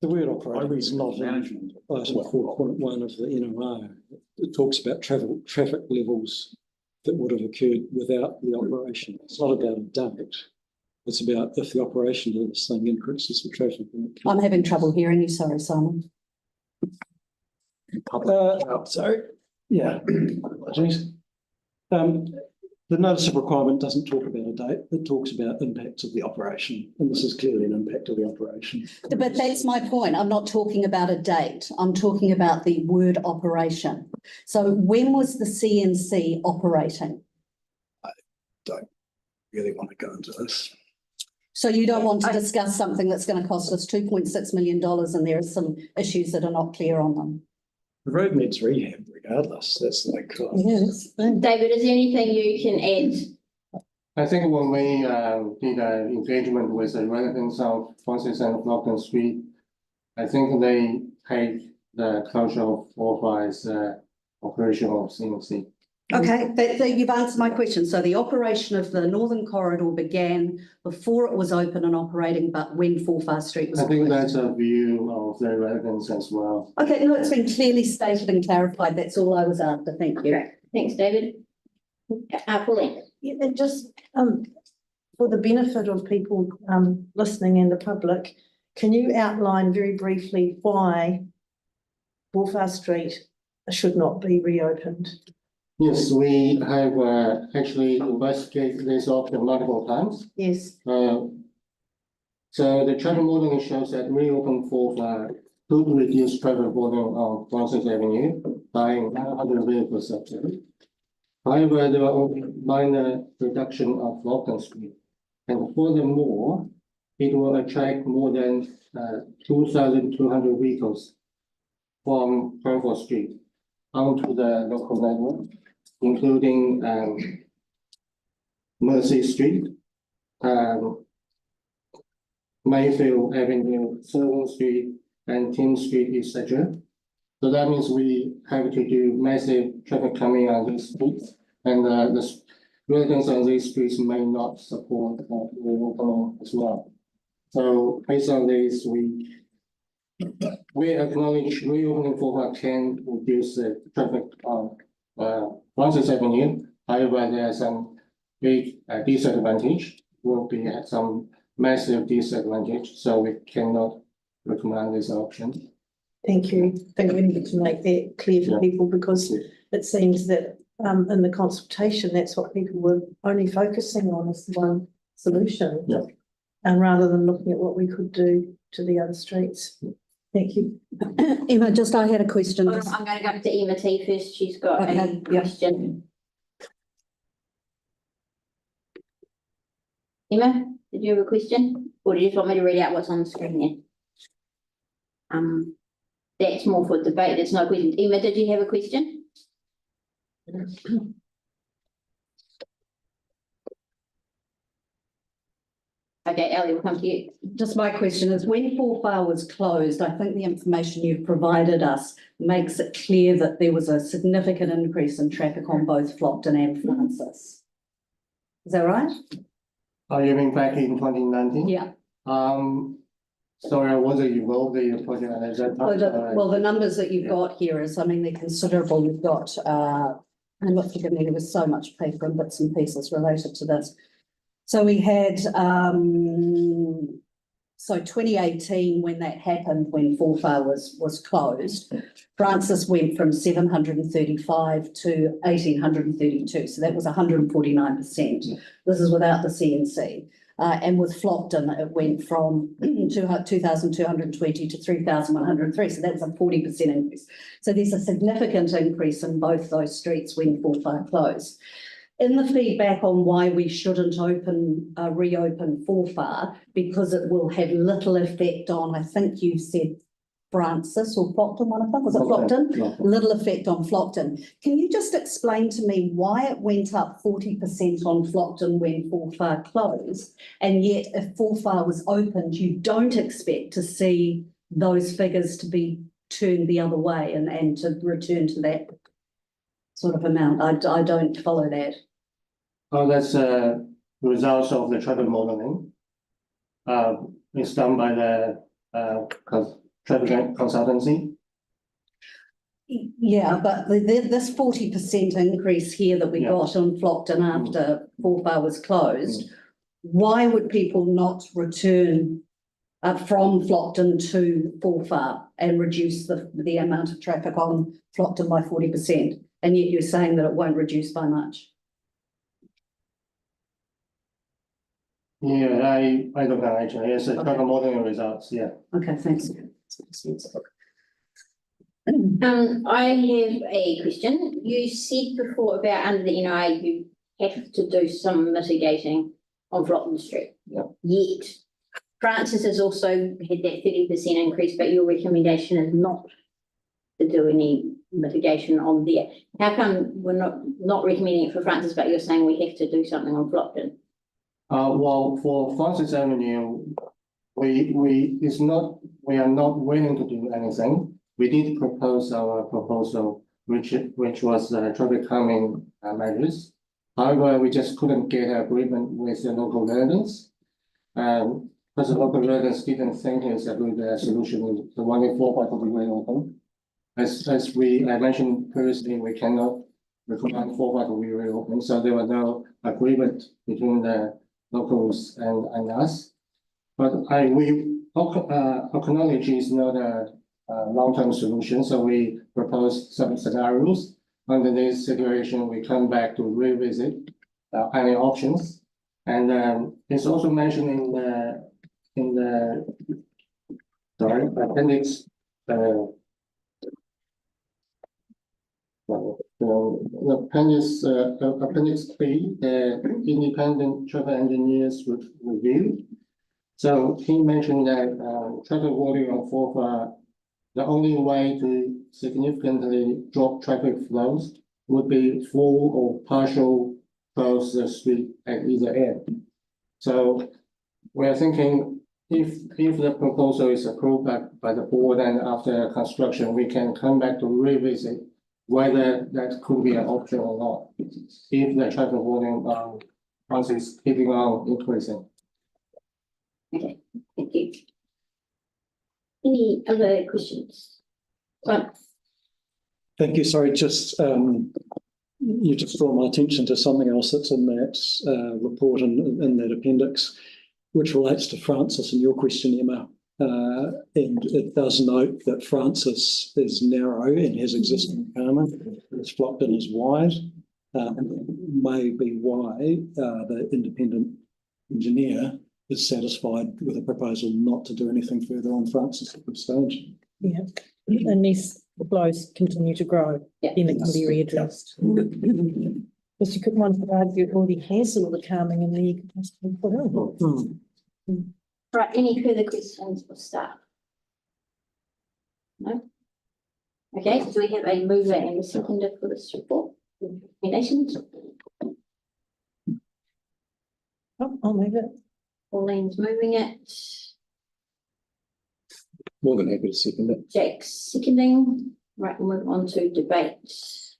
The word operating is not in management. item 4.1 of the NOR. It talks about traffic levels that would have occurred without the operation. It's not about a date. It's about if the operation of this thing increases the traffic. I'm having trouble hearing you, sorry, Simon. Sorry. Yeah. Apologies. The notice of requirement doesn't talk about a date. It talks about impacts of the operation, and this is clearly an impact of the operation. But that's my point. I'm not talking about a date. I'm talking about the word operation. So when was the CNC operating? I don't really want to go into this. So you don't want to discuss something that's going to cost us $2.6 million and there are some issues that are not clear on them? The road needs rehab regardless. That's like. Yes. David, is there anything you can add? I think when we did an engagement with the residents of Francis and Flockton Street, I think they take the closure of Waipapa as operation of CNC. Okay, you've answered my question. So the operation of the Northern Corridor began before it was open and operating, but when Forfar Street was I think closed. that's a view of the residents as well. Okay, no, it's been clearly stated and clarified. That's all I was after. Thank you. Okay. Thanks, David. Pauline. Yeah, and just for the benefit of people listening and the public, can you outline very briefly why Forfar Street should not be reopened? Yes, we have actually investigated this option multiple times. Yes. So the traffic modeling shows that reopen Forfar could reduce traffic volume on Francis Avenue by 900 vehicles a day. However, there are only minor reduction of Flockton Street. And furthermore, it will attract more than 2,200 vehicles from Frankfurt Street onto the local network, including Mercy Street, Mayfield Avenue, Silver Street, and Tim Street, etc. So that means we have to do massive traffic coming on these streets, and the residents on these streets may not support reopening as well. So based on this, we acknowledge reopening Forfar can reduce the traffic on Francis Avenue. However, there are some big disadvantage. Will be some massive disadvantage, so we cannot recommend this option. Thank you. I think we need to make that clear for people because it seems that in the consultation, that's what people were only focusing on as one solution. Yeah. And rather than looking at what we could do to the other streets. Thank you. Emma, I had a question. I'm going to go to Emma T first. She's got a question. Emma, did you have a question? Or do you just want me to read out what's on the screen there? That's more for debate. There's no question. Emma, did you have a question? Okay, Ellie, we'll come to you. Just my question is, when Forfar was closed, I think the information you've provided us makes it clear that there was a significant increase in traffic on both Flockton and Francis. Is that right? Are you mean back in 2019? Yeah. Sorry, I wasn't involved in the project at that time. Well, the numbers that you've got here is, I mean, they're considerable. You've got, and look, forgive me, there was so much paper and bits and pieces related to this. So we had, so 2018, when that happened, when Forfar was closed, Francis went from 735 to 1,832. So that was 149%. This is without the CNC. And with Flockton, it went from 2,220 to 3,103. So that's a 40% increase. So there's a significant increase in both those streets when Forfar closed. In the feedback on why we shouldn't reopen Forfar, because it will have little effect on, I think you said Francis or Flockton, one of them, was it Flockton? Little effect on Flockton. Can you just explain to me why it went up 40% on Flockton when Forfar closed, and yet if Forfar was opened, you don't expect to see those figures to be turned the other way and to return to that? sort of amount? I don't follow that. Oh, that's results of the traffic modeling. It's done by the traffic consultancy. Yeah, but this 40% increase here that we got on Flockton after Forfar was closed, why would people not return from Flockton to Forfar and reduce the amount of traffic on Flockton by 40%? And yet you're saying that it won't reduce by much. Yeah, I don't know actually. It's a traffic modeling results. Yeah. Okay, thanks. I have a question. You said before about under the NI, you have to do some mitigating on Flockton Street. Yeah. Yet Francis has also had that 30% increase, but your recommendation is not to do any mitigation on there. How come we're not recommending it for Francis, but you're saying we have to do something on Flockton? Well, for Francis Avenue, we are not willing to do anything. We did propose our proposal, which was traffic calming measures. However, we just couldn't get agreement with the local residents. Because the local residents didn't think it's a good solution. The one in Forfar to be very open. As I mentioned previously, we cannot recommend Forfar to be very open. So there was no agreement between the locals and us. But we acknowledge it's not a long-term solution, so we propose some scenarios. Under this situation, we come back to revisit any options. And it's also mentioned in the appendix. The appendix 3, the independent traffic engineers review. So he mentioned that traffic volume of Forfar, the only way to significantly drop traffic flows would be full or partial close the street at either end. So we're thinking if the proposal is approved by the board and after construction, we can come back to revisit whether that could be an option or not, if the traffic volume is keeping on increasing. Okay, thank you. Any other questions? Thank you. Sorry, just you just draw my attention to something else that's in that report and in that appendix, which relates to Francis and your question, Emma. And it does note that Francis is narrow and has existing calming, whereas Flockton is wide. May be why the independent engineer is satisfied with a proposal not to do anything further on Francis at this stage. Yeah, unless the flows continue to grow, then it can be readdressed. Because you could argue it already has all the calming in there you could possibly put in. Right, any further questions for staff? No? Okay, so we have a mover and a seconder for this report. Recommendations? I'll move it. Pauline's moving it. More than happy to second it. Jake's seconding. Right, we'll move on to debate.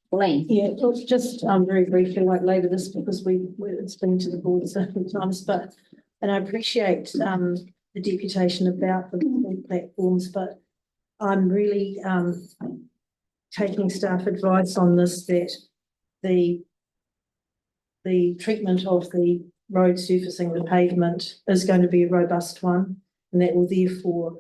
Pauline? Yeah, it's just very briefly, I won't labour this because it's been to the board several times, and I appreciate the deputation about the platforms, but I'm really taking staff advice on this, that the treatment of the road surfacing, the pavement, is going to be a robust one, and that will therefore,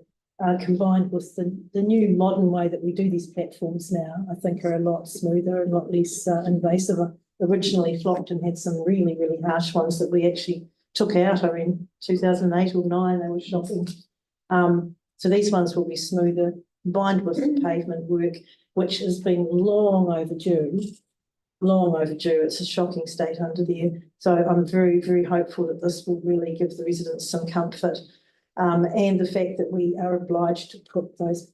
combined with the new modern way that we do these platforms now, I think are a lot smoother, a lot less invasive. Originally, Flockton had some really, really harsh ones that we actually took out in 2008 or 9, they were shocking. So these ones will be smoother, combined with the pavement work, which has been long overdue. It's a shocking state under there. So I'm very, very hopeful that this will really give the residents some comfort. And the fact that we are obliged to put those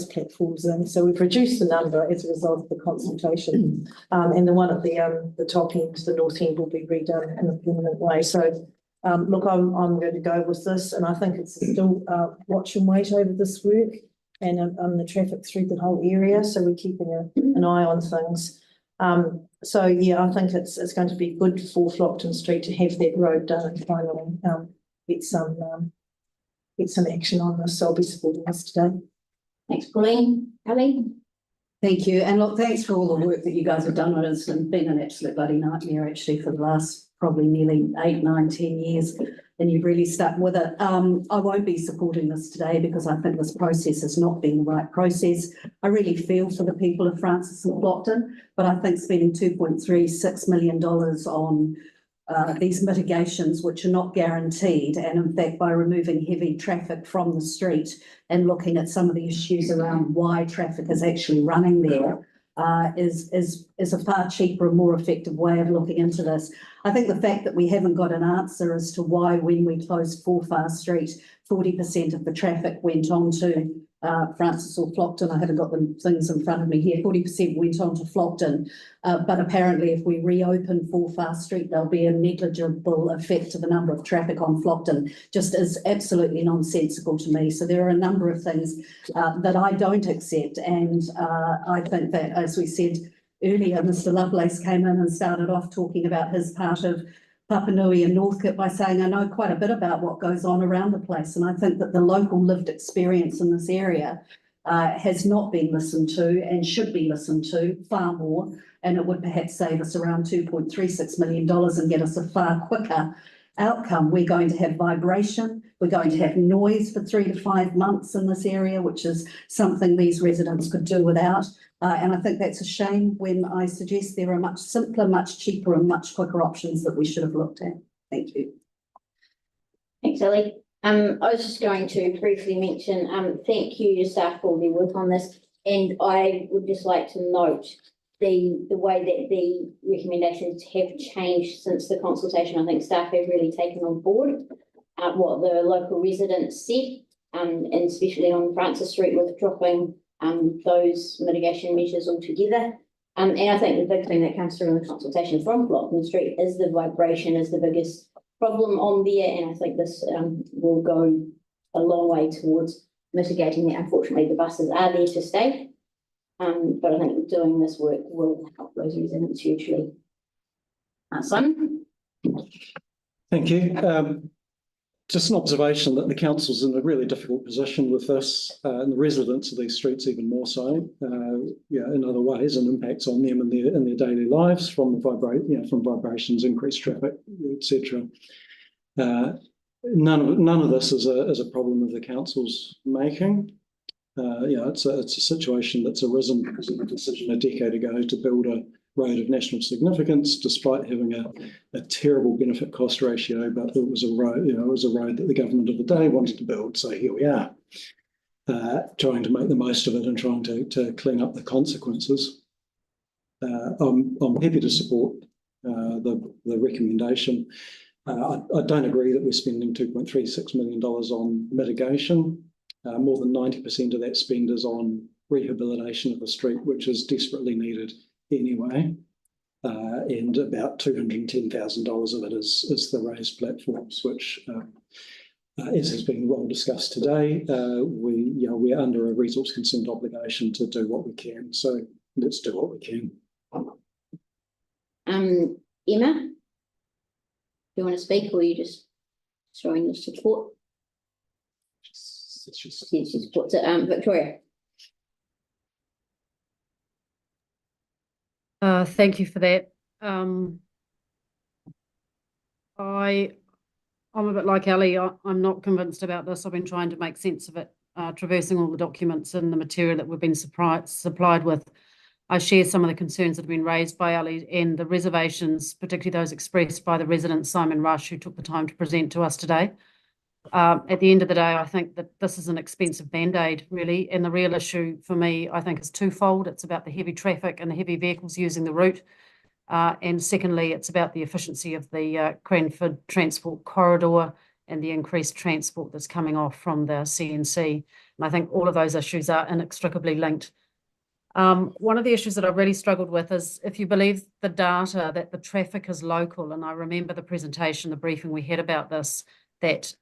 platforms in. So we've reduced the number as a result of the consultation. And the one at the top end, the north end, will be redone in a permanent way. So look, I'm going to go with this, and I think it's still watch and wait over this work and the traffic through the whole area. So we're keeping an eye on things. So yeah, I think it's going to be good for Flockton Street to have that road done and finally get some action on this. So I'll be supporting this today. Thanks, Pauline. Ali? Thank you. And look, thanks for all the work that you guys have done on it. It's been an absolute bloody nightmare actually for the last probably nearly 8, 9, 10 years. And you've really stuck with it. I won't be supporting this today because I think this process has not been the right process. I really feel for the people of Francis and Flockton, but I think spending $2.36 million on these mitigations, which are not guaranteed, and in fact, by removing heavy traffic from the street and looking at some of the issues around why traffic is actually running there, is a far cheaper and more effective way of looking into this. I think the fact that we haven't got an answer as to why, when we closed Forfar Street, 40% of the traffic went on to Francis or Flockton. I haven't got the things in front of me here. 40% went on to Flockton, but apparently if we reopen Forfar Street, there'll be a negligible effect to the number of traffic on Flockton. Just is absolutely nonsensical to me. So there are a number of things that I don't accept, and I think that, as we said earlier, Mr. Lovelace came in and started off talking about his part of Papanui and Northcote by saying, I know quite a bit about what goes on around the place. And I think that the local lived experience in this area has not been listened to and should be listened to far more. And it would perhaps save us around $2.36 million and get us a far quicker outcome. We're going to have vibration. We're going to have noise for 3 to 5 months in this area, which is something these residents could do without. And I think that's a shame when I suggest there are much simpler, much cheaper and much quicker options that we should have looked at. Thank you. Thanks, Ellie. I was just going to briefly mention, thank you to staff for their work on this. And I would just like to note the way that the recommendations have changed since the consultation. I think staff have really taken on board what the local residents said, and especially on Francis Street with dropping those mitigation measures altogether. And I think the big thing that comes through in the consultation from Flockton Street is the vibration is the biggest problem on there. And I think this will go a long way towards mitigating that. Unfortunately, the buses are there to stay. But I think doing this work will help those residents hugely. Simon? Thank you. Just an observation that the council's in a really difficult position with this, and the residents of these streets even more so, in other ways, and impacts on them in their daily lives from from vibrations, increased traffic, etc. None of this is a problem of the council's making. It's a situation that's arisen because of a decision a decade ago to build a road of national significance, despite having a terrible benefit cost ratio, but it was a road, it was a road that the government of the day wanted to build. So here we are, trying to make the most of it and trying to clean up the consequences. I'm happy to support the recommendation. I don't agree that we're spending $2.36 million on mitigation. More than 90% of that spend is on rehabilitation of the street, which is desperately needed anyway. And about $210,000 of it is the raised platforms, which, as has been well discussed today, we're under a resource consent obligation to do what we can. So let's do what we can. Emma, do you want to speak, or are you just showing your support? She supports it. Victoria. Thank you for that. I'm a bit like Ellie. I'm not convinced about this. I've been trying to make sense of it, traversing all the documents and the material that we've been supplied with. I share some of the concerns that have been raised by Ellie and the reservations, particularly those expressed by the resident Simon Rush, who took the time to present to us today. At the end of the day, I think that this is an expensive band-aid, really, and the real issue for me, I think, is twofold. It's about the heavy traffic and the heavy vehicles using the route, and secondly, it's about the efficiency of the Cranford Transport Corridor and the increased transport that's coming off from the CNC. And I think all of those issues are inextricably linked. One of the issues that I've really struggled with is, if you believe the data that the traffic is local, and I remember the presentation, the briefing we had about this, that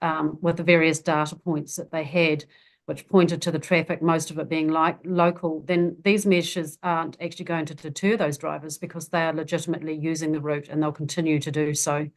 with the various data points that they had, which pointed to the traffic, most of it being like local, then these measures aren't actually going to deter those drivers because they are legitimately using the route and they'll continue to do so.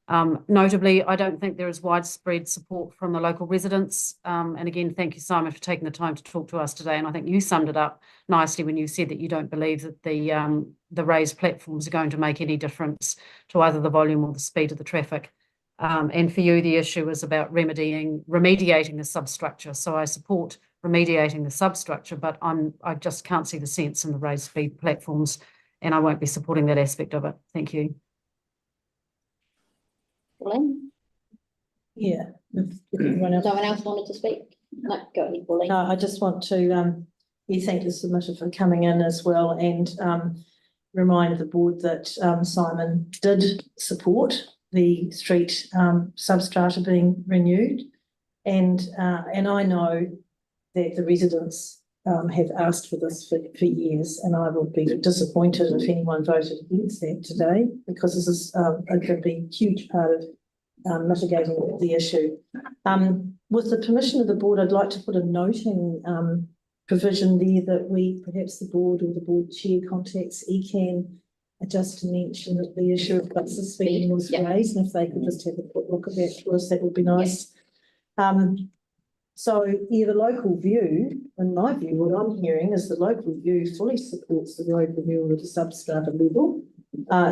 Notably, I don't think there is widespread support from the local residents. And again, thank you, Simon, for taking the time to talk to us today. And I think you summed it up nicely when you said that you don't believe that the raised platforms are going to make any difference to either the volume or the speed of the traffic. And for you, the issue is about remediating the substructure. So I support remediating the substructure, but I just can't see the sense in the raised speed platforms, and I won't be supporting that aspect of it. Thank you. Pauline? Yeah. No one else wanted to speak? No, go ahead, Pauline. No, I just want to thank the submitter for coming in as well, and remind the board that Simon did support the street substrata being renewed, and I know that the residents have asked for this for years, and I would be disappointed if anyone voted against that today, because this is it could be a huge part of mitigating the issue. With the permission of the board, I'd like to put a noting provision there that perhaps the board or the board chair contacts ECAN just to mention that the issue of buses speeding was raised, and if they could just have a quick look at that for us, that would be nice. So the local view, in my view, what I'm hearing is the local view fully supports the road renewal at a substrata level.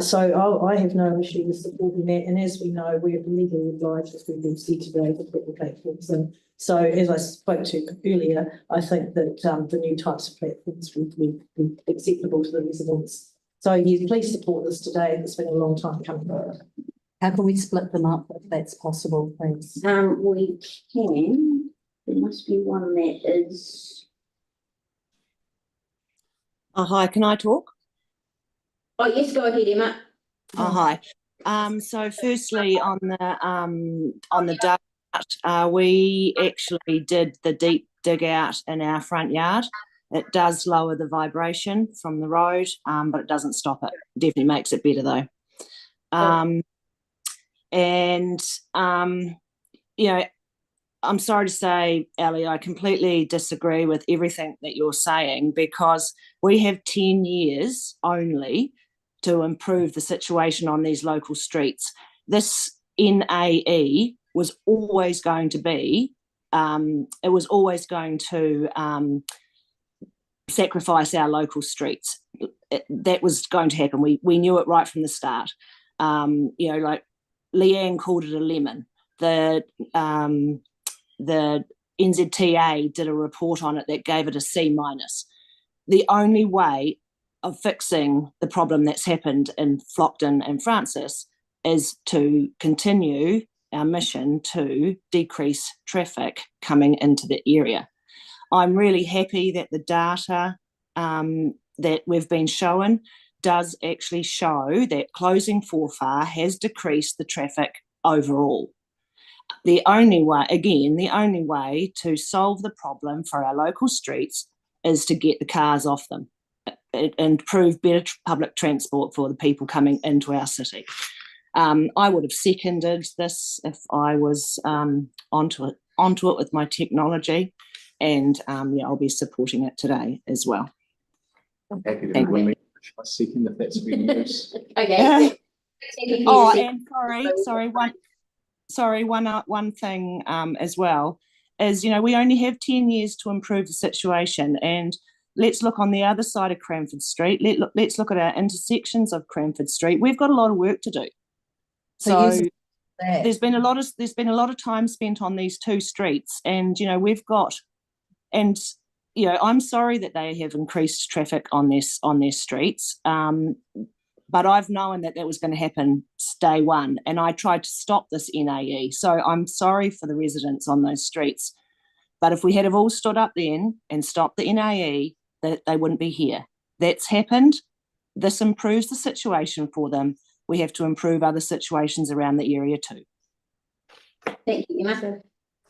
So I have no issue with supporting that, and as we know, we're legally obliged, as we've said today, to put the platforms in. So as I spoke to earlier, I think that the new types of platforms would be acceptable to the residents. So yes, please support this today. It's been a long time coming. How can we split them up if that's possible, please? We can. There must be one that is. Hi, can I talk? Oh yes, go ahead, Emma. Hi. So firstly, on the dart, we actually did the deep dig out in our front yard. It does lower the vibration from the road, but it doesn't stop it. Definitely makes it better though. You know, I'm sorry to say, Ellie, I completely disagree with everything that you're saying, because we have 10 years only to improve the situation on these local streets. This NAE was always going to be, it was always going to sacrifice our local streets. That was going to happen. We knew it right from the start. You know, like Leanne called it a lemon. The NZTA did a report on it that gave it a C-. The only way of fixing the problem that's happened in Flockton and Francis is to continue our mission to decrease traffic coming into the area. I'm really happy that the data that we've been shown does actually show that closing Forfar has decreased the traffic overall. The only way to solve the problem for our local streets is to get the cars off them and improve better public transport for the people coming into our city. I would have seconded this if I was onto it with my technology, and yeah, I'll be supporting it today as well. Happy to be I second if that's being used. Okay. Oh, and one thing as well is, you know, we only have 10 years to improve the situation, and let's look on the other side of Cranford Street. Let's look at our intersections of Cranford Street. We've got a lot of work to do. So there's been a lot of time spent on these two streets, and you know, I'm sorry that they have increased traffic on their streets. But I've known that was going to happen day one, and I tried to stop this NAE. So I'm sorry for the residents on those streets. But if we had have all stood up then and stopped the NAE, that they wouldn't be here. That's happened. This improves the situation for them. We have to improve other situations around the area too. Thank you, Emma.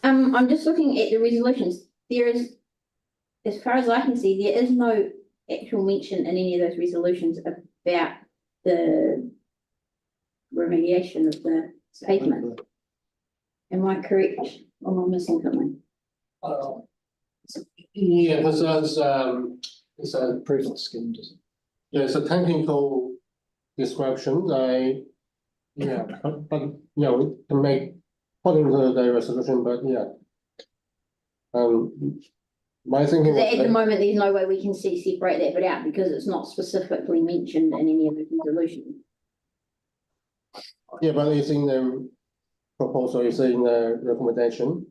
I'm just looking at the resolutions. There is, as far as I can see, there is no actual mention in any of those resolutions about the remediation of the pavement. Am I correct, or am I missing something? Yeah, because it's a Proof of skin, does it? yeah, it's a technical description. But we can make put into the resolution, but yeah. My thinking was At the that, moment, there's no way we can separate that bit out because it's not specifically mentioned in any of the resolutions. yeah, but it's in the proposal, it's in the recommendation.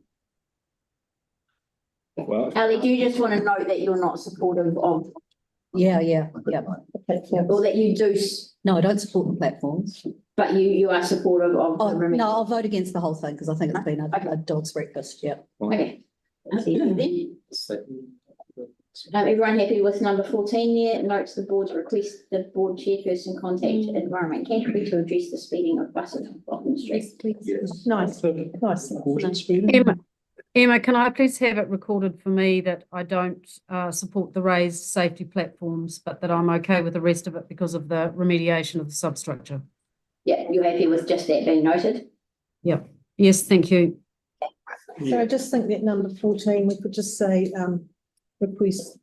Well, Ali, do you just want to note that you're not supportive of, Yeah. or that you do, No, I don't support the platforms. but you are supportive of the Oh, remedial? no, I'll vote against the whole thing because I think it's been a dog's breakfast, yeah. Okay. I see you then. Everyone happy with number 14 there? Notes the board's request the board chairperson contact Environment Canterbury to address the speeding of buses on Bottom Street. Nice. Emma, can I please have it recorded for me that I don't support the raised safety platforms, but that I'm okay with the rest of it because of the remediation of the substructure? Yeah, you're happy with just that being noted? Yep. Yes, thank you. So I just think that number 14, we could just say, request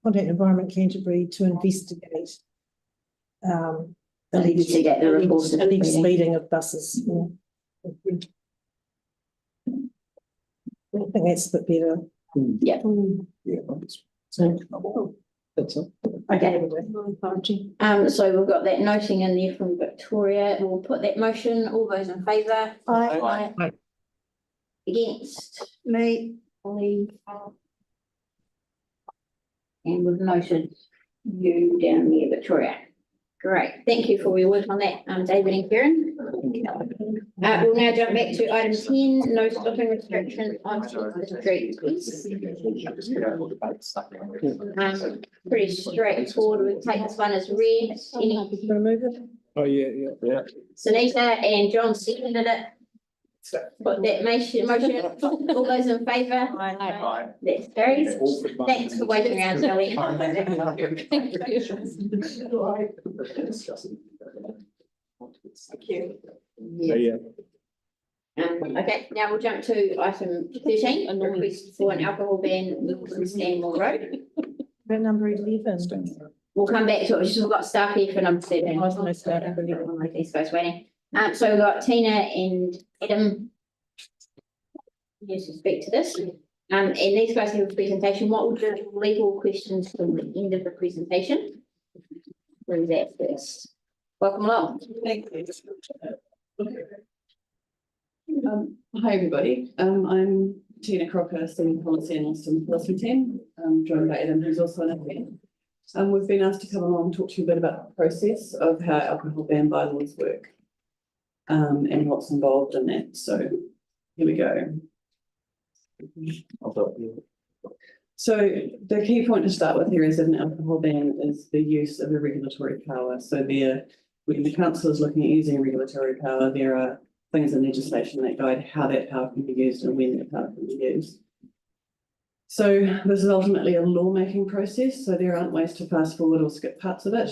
contact Environment Canterbury to investigate. Investigate the reports of Alleged speeding. speeding of buses. Yeah. I think that's a bit better. Yeah. So, That's it. Okay. So we've got that noting in there from Victoria. We'll put that motion. All those in favour? Aye. Aye. Against? Me. Ollie. And we've noted you down there, Victoria. Great, thank you for your work on that, David and Karen. We'll now jump back to item 10, no stopping restriction on the street. Pretty straightforward, we'll take this one as read. oh, yeah. Sunita and John seconded it. Put that motion, all those in favour? Aye. That's carried. Thanks for waiting around, Sally. Yeah. Okay, now we'll jump to item 13, a request for an alcohol ban on Stanmore Road. Number 11. We'll come back to it, we've got staff here for number 13. These guys waiting. So we've got Tina and Adam here to speak to this. And these guys have a presentation. What would the legal questions from the end of the presentation? Where is that first? Welcome along. Thank you. Hi, everybody. I'm Tina Crocker, Senior Policy Analyst in the Policy Team. I'm joined by Adam, who's also an advocate. We've been asked to come along and talk to you a bit about the process of how alcohol ban bylaws work and what's involved in that. So here we go. So the key point to start with here is that an alcohol ban is the use of a regulatory power. So when the council is looking at using regulatory power, there are things in legislation that guide how that power can be used and when that power can be used. So this is ultimately a lawmaking process. So there aren't ways to fast forward or skip parts of it.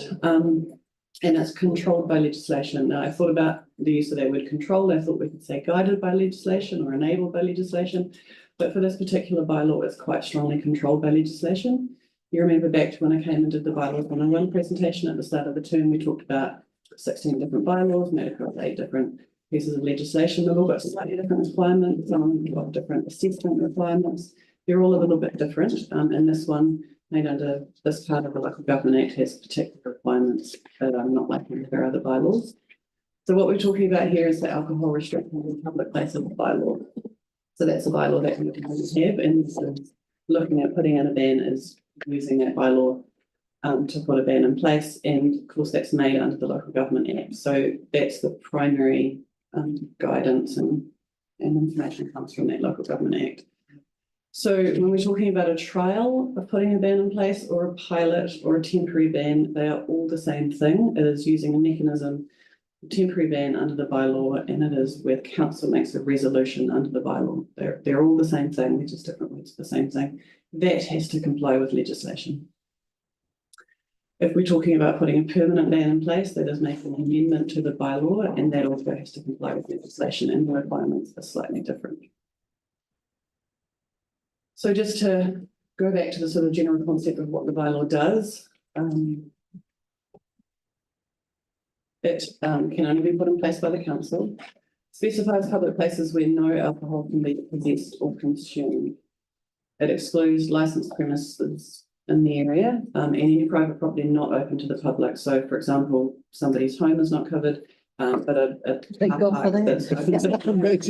And it's controlled by legislation. Now, I thought about the use of that word control. I thought we could say guided by legislation or enabled by legislation. But for this particular bylaw, it's quite strongly controlled by legislation. You remember back to when I came and did the bylaws 101 presentation at the start of the term, we talked about 16 different bylaws made across 8 different pieces of legislation. They've all got slightly different requirements. Some of them have got different assessment requirements. They're all a little bit different. And this one made under this part of the Local Government Act has particular requirements that are not like in their other bylaws. So what we're talking about here is the alcohol restrictions in public places bylaw. So that's a bylaw that we have, and so looking at putting in a ban is using that bylaw to put a ban in place, and of course that's made under the Local Government Act. So that's the primary guidance and information comes from that Local Government Act. So when we're talking about a trial of putting a ban in place or a pilot or a temporary ban, they are all the same thing. It is using a mechanism, temporary ban under the bylaw, and it is where council makes a resolution under the bylaw. They're all the same thing, they're just different words for the same thing. That has to comply with legislation. If we're talking about putting a permanent ban in place, that is making an amendment to the bylaw, and that also has to comply with legislation, and the requirements are slightly different. So just to go back to the sort of general concept of what the bylaw does, it can only be put in place by the council, specifies public places where no alcohol can be possessed or consumed. It excludes licensed premises in the area and any private property not open to the public. So for example, somebody's home is not covered, but a Thank God for that. that's open to the public.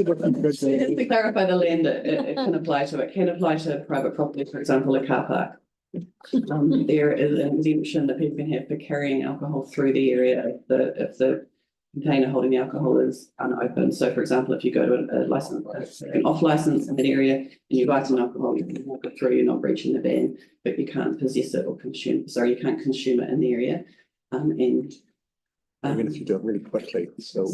So just to clarify the land it can apply to, it can apply to private property, for example, a car park. There is an exemption that people can have for carrying alcohol through the area if the container holding the alcohol is unopened. So for example, if you go to a license, an off license in that area and you buy some alcohol, you can walk it through, you're not breaching the ban, but you can't possess it or consume, sorry, you can't consume it in the area. Even if you do it really quickly, still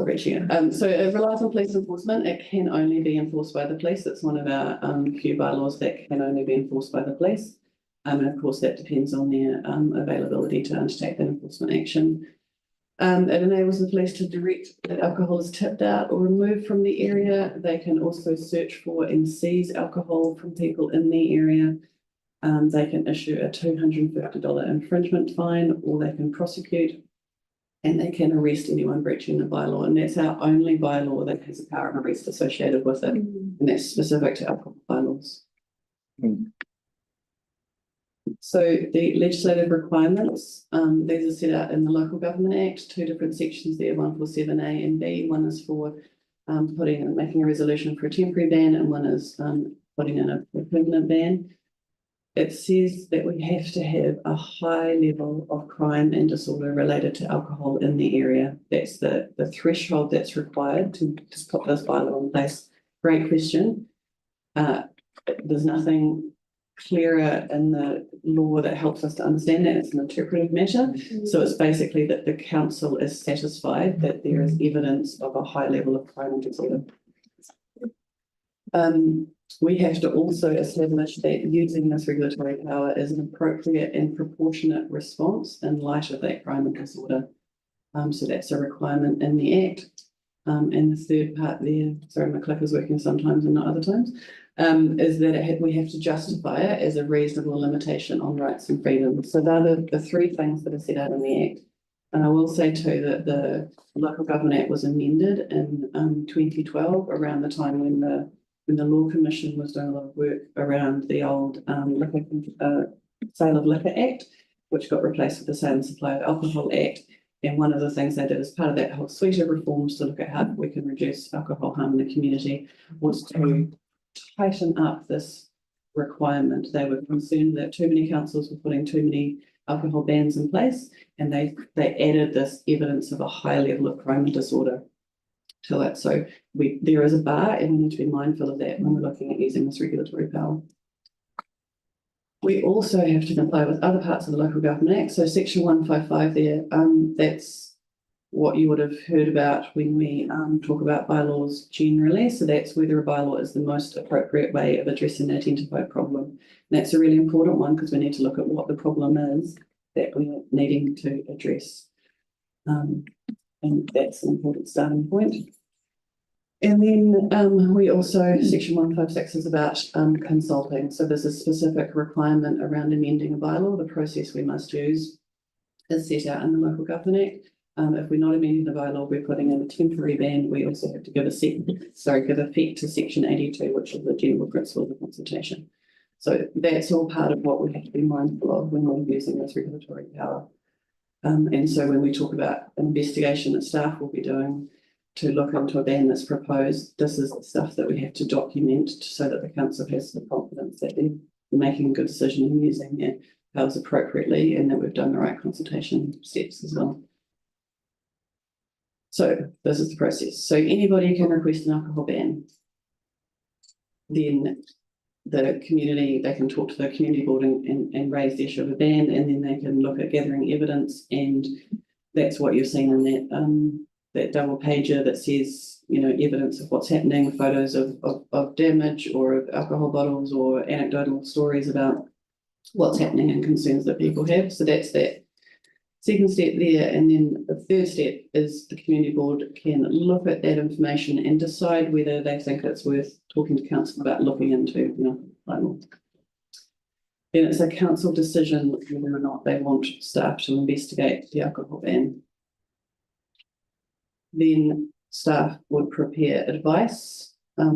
breaching it. So it relies on police enforcement. It can only be enforced by the police. It's one of our few bylaws that can only be enforced by the police. And of course, that depends on their availability to undertake that enforcement action. It enables the police to direct that alcohol is tipped out or removed from the area. They can also search for and seize alcohol from people in the area. They can issue a $250 infringement fine, or they can prosecute, and they can arrest anyone breaching the bylaw. And that's our only bylaw that has a power of arrest associated with it. And that's specific to alcohol bylaws. So the legislative requirements, these are set out in the Local Government Act, two different sections there, 147A and B. One is for making a resolution for a temporary ban, and one is putting in a permanent ban. It says that we have to have a high level of crime and disorder related to alcohol in the area. That's the threshold that's required to put this bylaw in place. Great question. There's nothing clearer in the law that helps us to understand that. It's an interpretive matter. So it's basically that the council is satisfied that there is evidence of a high level of crime and disorder. We have to also establish that using this regulatory power is an appropriate and proportionate response in light of that crime and disorder. So that's a requirement in the Act. And the third part there, sorry, my clicker's working sometimes and not other times, is that we have to justify it as a reasonable limitation on rights and freedoms. So they're the three things that are set out in the Act. And I will say too that the Local Government Act was amended in 2012, around the time when the Law Commission was doing a lot of work around the old Sale of Liquor Act, which got replaced with the Sale and Supply of Alcohol Act. And one of the things they did as part of that whole suite of reforms to look at how we can reduce alcohol harm in the community was to tighten up this requirement. They were concerned that too many councils were putting too many alcohol bans in place, and they added this evidence of a high level of crime and disorder to it. So there is a bar, and we need to be mindful of that when we're looking at using this regulatory power. We also have to comply with other parts of the Local Government Act. So section 155 there, that's what you would have heard about when we talk about bylaws generally. So that's whether a bylaw is the most appropriate way of addressing the identified problem. And that's a really important one because we need to look at what the problem is that we're needing to address. And that's an important starting point. And then we also, section 156 is about consulting. So there's a specific requirement around amending a bylaw. The process we must use is set out in the Local Government Act. If we're not amending the bylaw, we're putting in a temporary ban. We also have to give effect to section 82, which is the general principle of consultation. So that's all part of what we have to be mindful of when we're using this regulatory power. And so when we talk about an investigation that staff will be doing to look into a ban that's proposed, this is the stuff that we have to document so that the council has the confidence that they're making a good decision and using their powers appropriately, and that we've done the right consultation steps as well. So this is the process. So anybody can request an alcohol ban. Then the community, they can talk to the community board and raise the issue of a ban, and then they can look at gathering evidence, and that's what you've seen in that double pager that says, you know, evidence of what's happening, photos of damage or of alcohol bottles or anecdotal stories about what's happening and concerns that people have. So that's that. Second step there, and then the third step is the community board can look at that information and decide whether they think it's worth talking to council about looking into, bylaw. Then it's a council decision whether or not they want staff to investigate the alcohol ban. Then staff would prepare advice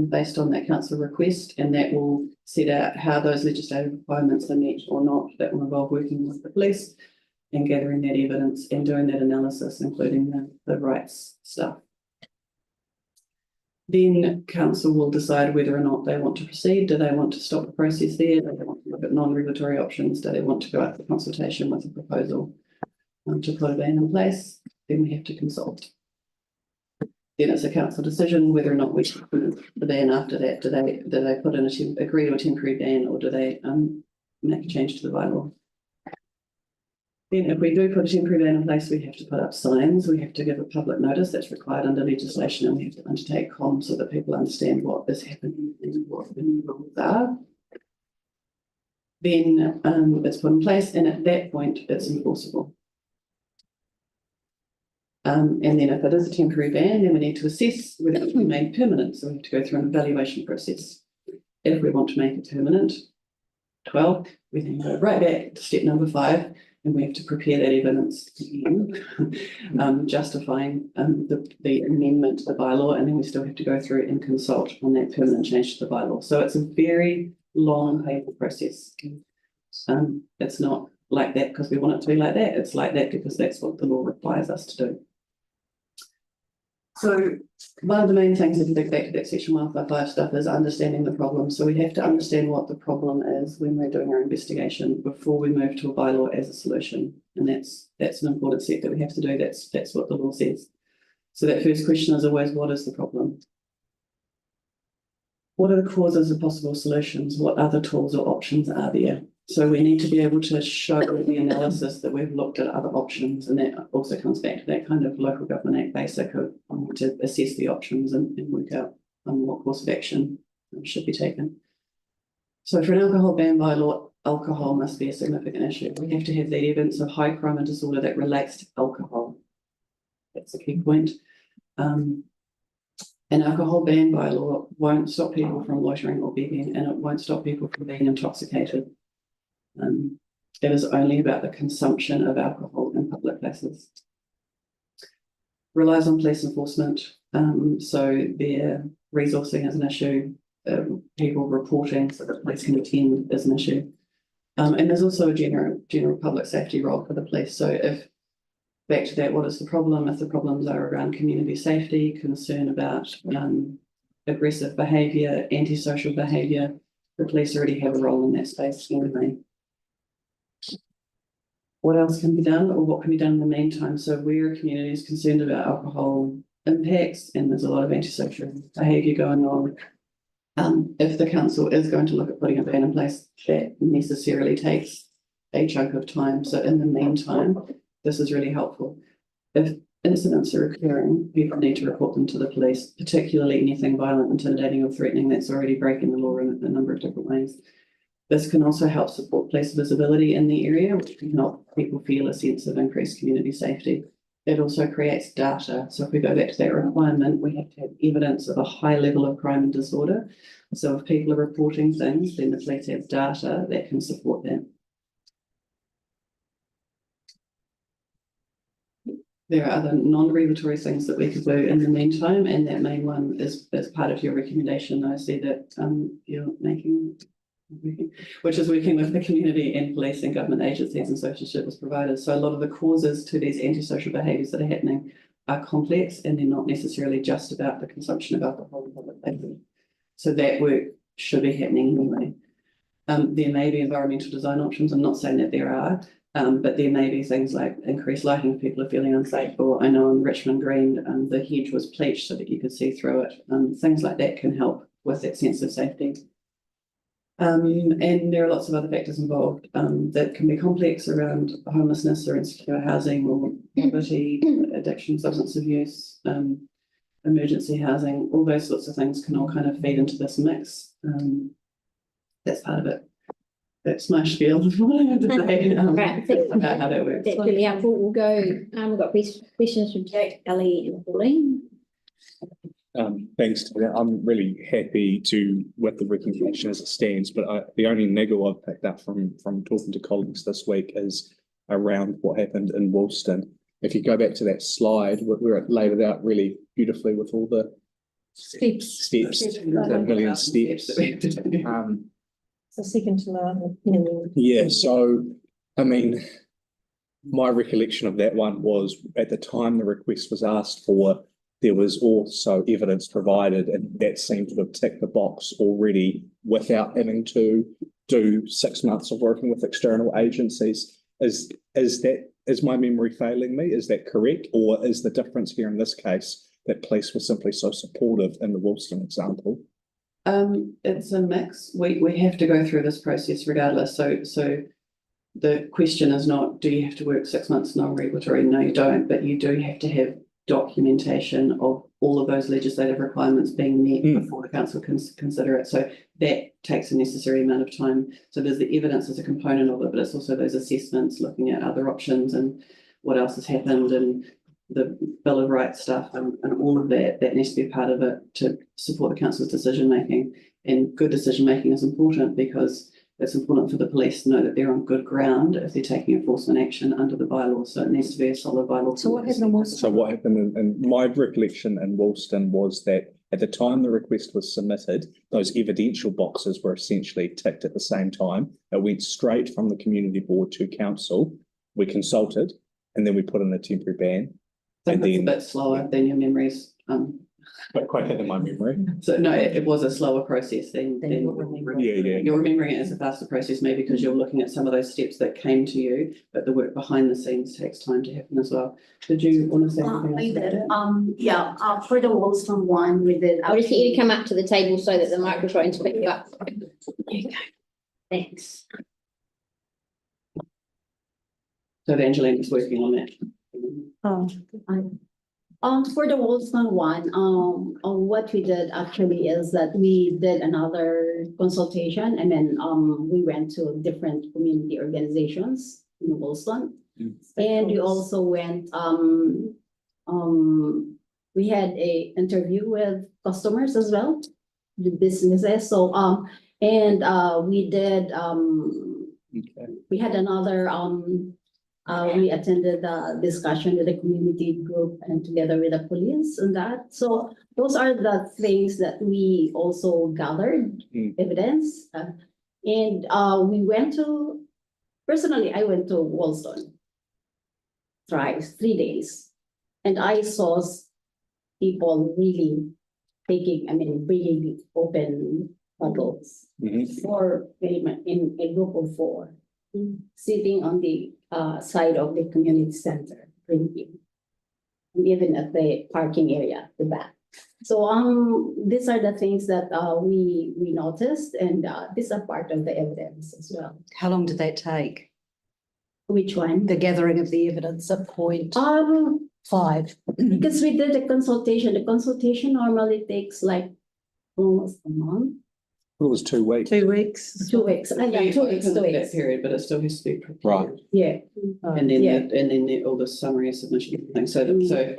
based on that council request, and that will set out how those legislative requirements are met or not. That will involve working with the police and gathering that evidence and doing that analysis, including the rights stuff. Then council will decide whether or not they want to proceed. Do they want to stop the process there? Do they want to look at non-regulatory options? Do they want to go out for consultation with a proposal to put a ban in place? Then we have to consult. Then it's a council decision whether or not we should put the ban after that. Do they put in agree to a temporary ban, or do they make a change to the bylaw? Then if we do put a temporary ban in place, we have to put up signs, we have to give a public notice that's required under legislation, and we have to undertake comms so that people understand what is happening and what the new rules are. Then it's put in place, and at that point it's enforceable. And then if it is a temporary ban, then we need to assess whether it can be made permanent. So we have to go through an evaluation process. If we want to make it permanent, 12, we then go right back to step number 5, and we have to prepare that evidence again, justifying the amendment to the bylaw, and then we still have to go through and consult on that permanent change to the bylaw. So it's a very long, painful process. It's not like that because we want it to be like that. It's like that because that's what the law requires us to do. So one of the main things, if you think back to that section 155 stuff, is understanding the problem. So we have to understand what the problem is when we're doing our investigation before we move to a bylaw as a solution. And that's an important step that we have to do. That's what the law says. So that first question is always, what is the problem? What are the causes of possible solutions? What other tools or options are there? So we need to be able to show the analysis that we've looked at other options, and that also comes back to that kind of local government act basic of to assess the options and work out what course of action should be taken. So for an alcohol ban bylaw, alcohol must be a significant issue. We have to have the evidence of high crime and disorder that relates to alcohol. That's a key point. An alcohol ban bylaw won't stop people from loitering or begging, and it won't stop people from being intoxicated. It is only about the consumption of alcohol in public places. Relies on police enforcement, so their resourcing is an issue. People reporting so that police can attend is an issue. And there's also a general public safety role for the police. So if, back to that, what is the problem? If the problems are around community safety, concern about aggressive behaviour, antisocial behaviour, the police already have a role in that space anyway. What else can be done, or what can be done in the meantime? So where a community is concerned about alcohol impacts and there's a lot of antisocial behaviour going on, if the council is going to look at putting a ban in place, that necessarily takes a chunk of time. So in the meantime, this is really helpful. If incidents are occurring, people need to report them to the police, particularly anything violent, intimidating or threatening that's already breaking the law in a number of different ways. This can also help support police visibility in the area, which can help people feel a sense of increased community safety. It also creates data. So if we go back to that requirement, we have to have evidence of a high level of crime and disorder. So if people are reporting things, then the police have data that can support that. There are other non-regulatory things that we could do in the meantime, and that main one is as part of your recommendation. I see that you're making, which is working with the community and police and government agencies and social service providers. So a lot of the causes to these antisocial behaviours that are happening are complex, and they're not necessarily just about the consumption of alcohol in public places. So that work should be happening anyway. There may be environmental design options. I'm not saying that there are, but there may be things like increased lighting if people are feeling unsafe, or I know in Richmond Green, the hedge was pleached so that you could see through it. Things like that can help with that sense of safety. And there are lots of other factors involved that can be complex around homelessness or insecure housing or poverty, addiction, substance abuse, emergency housing. All those sorts of things can all kind of feed into this mix. That's part of it. That's my spiel. What I have to say Right, thank you. about how that works. That's really helpful. We'll go, we've got questions from Jack, Ellie and Pauline. Thanks to that, I'm really happy with the recommendation as it stands, but the only niggle I've picked up from talking to colleagues this week is around what happened in Woolston. If you go back to that slide, where it laid it out really beautifully with all the steps, the million steps. So second to last. Yeah, so, I mean, my recollection of that one was at the time the request was asked for, there was also evidence provided, and that seemed to have ticked the box already without having to do 6 months of working with external agencies. Is my memory failing me? Is that correct? Or is the difference here in this case that police were simply so supportive in the Woolston example? It's a mix. We have to go through this process regardless. So the question is not, do you have to work 6 months non-regulatory? No, you don't, but you do have to have documentation of all of those legislative requirements being met before the council can consider it. So that takes a necessary amount of time. So there's the evidence as a component of it, but it's also those assessments looking at other options and what else has happened and the Bill of Rights stuff and all of that needs to be a part of it to support the council's decision making. And good decision making is important because it's important for the police to know that they're on good ground if they're taking enforcement action under the bylaw. So it needs to be a solid bylaw. So what happened in Woolston? So what happened in my recollection in Woolston was that at the time the request was submitted, those evidential boxes were essentially ticked at the same time. It went straight from the community board to council. We consulted and then we put in a temporary ban. So it's a bit slower than your memories. But quite in my memory. So no, it was a slower process than you're remembering. Yeah. You're remembering it as a faster process, maybe because you're looking at some of those steps that came to you, but the work behind the scenes takes time to happen as well. Did you want to say anything else about it? For the Woolston one, we did. I'll just get you to come up to the table so that the microphone's pick you up. There you go. Thanks. So Angelina's working on that. For the Woolston one, what we did actually is that we did another consultation and then we went to different community organizations in Woolston. And we also went, we had a interview with customers as well, the businesses. So, we did, we had another, we attended the discussion with the community group and together with the police and that. So those are the things that we also gathered evidence. And we went to, personally, I went to Woolston thrice, 3 days. And I saw people really bringing open bottles for in a group of 4, sitting on the side of the community center, drinking, and even at the parking area, the back. So these are the things that we noticed, and these are part of the evidence as well. How long did that take? Which one? The gathering of the evidence at point 5. Because we did the consultation. The consultation normally takes like almost a month. It was 2 weeks. 2 weeks. 2 weeks. I got 2 weeks. 2 That weeks. period, but it still has to be prepared. Right. Yeah. And then, Yeah. all the summary of submission and things. So,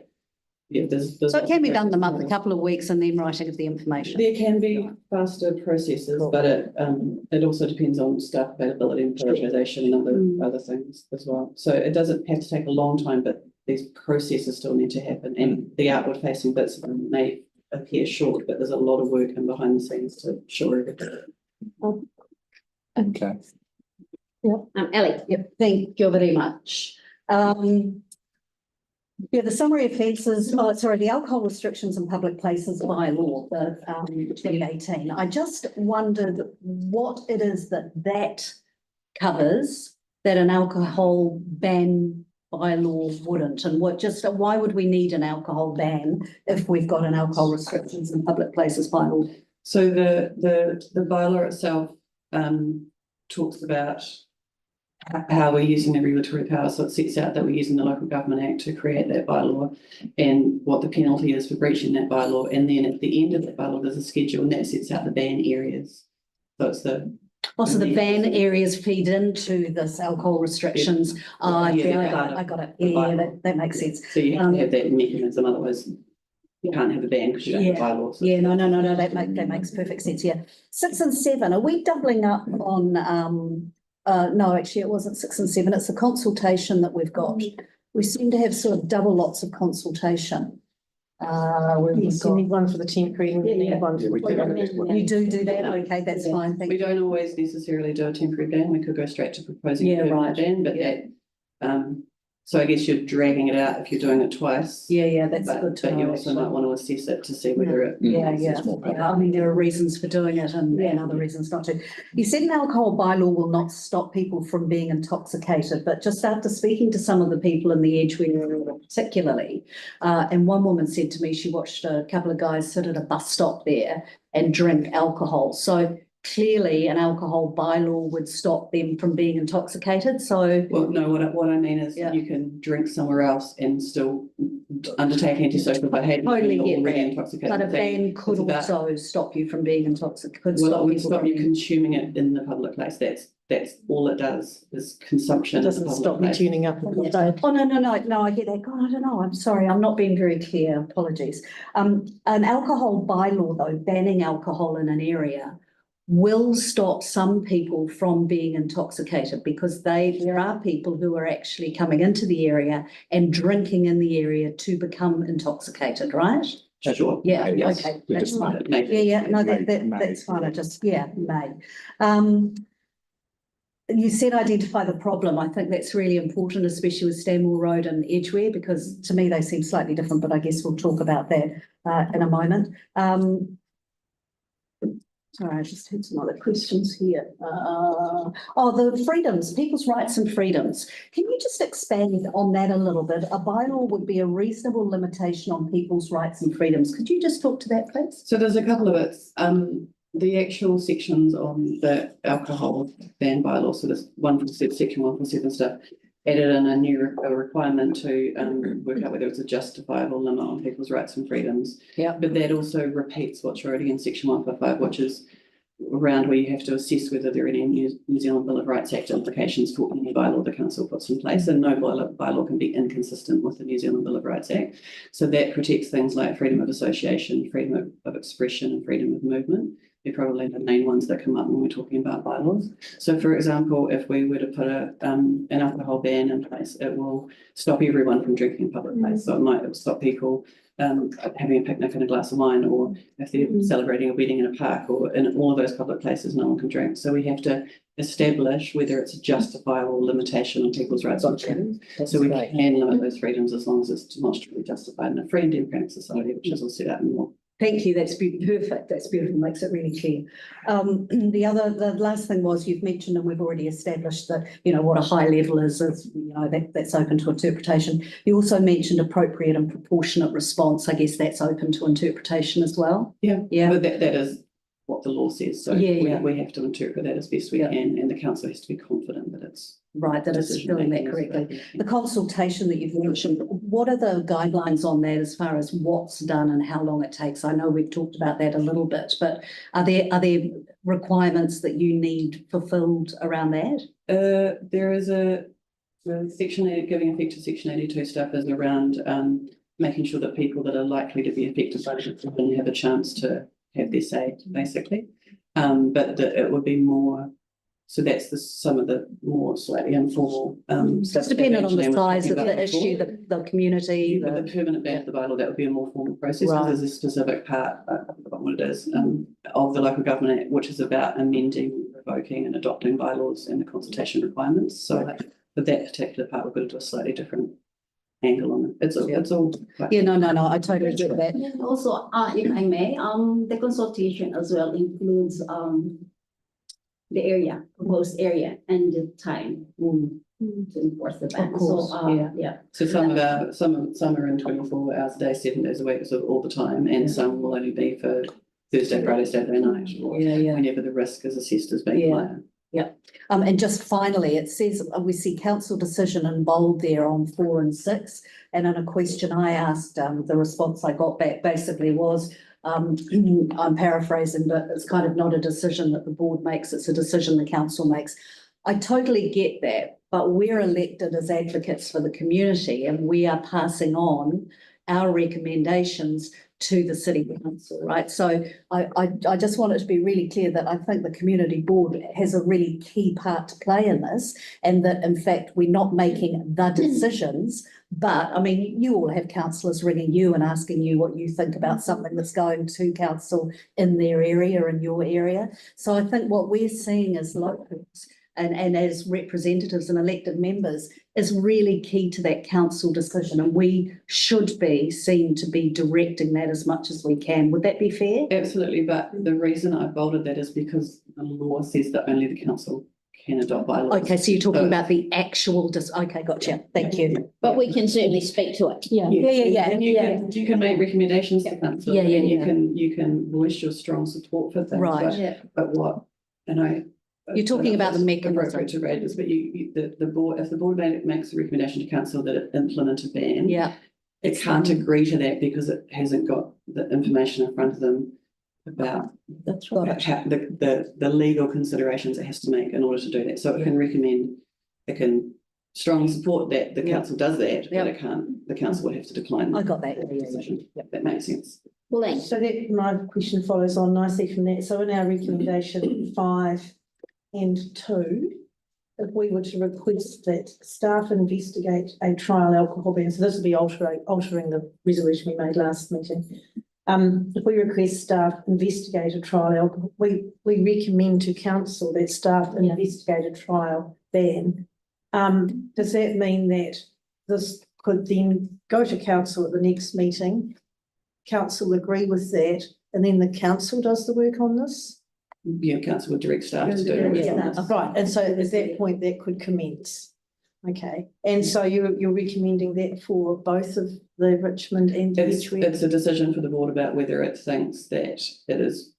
yeah, there's. So it can be done in a month, a couple of weeks, and then writing of the information. There can be faster processes, but it also depends on staff availability and prioritization and other things as well. So it doesn't have to take a long time, but these processes still need to happen, and the outward facing bits of them may appear short, but there's a lot of work in behind the scenes to ensure everything. Okay. Ellie. Yep, thank you very much. Yeah, the summary offences, the alcohol restrictions in public places bylaw, the 2018. I just wondered what it is that covers that an alcohol ban bylaw wouldn't, and why would we need an alcohol ban if we've got an alcohol restrictions in public places bylaw? So the bylaw itself talks about how we're using the regulatory power. So it sets out that we're using the Local Government Act to create that bylaw and what the penalty is for breaching that bylaw. And then at the end of that bylaw, there's a schedule and that sets out the ban areas. So it's the Oh, so the ban areas feed into this alcohol restrictions. I got it. Yeah, that makes sense. So you have to have that mechanism, otherwise you can't have a ban because you don't have bylaws. Yeah, no, that makes perfect sense, yeah. 6 and 7, are we doubling up on, no, actually it wasn't 6 and 7, it's the consultation that we've got. We seem to have sort of double lots of consultation. Yes, you need one for the temporary and you need one. You do that, okay, that's fine, thank We you. don't always necessarily do a temporary ban, we could go straight to proposing a permanent ban, but that, so I guess you're dragging it out if you're doing it twice. Yeah, that's good to know. But you also might want to assess it to see whether it. Yeah, I mean, there are reasons for doing it and other reasons not to. You said an alcohol bylaw will not stop people from being intoxicated, but just after speaking to some of the people in the Edgware area particularly, and one woman said to me she watched a couple of guys sit at a bus stop there and drink alcohol. So clearly an alcohol bylaw would stop them from being intoxicated, so. Well, no, what I mean is you can drink somewhere else and still undertake antisocial behaviour. Totally get already that, intoxicated. but a ban could also stop you from being intoxicated. Well, it would stop you consuming it in the public place, that's all it does, is consumption. It doesn't stop me tuning up. Oh, no, I get that. God, I don't know. I'm sorry, I'm not being very clear. Apologies. An alcohol bylaw, though, banning alcohol in an area will stop some people from being intoxicated because there are people who are actually coming into the area and drinking in the area to become intoxicated, right? Sure. Yeah, Yes. okay. We That's just fine. might make it- Yeah, no, may- that's fine. I just, may. You said identify the problem. I think that's really important, especially with Stanmore Road and Edgware, because to me they seem slightly different, but I guess we'll talk about that in a moment. Sorry, I just had some other questions here. The freedoms, people's rights and freedoms. Can you just expand on that a little bit? A bylaw would be a reasonable limitation on people's rights and freedoms. Could you just talk to that, please? So there's a couple of bits. The actual sections on the alcohol ban bylaw, so there's section 147 stuff, added in a new requirement to work out whether it's a justifiable limit on people's rights and freedoms. Yeah. But that also repeats what's already in section 155, which is around where you have to assess whether there are any New Zealand Bill of Rights Act implications for any bylaw the council puts in place, and no bylaw can be inconsistent with the New Zealand Bill of Rights Act. So that protects things like freedom of association, freedom of expression, and freedom of movement. They're probably the main ones that come up when we're talking about bylaws. So, for example, if we were to put an alcohol ban in place, it will stop everyone from drinking in public place. So it might stop people having a picnic and a glass of wine, or if they're celebrating a wedding in a park, or in all of those public places, no one can drink. So we have to establish whether it's a justifiable limitation on people's rights and freedoms. So we can limit those freedoms as long as it's demonstrably justified in a free and democratic society, which is all set out in law. Thank you. That's perfect. That's beautiful. Makes it really clear. The last thing was you've mentioned, and we've already established that, what a high level is, that's open to interpretation. You also mentioned appropriate and proportionate response. I guess that's open to interpretation as well. Yeah. But that is what the law says. So we have to interpret that as best we can, and the council has to be confident that it's right, that it's doing that correctly. The consultation that you've mentioned, what are the guidelines on that as far as what's done and how long it takes? I know we've talked about that a little bit, but are there requirements that you need fulfilled around that? There is the section 8, giving effect to section 82 stuff is around making sure that people that are likely to be affected by it have a chance to have their say, basically. But it would be more. So that's some of the more slightly informal stuff. It's dependent on the size of the issue, the community. The permanent ban of the bylaw, that would be a more formal process, because there's a specific part, I've forgotten what it is, of the Local Government Act, which is about amending, revoking and adopting bylaws and the consultation requirements. So for that particular part, we've got to do a slightly different angle on it. It's all. No, I totally get that. And also, if I may, the consultation as well includes the area, proposed area, and the time to enforce the ban. Of course, So some are in 24 hours a day, 7 days a week, so all the time, and some will only be for Thursday, Friday, Saturday night, or whenever the risk is assessed as being higher. Yeah. And just finally, it says we see council decision in bold there on 4 and 6. And in a question I asked, the response I got back basically was I'm paraphrasing, but it's kind of not a decision that the board makes, it's a decision the council makes. I totally get that, but we're elected as advocates for the community and we are passing on our recommendations to the city council, right? So I just want it to be really clear that I think the community board has a really key part to play in this, and that in fact we're not making the decisions, but I mean, you all have councillors ringing you and asking you what you think about something that's going to council in their area, in your area. So I think what we're seeing as locals and as representatives and elected members is really key to that council decision, and we should be seen to be directing that as much as we can. Would that be fair? Absolutely, but the reason I bolded that is because the law says that only the council can adopt bylaws. Okay, so you're talking about the actual, okay, gotcha, thank you. But we can certainly speak to it. Yeah. And you can make recommendations to council. Yeah. You can voice your strong support for things. Right. But what, and You're talking about the mechanism. Appropriate to raise this, but the board, if the board makes a recommendation to council that it implement a ban. Yeah. It can't agree to that because it hasn't got the information in front of them about That's right. the legal considerations it has to make in order to do that. So it can recommend, it can strongly support that the council does that, but it can't, the council would have to decline. I got that. Decision. That makes sense. Well, So that my question follows on nicely from that. So in our recommendation 5 and 2, if we were to request that staff investigate a trial alcohol ban, so this would be altering the resolution we made last meeting. If we request staff investigate a trial alcohol, we recommend to council that staff investigate a trial ban. Does that mean that this could then go to council at the next meeting? Council agree with that, and then the council does the work on this? Yeah, council would direct staff to do it. Right, and so at that point that could commence. Okay, and so you're recommending that for both of the Richmond and it's a decision for the board about whether it thinks that it is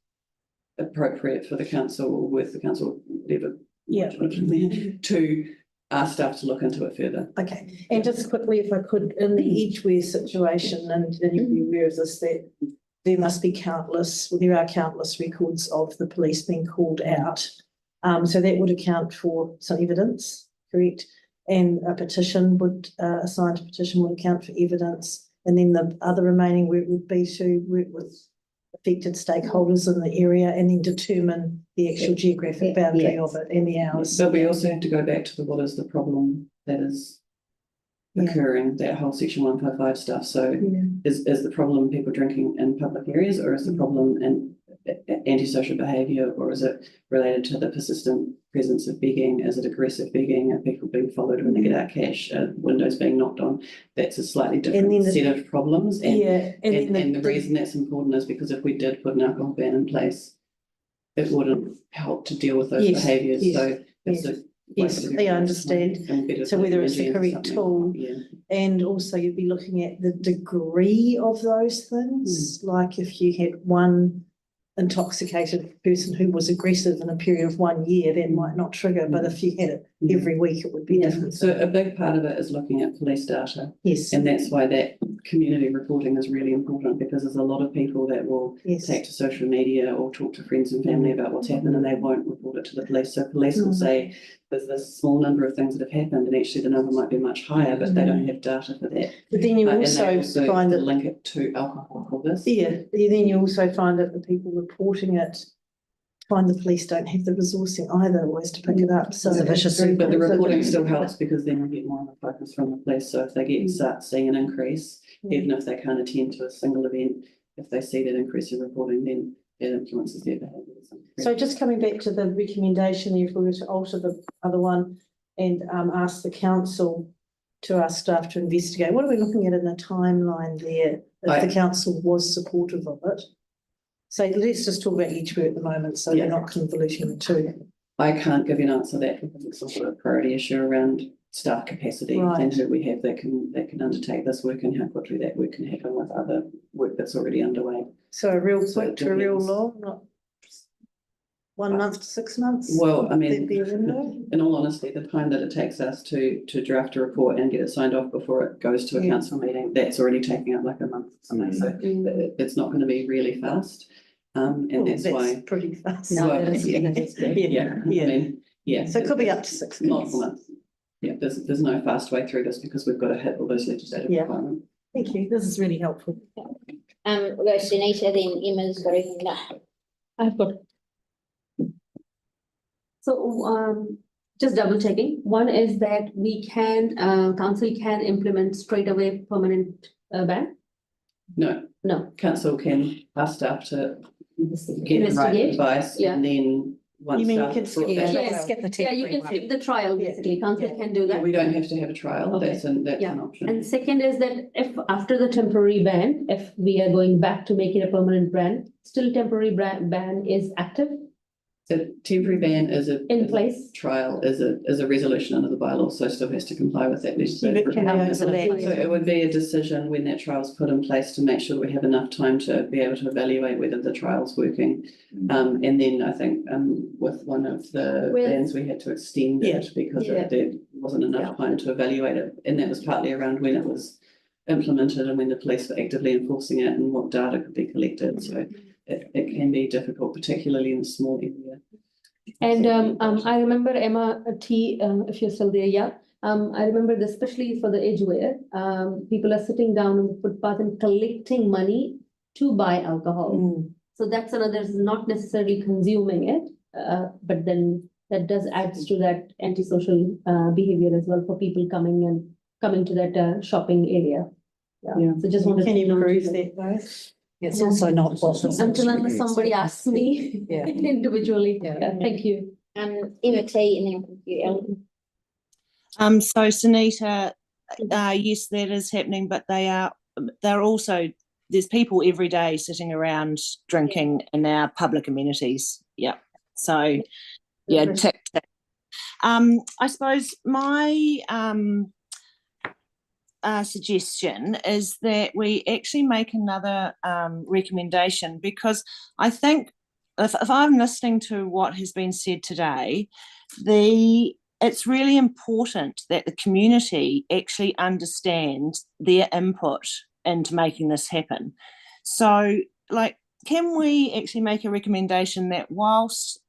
appropriate for the council, or with the council, whatever. Yeah. To ask staff to look into it further. Okay, and just quickly, if I could, in the Edgeware situation, and you'll be aware of this, that there must be there are countless records of the police being called out. So that would account for some evidence, correct? And a petition would, a signed petition would account for evidence. And then the other remaining work would be to work with affected stakeholders in the area and then determine the actual geographic boundary of it and the hours. But we also have to go back to what is the problem that is occurring, that whole section 155 stuff. So is the problem people drinking in public areas, or is the problem in antisocial behaviour, or is it related to the persistent presence of begging? Is it aggressive begging? Are people being followed when they get out cash? Windows being knocked on? That's a slightly different set of problems. And the reason that's important is because if we did put an alcohol ban in place, it wouldn't help to deal with those behaviours. So it's I understand. So whether it's the correct tool, and also you'd be looking at the degree of those things. Like if you had one intoxicated person who was aggressive in a period of 1 year, that might not trigger, but if you had it every week, it would be different. So a big part of it is looking at police data. Yes. And that's why that community reporting is really important, because there's a lot of people that will take to social media or talk to friends and family about what's happened, and they won't report it to the police. So police will say there's this small number of things that have happened, and actually the number might be much higher, but they don't have data for that. But then you also find that link it to alcohol for this. Yeah, then you also find that the people reporting it find the police don't have the resourcing either always to pick it up. So But the reporting still helps, because then we get more of a focus from the police. So if they start seeing an increase, even if they can't attend to a single event, if they see that increase in reporting, then it influences their behaviour. So just coming back to the recommendation, if we were to alter the other one and ask the council to ask staff to investigate, what are we looking at in the timeline there if the council was supportive of it? So let's just talk about Edgeware at the moment, so we're not convoluting the two. I can't give you an answer to that, because it's also a priority issue around staff capacity and who we have that can undertake this work, and how quickly that work can happen with other work that's already underway. So a real quick to a real law, not. 1 month to 6 months? Well, I mean, There'd be a window? in all honesty, the time that it takes us to draft a report and get it signed off before it goes to a Yeah. council meeting, that's already taking up like a month. So it's not going to be really fast. And Well, that's why. pretty fast. Well, No, that is, yeah, that is good. yeah, I mean, yeah. So it could be up to 6 months. Multiple months. Yeah, there's no fast way through this because we've got to hit all those legislative Yeah. requirements. Thank you. This is really helpful. We'll go Sunita, then Emma's got anything to. I've got. So, just double checking. One is that we can, council can implement straight away permanent ban. No. Council can ask staff to get the right Investigate. advice Yeah. and then once. You mean you staff can brought skip the that- trial? Yes. Skip the Yeah, you temporary can skip the trial, basically. Council can do Yeah, that. we don't have to have a trial. Okay. That's Yeah. an option. And second is that if after the temporary ban, if we are going back to make it a permanent ban, still temporary ban is active The temporary ban is in place. trial is a resolution under the bylaw, so still has to comply with that legislative. But can requirement. overlap. So it would be a decision when that trial's put in place to make sure that we have enough time to be able to evaluate whether the trial's working. And then I think with one of the With- bans, we had to extend it because Yeah. there wasn't enough time to evaluate it. And that was partly around when it was implemented and when the police were actively enforcing it and what data could be collected. So it can be difficult, particularly in a small area. And I remember Emma T, if you're still there, yeah. I remember this, especially for the edgeware, people are sitting down on the footpath and collecting money to buy alcohol. So that's another, not necessarily consuming it, but then that does adds to that antisocial behavior as well for people coming to that shopping area. Yeah, so just wanted. Can to you know prove that. that though? It's also not what. Until unless somebody asks me Yeah. individually. Yeah, thank you. Emma T and then you, Ellen. So Sunita, yes, that is happening, but they're also, there's people every day sitting around drinking in our public amenities. Yeah. So yeah, tick, tick. I suppose my suggestion is that we actually make another recommendation, because I think if I'm listening to what has been said today, it's really important that the community actually understands their input into making this happen. So, like, can we actually make a recommendation that whilst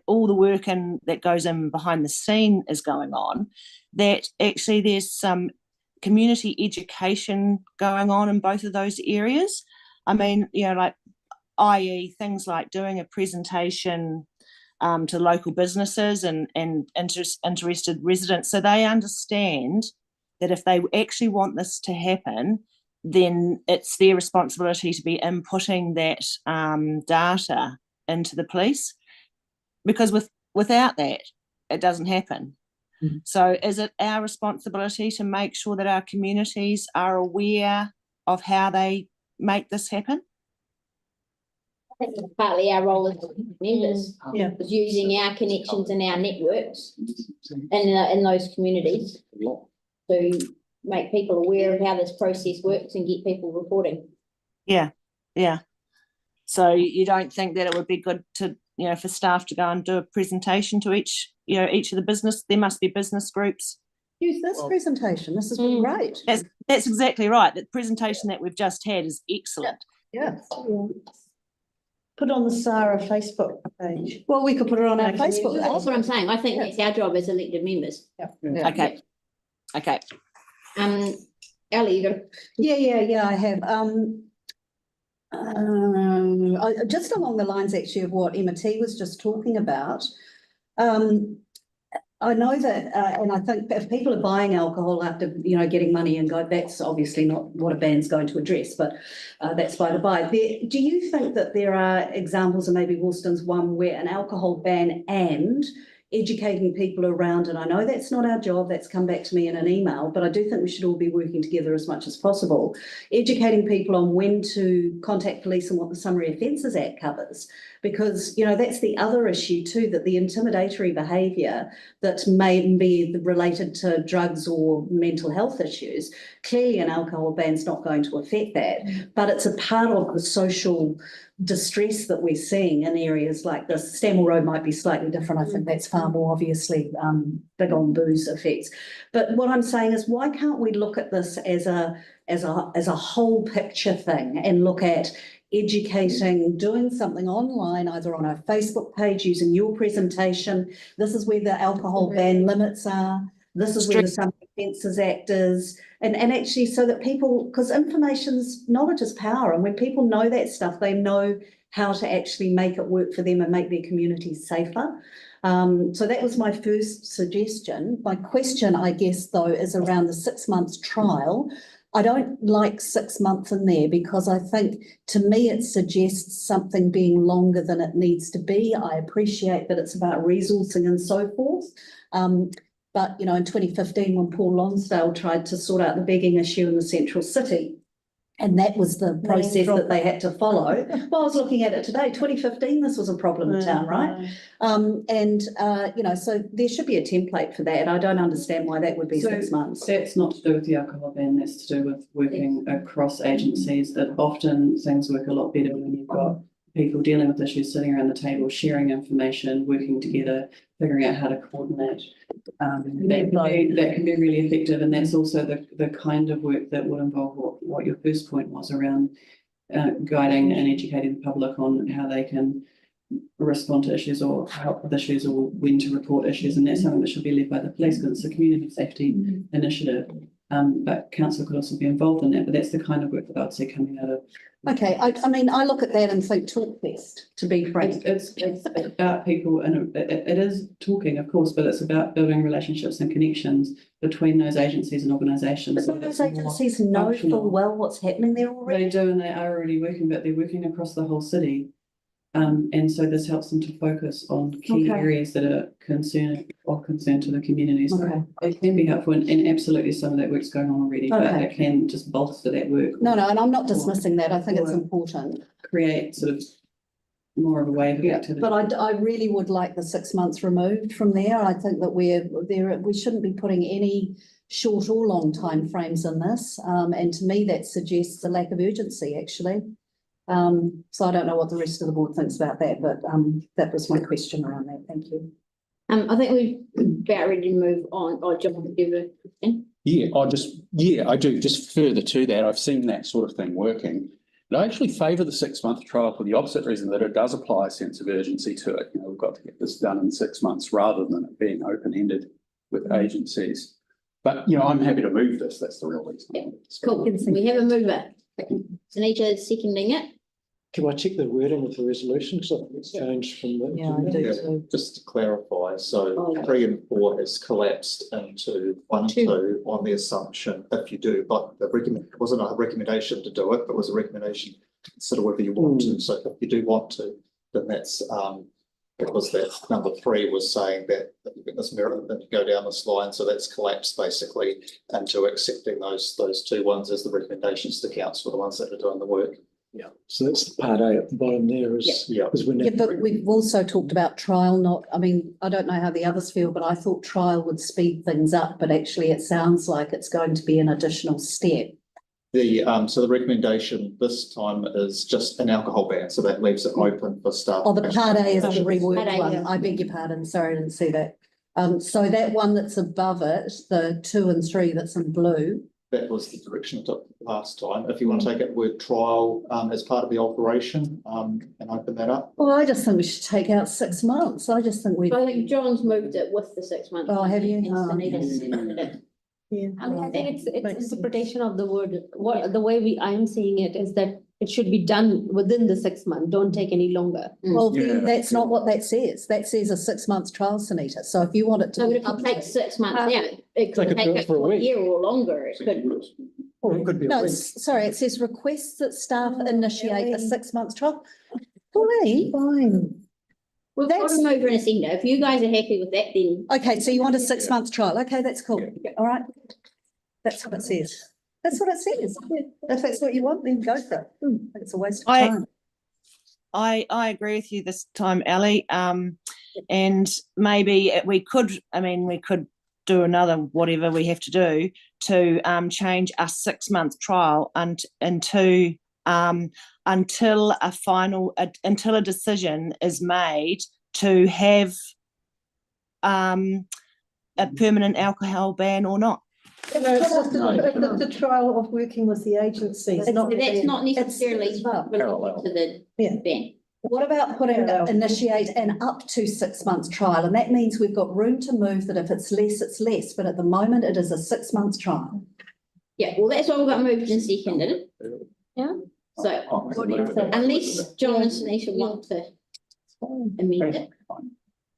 all the work that goes in behind the scene is going on, that actually there's some community education going on in both of those areas? I mean, like, i.e. things like doing a presentation to local businesses and interested residents, so they understand that if they actually want this to happen, then it's their responsibility to be inputting that data into the police, because without that, it doesn't happen. So is it our responsibility to make sure that our communities are aware of how they make this happen? I think it's partly our role as members. Yeah. Is using our connections and our networks in those communities to make people aware of how this process works and get people reporting. Yeah. So you don't think that it would be good to, for staff to go and do a presentation to each of the business? There must be business groups. Use this presentation. This has been great. That's exactly right. The presentation that we've just had is excellent. Yeah. Put on the Sarah Facebook page. Well, we could put it on our Facebook. That's what I'm saying. I think that's our job as elected members. Okay. Ellie, you got a. Yeah, I have. Just along the lines actually of what Emma T was just talking about. I know that, and I think if people are buying alcohol after, getting money and go, that's obviously not what a ban's going to address, but that's by the by. Do you think that there are examples, and maybe Woolston's one, where an alcohol ban and educating people around, and I know that's not our job, that's come back to me in an email, but I do think we should all be working together as much as possible, educating people on when to contact police and what the Summary Offences Act covers, because, that's the other issue too, that the intimidatory behaviour that may be related to drugs or mental health issues, clearly an alcohol ban's not going to affect that, but it's a part of the social distress that we're seeing in areas like this. Stanmore Road might be slightly different. I think that's far more obviously big on booze effects. But what I'm saying is, why can't we look at this as a whole picture thing and look at educating, doing something online, either on our Facebook page, using your presentation. This is where the alcohol ban limits are. This is where the Summer Offences Act is. And actually so that people, because knowledge is power. And when people know that stuff, they know how to actually make it work for them and make their communities safer. So that was my first suggestion. My question, I guess, though, is around the 6 months trial. I don't like 6 months in there because I think, to me, it suggests something being longer than it needs to be. I appreciate that it's about resourcing and so forth. But, you know, in 2015, when Paul Lonsdale tried to sort out the begging issue in the central city, and that was the process that they had to follow. Well, I was looking at it today, 2015, this was a problem in town, right? You know, so there should be a template for that. I don't understand why that would be 6 months. That's not to do with the alcohol ban, that's to do with working across agencies. That often things work a lot better when you've got people dealing with issues, sitting around the table, sharing information, working together, figuring out how to coordinate. That can be really effective, and that's also the kind of work that would involve what your first point was around guiding and educating the public on how they can respond to issues or help with issues or when to report issues, and that's something that should be led by the police because it's a community safety initiative. But council could also be involved in that, but that's the kind of work that I'd see coming out of. Okay, I mean, I look at that and think talk best, to be frank. It's about people, and it is talking, of course, but it's about building relationships and connections between those agencies and organisations. But those agencies know full well what's happening there already. They do, and they are already working, but they're working across the whole city. And so this helps them to focus on key areas that are concern to the communities. Okay. It can be helpful, and absolutely some of that work's going on already, but it can just bolster that work. No, and I'm not dismissing that. I think it's important. Create sort of more of a wave of activity. But I really would like the 6 months removed from there. I think that we shouldn't be putting any short or long time frames in this. And to me, that suggests a lack of urgency, actually. So I don't know what the rest of the board thinks about that, but that was my question around that. Thank you. I think we're about ready to move on. Oh, John, do you have a question? Yeah, I do. Just further to that, I've seen that sort of thing working. And I actually favour the 6 month trial for the opposite reason, that it does apply a sense of urgency to it. You know, we've got to get this done in 6 months rather than it being open-ended with agencies. But, you know, I'm happy to move this. That's the real reason. Yeah. Cool. We have a mover. Sunita seconding it. Can I check the wording of the resolution? Because I think it's changed from the. Yeah, I do too. Just to clarify, so 3 and 4 has collapsed into 1 and 2 on the assumption if you do, but it wasn't a recommendation to do it, but was a recommendation to consider whether you want to. So if you do want to, then that's because that number 3 was saying that this merit to go down this line, so that's collapsed basically into accepting those 2 ones as the recommendations to council for the ones that are doing the work. Yeah, so that's the part A at the bottom there is. Yeah, but we've also talked about trial, I mean, I don't know how the others feel, but I thought trial would speed things up, but actually it sounds like it's going to be an additional step. So the recommendation this time is just an alcohol ban, so that leaves it open for staff. Oh, the part A is the reworked one. I beg your pardon, sorry, I didn't see that. So that one that's above it, the 2 and 3 that's in blue. That was the direction I took last time. If you want to take it word trial as part of the operation and open that up. Well, I just think we should take out 6 months. I think John's moved it with the 6 months. Oh, have you? And Sunita's seconded it. Yeah. I mean, I think it's interpretation of the word. The way I am seeing it is that it should be done within the 6 months. Don't take any longer. Well, that's not what that says. That says a 6 months trial, Sunita. So if you want it to, but if it takes 6 months out, it could take up to a year or longer. It could. Or it could be no, sorry, it says requests that staff initiate a 6 months trial. Fine. We've got to move an agenda. If you guys are happy with that, then. Okay, so you want a 6 month trial. Okay, that's cool. All right. That's what it says. That's what it says. If that's what you want, then go for it. It's a waste of time. I agree with you this time, Ali. And maybe we could do another whatever we have to do to change a 6 month trial into until until a decision is made to have a permanent alcohol ban or not. It's the trial of working with the agencies. That's not necessarily related to the ban. What about initiate an up to 6 month trial? And that means we've got room to move that if it's less, it's less. But at the moment, it is a 6 month trial. Yeah, well, that's why we got moved and seconded. Yeah. So what do you think? Unless John and Sunita want to amend it.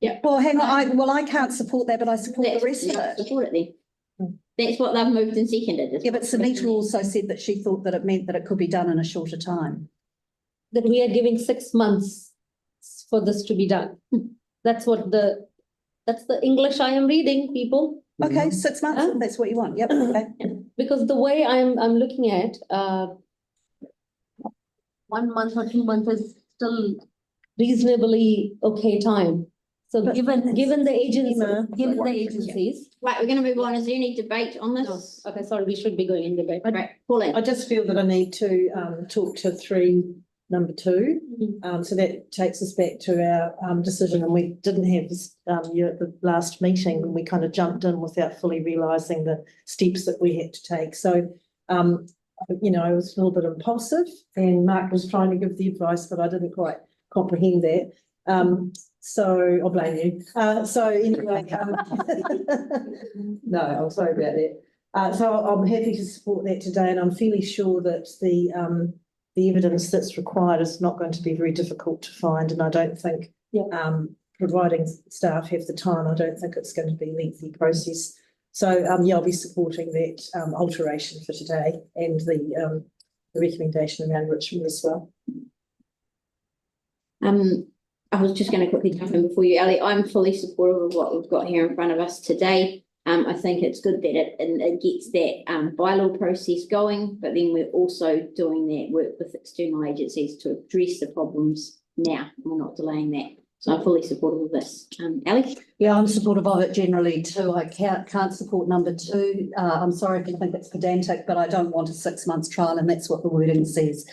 Yeah. Well, hang on. I can't support that, but I support the rest of it. Support it then. That's what they've moved and seconded. Yeah, but Sunita also said that she thought that it meant that it could be done in a shorter time. That we are giving 6 months for this to be done. That's the English I am reading, people. Okay, 6 months, that's what you want, yep, okay. Because the way I'm looking at, 1 month or 2 months is still reasonably okay time. So given the agencies. Right, we're gonna move on. Is there any debate on this? No. Okay, sorry, we should be going in debate. Right, Pauline. I just feel that I need to talk to number 2. So that takes us back to our decision, and we didn't have this you at the last meeting, and we kind of jumped in without fully realising the steps that we had to take. So you know, I was a little bit impulsive, and Mark was trying to give the advice, but I didn't quite comprehend that. So I'll blame you. So anyway, no, I'm sorry about that. So I'm happy to support that today, and I'm fairly sure that the evidence that's required is not going to be very difficult to find, and I don't think providing staff have the time, I don't think it's going to be a lengthy process. So yeah, I'll be supporting that alteration for today and the recommendation around Richmond as well. I was just going to quickly jump in before you, Ali. I'm fully supportive of what we've got here in front of us today. I think it's good that it gets that bylaw process going, but then we're also doing that work with external agencies to address the problems now. We're not delaying that. So I'm fully supportive of this. Ali? Yeah, I'm supportive of it generally too. I can't support number 2. I'm sorry if you think it's pedantic, but I don't want a 6 months trial, and that's what the wording says.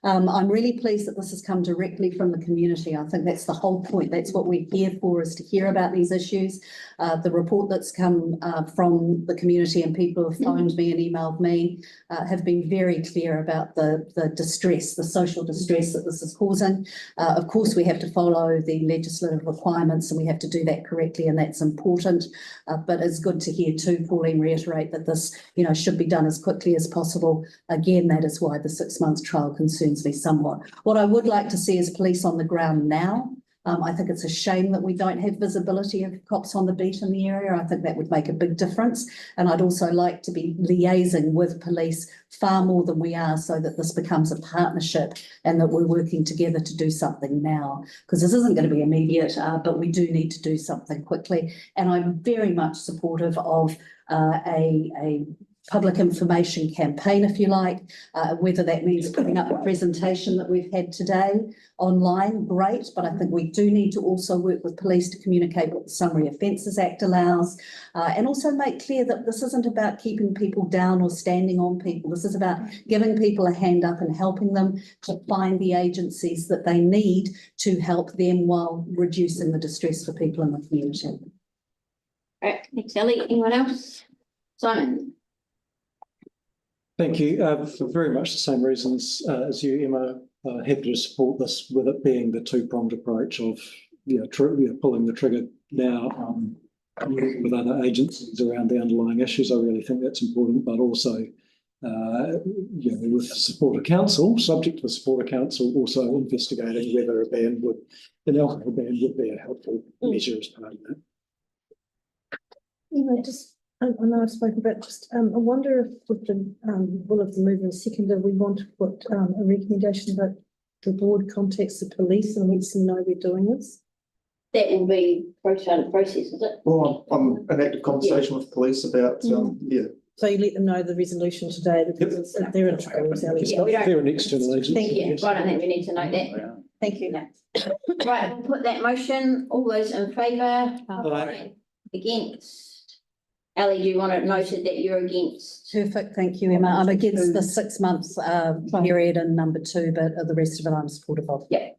I'm really pleased that this has come directly from the community. I think that's the whole point. That's what we're here for, is to hear about these issues. The report that's come from the community and people who have phoned me and emailed me have been very clear about the distress, the social distress that this is causing. Of course, we have to follow the legislative requirements, and we have to do that correctly, and that's important. But it's good to hear too, Pauline, reiterate that this, you know, should be done as quickly as possible. Again, that is why the 6 months trial concerns me somewhat. What I would like to see is police on the ground now. I think it's a shame that we don't have visibility of cops on the beat in the area. I think that would make a big difference. And I'd also like to be liaising with police far more than we are, so that this becomes a partnership and that we're working together to do something now. Because this isn't going to be immediate, but we do need to do something quickly. And I'm very much supportive of a public information campaign, if you like, whether that means putting up a presentation that we've had today online, great, but I think we do need to also work with police to communicate what the Summary Offences Act allows, and also make clear that this isn't about keeping people down or standing on people. This is about giving people a hand up and helping them to find the agencies that they need to help them while reducing the distress for people in the community. All right, thanks, Ellie. Anyone else? Simon? Thank you. For very much the same reasons as you, Emma. Happy to support this, with it being the two-pronged approach of pulling the trigger now with other agencies around the underlying issues. I really think that's important, but also with support of council, subject to the support of council, also investigating whether an alcohol ban would be a helpful measure as part of that. I know I've spoken about I wonder if with the will of the mover and seconder, we want to put a recommendation that the board contacts the police and lets them know we're doing this. That will be process, is it? Well, I'm in active conversation with police about, yeah. So you let them know the resolution today, because they're in trouble. They're an external agency. Thank you. Right, I think we need to note that. Thank you. Right, we'll put that motion. All those in favour? Aye. Against? Ali, do you want it noted that you're against? Perfect, thank you, Emma. I'm against the 6 months period in number 2, but the rest of it I'm supportive of. Yeah.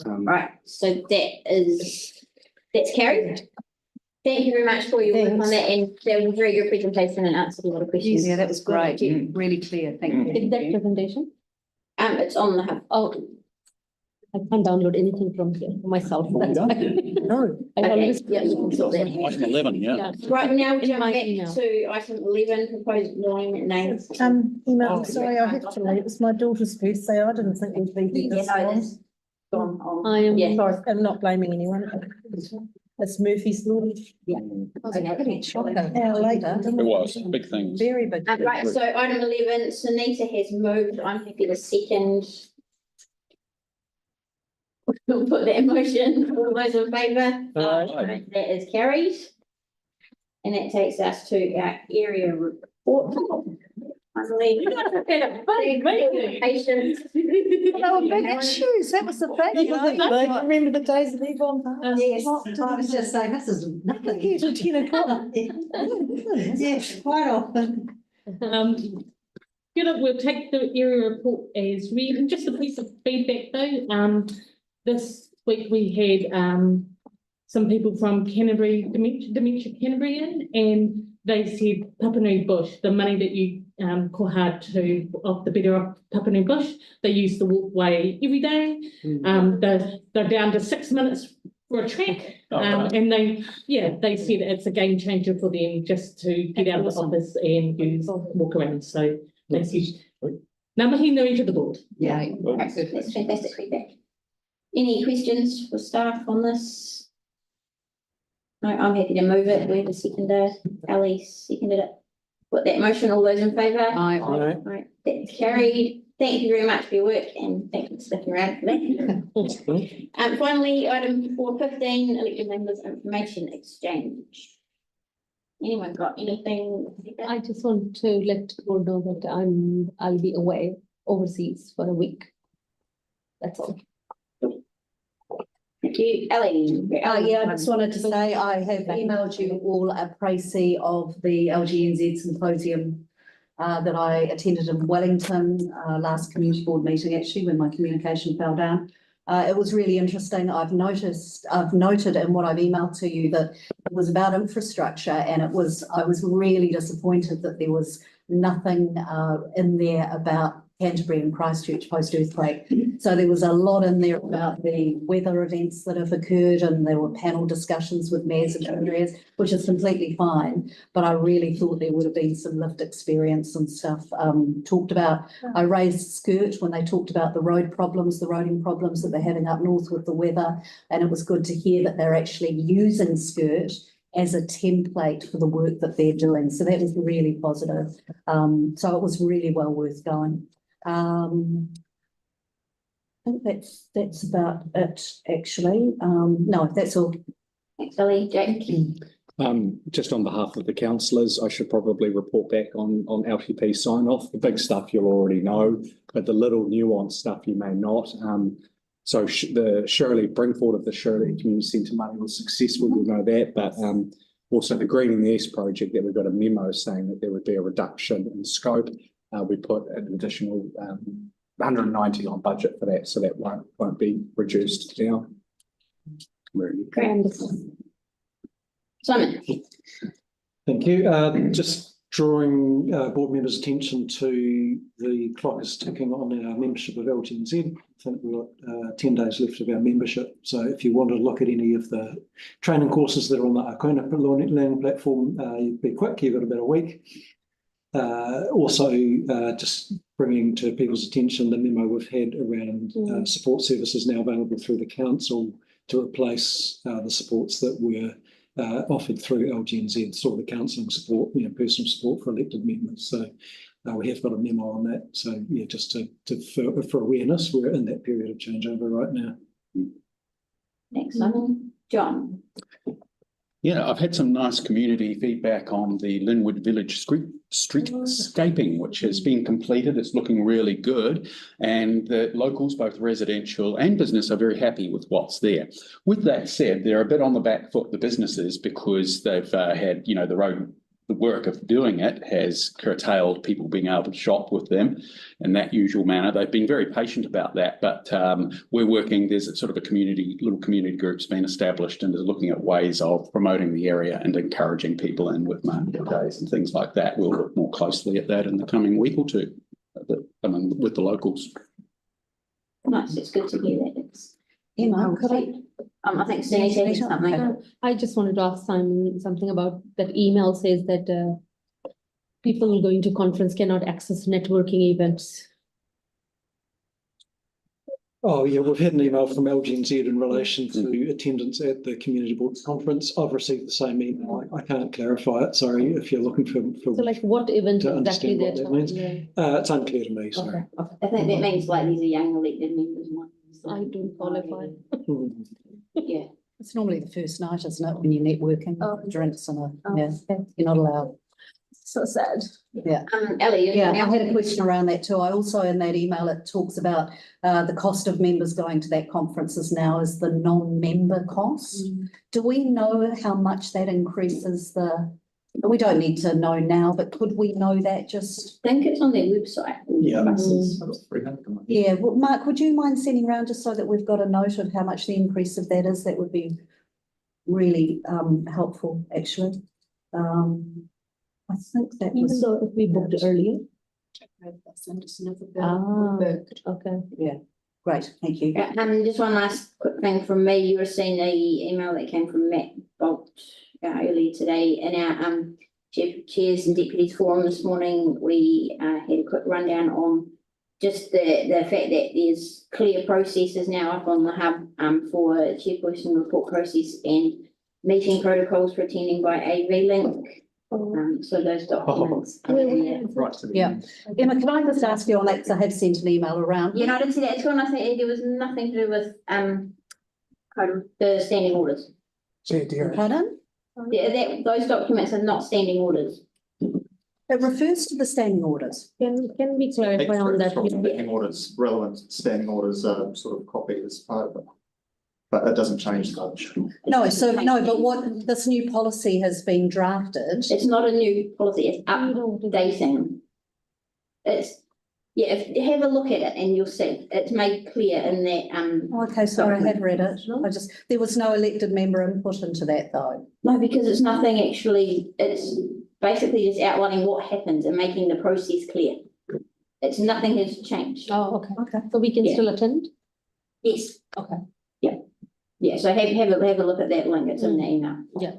Right, so that's carried. Thank you very much for your work on that, and that was a very good presentation and answered a lot of questions. Yeah, that was great. Really clear. Thank you. Is that presentation? It's on the hub. Oh, I can't download anything from here for myself. That's why. No. I Okay, always. yeah, you can sort that. Item 11, yeah. Right, now we In jump my back email. to item 11, proposed employment names. Emma, I'm sorry, I have to leave. It's my daughter's birthday. I didn't think we'd be here Yeah, this no, long. that's gone on. I am. Yeah. Sorry, I'm not blaming anyone. It's Murphy's Law. Okay. How late? It was, big things. Very big. Right, so item 11, Sunita has moved. I'm happy to second. We'll put that in motion. All those in favour? Aye. That is carried. And that takes us to our area report. I believe. Patience. They were big issues. That was the thing. I remember the days of Yvonne. Yes, I was just saying, this is nothing. Here till 10 o'clock. Yes, quite often. We'll take the area report as read. Just a piece of feedback though. This week we had some people from Canterbury, Dementia Canterbury in, and they said Papanui Bush, the money that you call hard to off the better off Papanui Bush, they use the walkway every day. They're down to 6 minutes for a trek. And they said it's a game changer for them just to get out of the office and walk around. So they said, Namahi Nui to the board. Yeah. Right, that's fantastic feedback. Any questions for staff on this? No, I'm happy to move it. We have a seconder. Ali seconded it. Put that motion. All those in favour? Aye. Right, that's carried. Thank you very much for your work and thank you for sticking around for that. Finally, item 415, elected members information exchange. Anyone got anything? I just want to let the board know that I'll be away overseas for a week. That's all. Thank you, Ellie. Yeah, I just wanted to say I have emailed you all a précis of the LGNZ symposium that I attended in Wellington last community board meeting, actually, when my communication fell down. It was really interesting. I've noted in what I've emailed to you that it was about infrastructure, and I was really disappointed that there was nothing in there about Canterbury and Christchurch post-earthquake. So there was a lot in there about the weather events that have occurred, and there were panel discussions with mayors and areas, which is completely fine. But I really thought there would have been some lived experience and stuff talked about. I raised Skirt when they talked about the roading problems that they're having up north with the weather. And it was good to hear that they're actually using Skirt as a template for the work that they're doing. So that was really positive. So it was really well worth going. I think that's about it, actually. No, that's all. Thanks, Ellie. Jake? Just on behalf of the councillors, I should probably report back on LTP sign-off. The big stuff you'll already know, but the little nuanced stuff you may not. So the Shirley, bring forward of the Shirley Community Centre money was successful, you'll know that, but also the Greening the East project, that we got a memo saying that there would be a reduction in scope. We put an additional 190 on budget for that, so that won't be reduced down. Great. Simon? Thank you. Just drawing board members' attention to the clock is ticking on our membership of LGNZ. I think we've got 10 days left of our membership. So if you want to look at any of the training courses that are on the Akona learning platform, you'd be quick, you've got about a week. Also, just bringing to people's attention the memo we've had around support services now available through the council to replace the supports that were offered through LGNZ, sort of the counselling support, personal support for elected members. So we have got a memo on that. So yeah, just for awareness, we're in that period of changeover right now. Thanks, Simon. John? Yeah, I've had some nice community feedback on the Linwood Village streetscaping, which has been completed. It's looking really good. And the locals, both residential and business, are very happy with what's there. With that said, they're a bit on the back foot, the businesses, because they've had, the road the work of doing it has curtailed people being able to shop with them in that usual manner. They've been very patient about that, but we're working, there's a sort of little community group's been established and is looking at ways of promoting the area and encouraging people in with market days and things like that. We'll look more closely at that in the coming week or two, with the locals. Nice, it's good to hear that. It's, Emma, could I? I think Stanley said something. I just wanted to ask Simon something about that email says that people going to conference cannot access networking events. Oh, yeah, we've had an email from LGNZ in relation to attendance at the Community Boards Conference. I've received the same email. I can't clarify it, sorry, if you're looking for So like what event to exactly understand what they're that means. talking about? It's unclear to me, sorry. I think that means like these are young elected members. I don't qualify. Yeah. It's normally the first night, isn't it, when you're networking, drinks and Oh, yeah, you're not allowed. So sad. Yeah. Ellie, Yeah, I had a question around that too. I also, in that email, it talks about the cost of members going to that conferences now is the non-member cost. Do we know how much that increases we don't need to know now, but could we know that just? I think it's on their website. Yeah. Yeah, well, Mark, would you mind sending around just so that we've got a note of how much the increase of that is? That would be really helpful, actually. I think that was. Even though if we booked earlier. Okay. Yeah, great, thank you. Just one last quick thing from me. You were seeing the email that came from Matt Bolt earlier today in our chairs and deputies forum this morning. We had a quick rundown on just the fact that there's clear processes now up on the hub for chairperson report process and meeting protocols for attending by AV link. So those documents. Yeah. Emma, can I just ask you on that, because I have sent an email around. Yeah, no, I didn't see that. It's one I think there was nothing to do with the standing orders. Pardon? Yeah, those documents are not standing orders. It refers to the standing orders. Can we clarify on that? Standing orders, relevant standing orders are sort of copied as part of it. But it doesn't change much. No, but what this new policy has been drafted. It's not a new policy, it's updating. If you have a look at it and you'll see, it's made clear in that, Okay, sorry, I had read it. There was no elected member input into that though. No, because it's nothing actually, it's basically just outlining what happens and making the process clear. It's nothing has changed. Oh, okay. So we can still attend? Yes. Okay. Yeah, so have a look at that link, it's in the email. Yeah.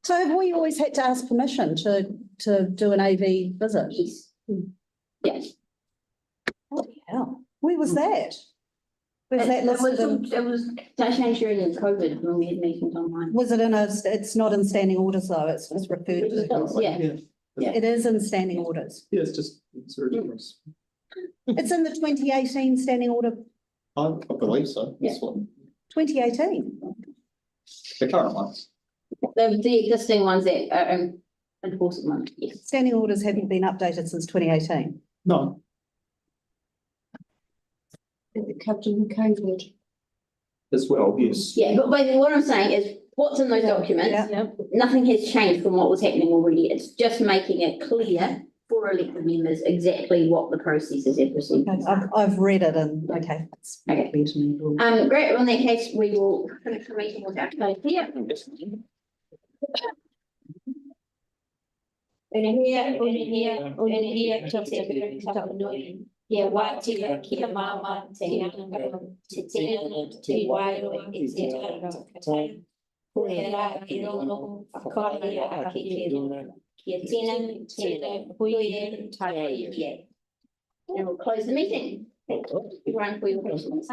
So have we always had to ask permission to do an AV visit? Yes. Yes. Oh, hell, where was that? Was that listed It was changed during COVID when we had meetings online. Was it it's not in standing orders though, it's referred to. Yeah. It is in standing orders. Yeah, it's a difference. It's in the 2018 standing order. I believe so. This one. 2018. The current ones. The existing ones that are enforcement ones, yes. Standing orders haven't been updated since 2018. No. Captain COVID. As well, yes. Yeah, but what I'm saying is what's in those documents, nothing has changed from what was happening already. It's just making it clear for elected members exactly what the processes and procedures are. I've read it and okay. Okay. Great. Well, in that case, we will finish the meeting with our code here. Yeah, what to mama, and we'll close the meeting. Thank you everyone for your questions.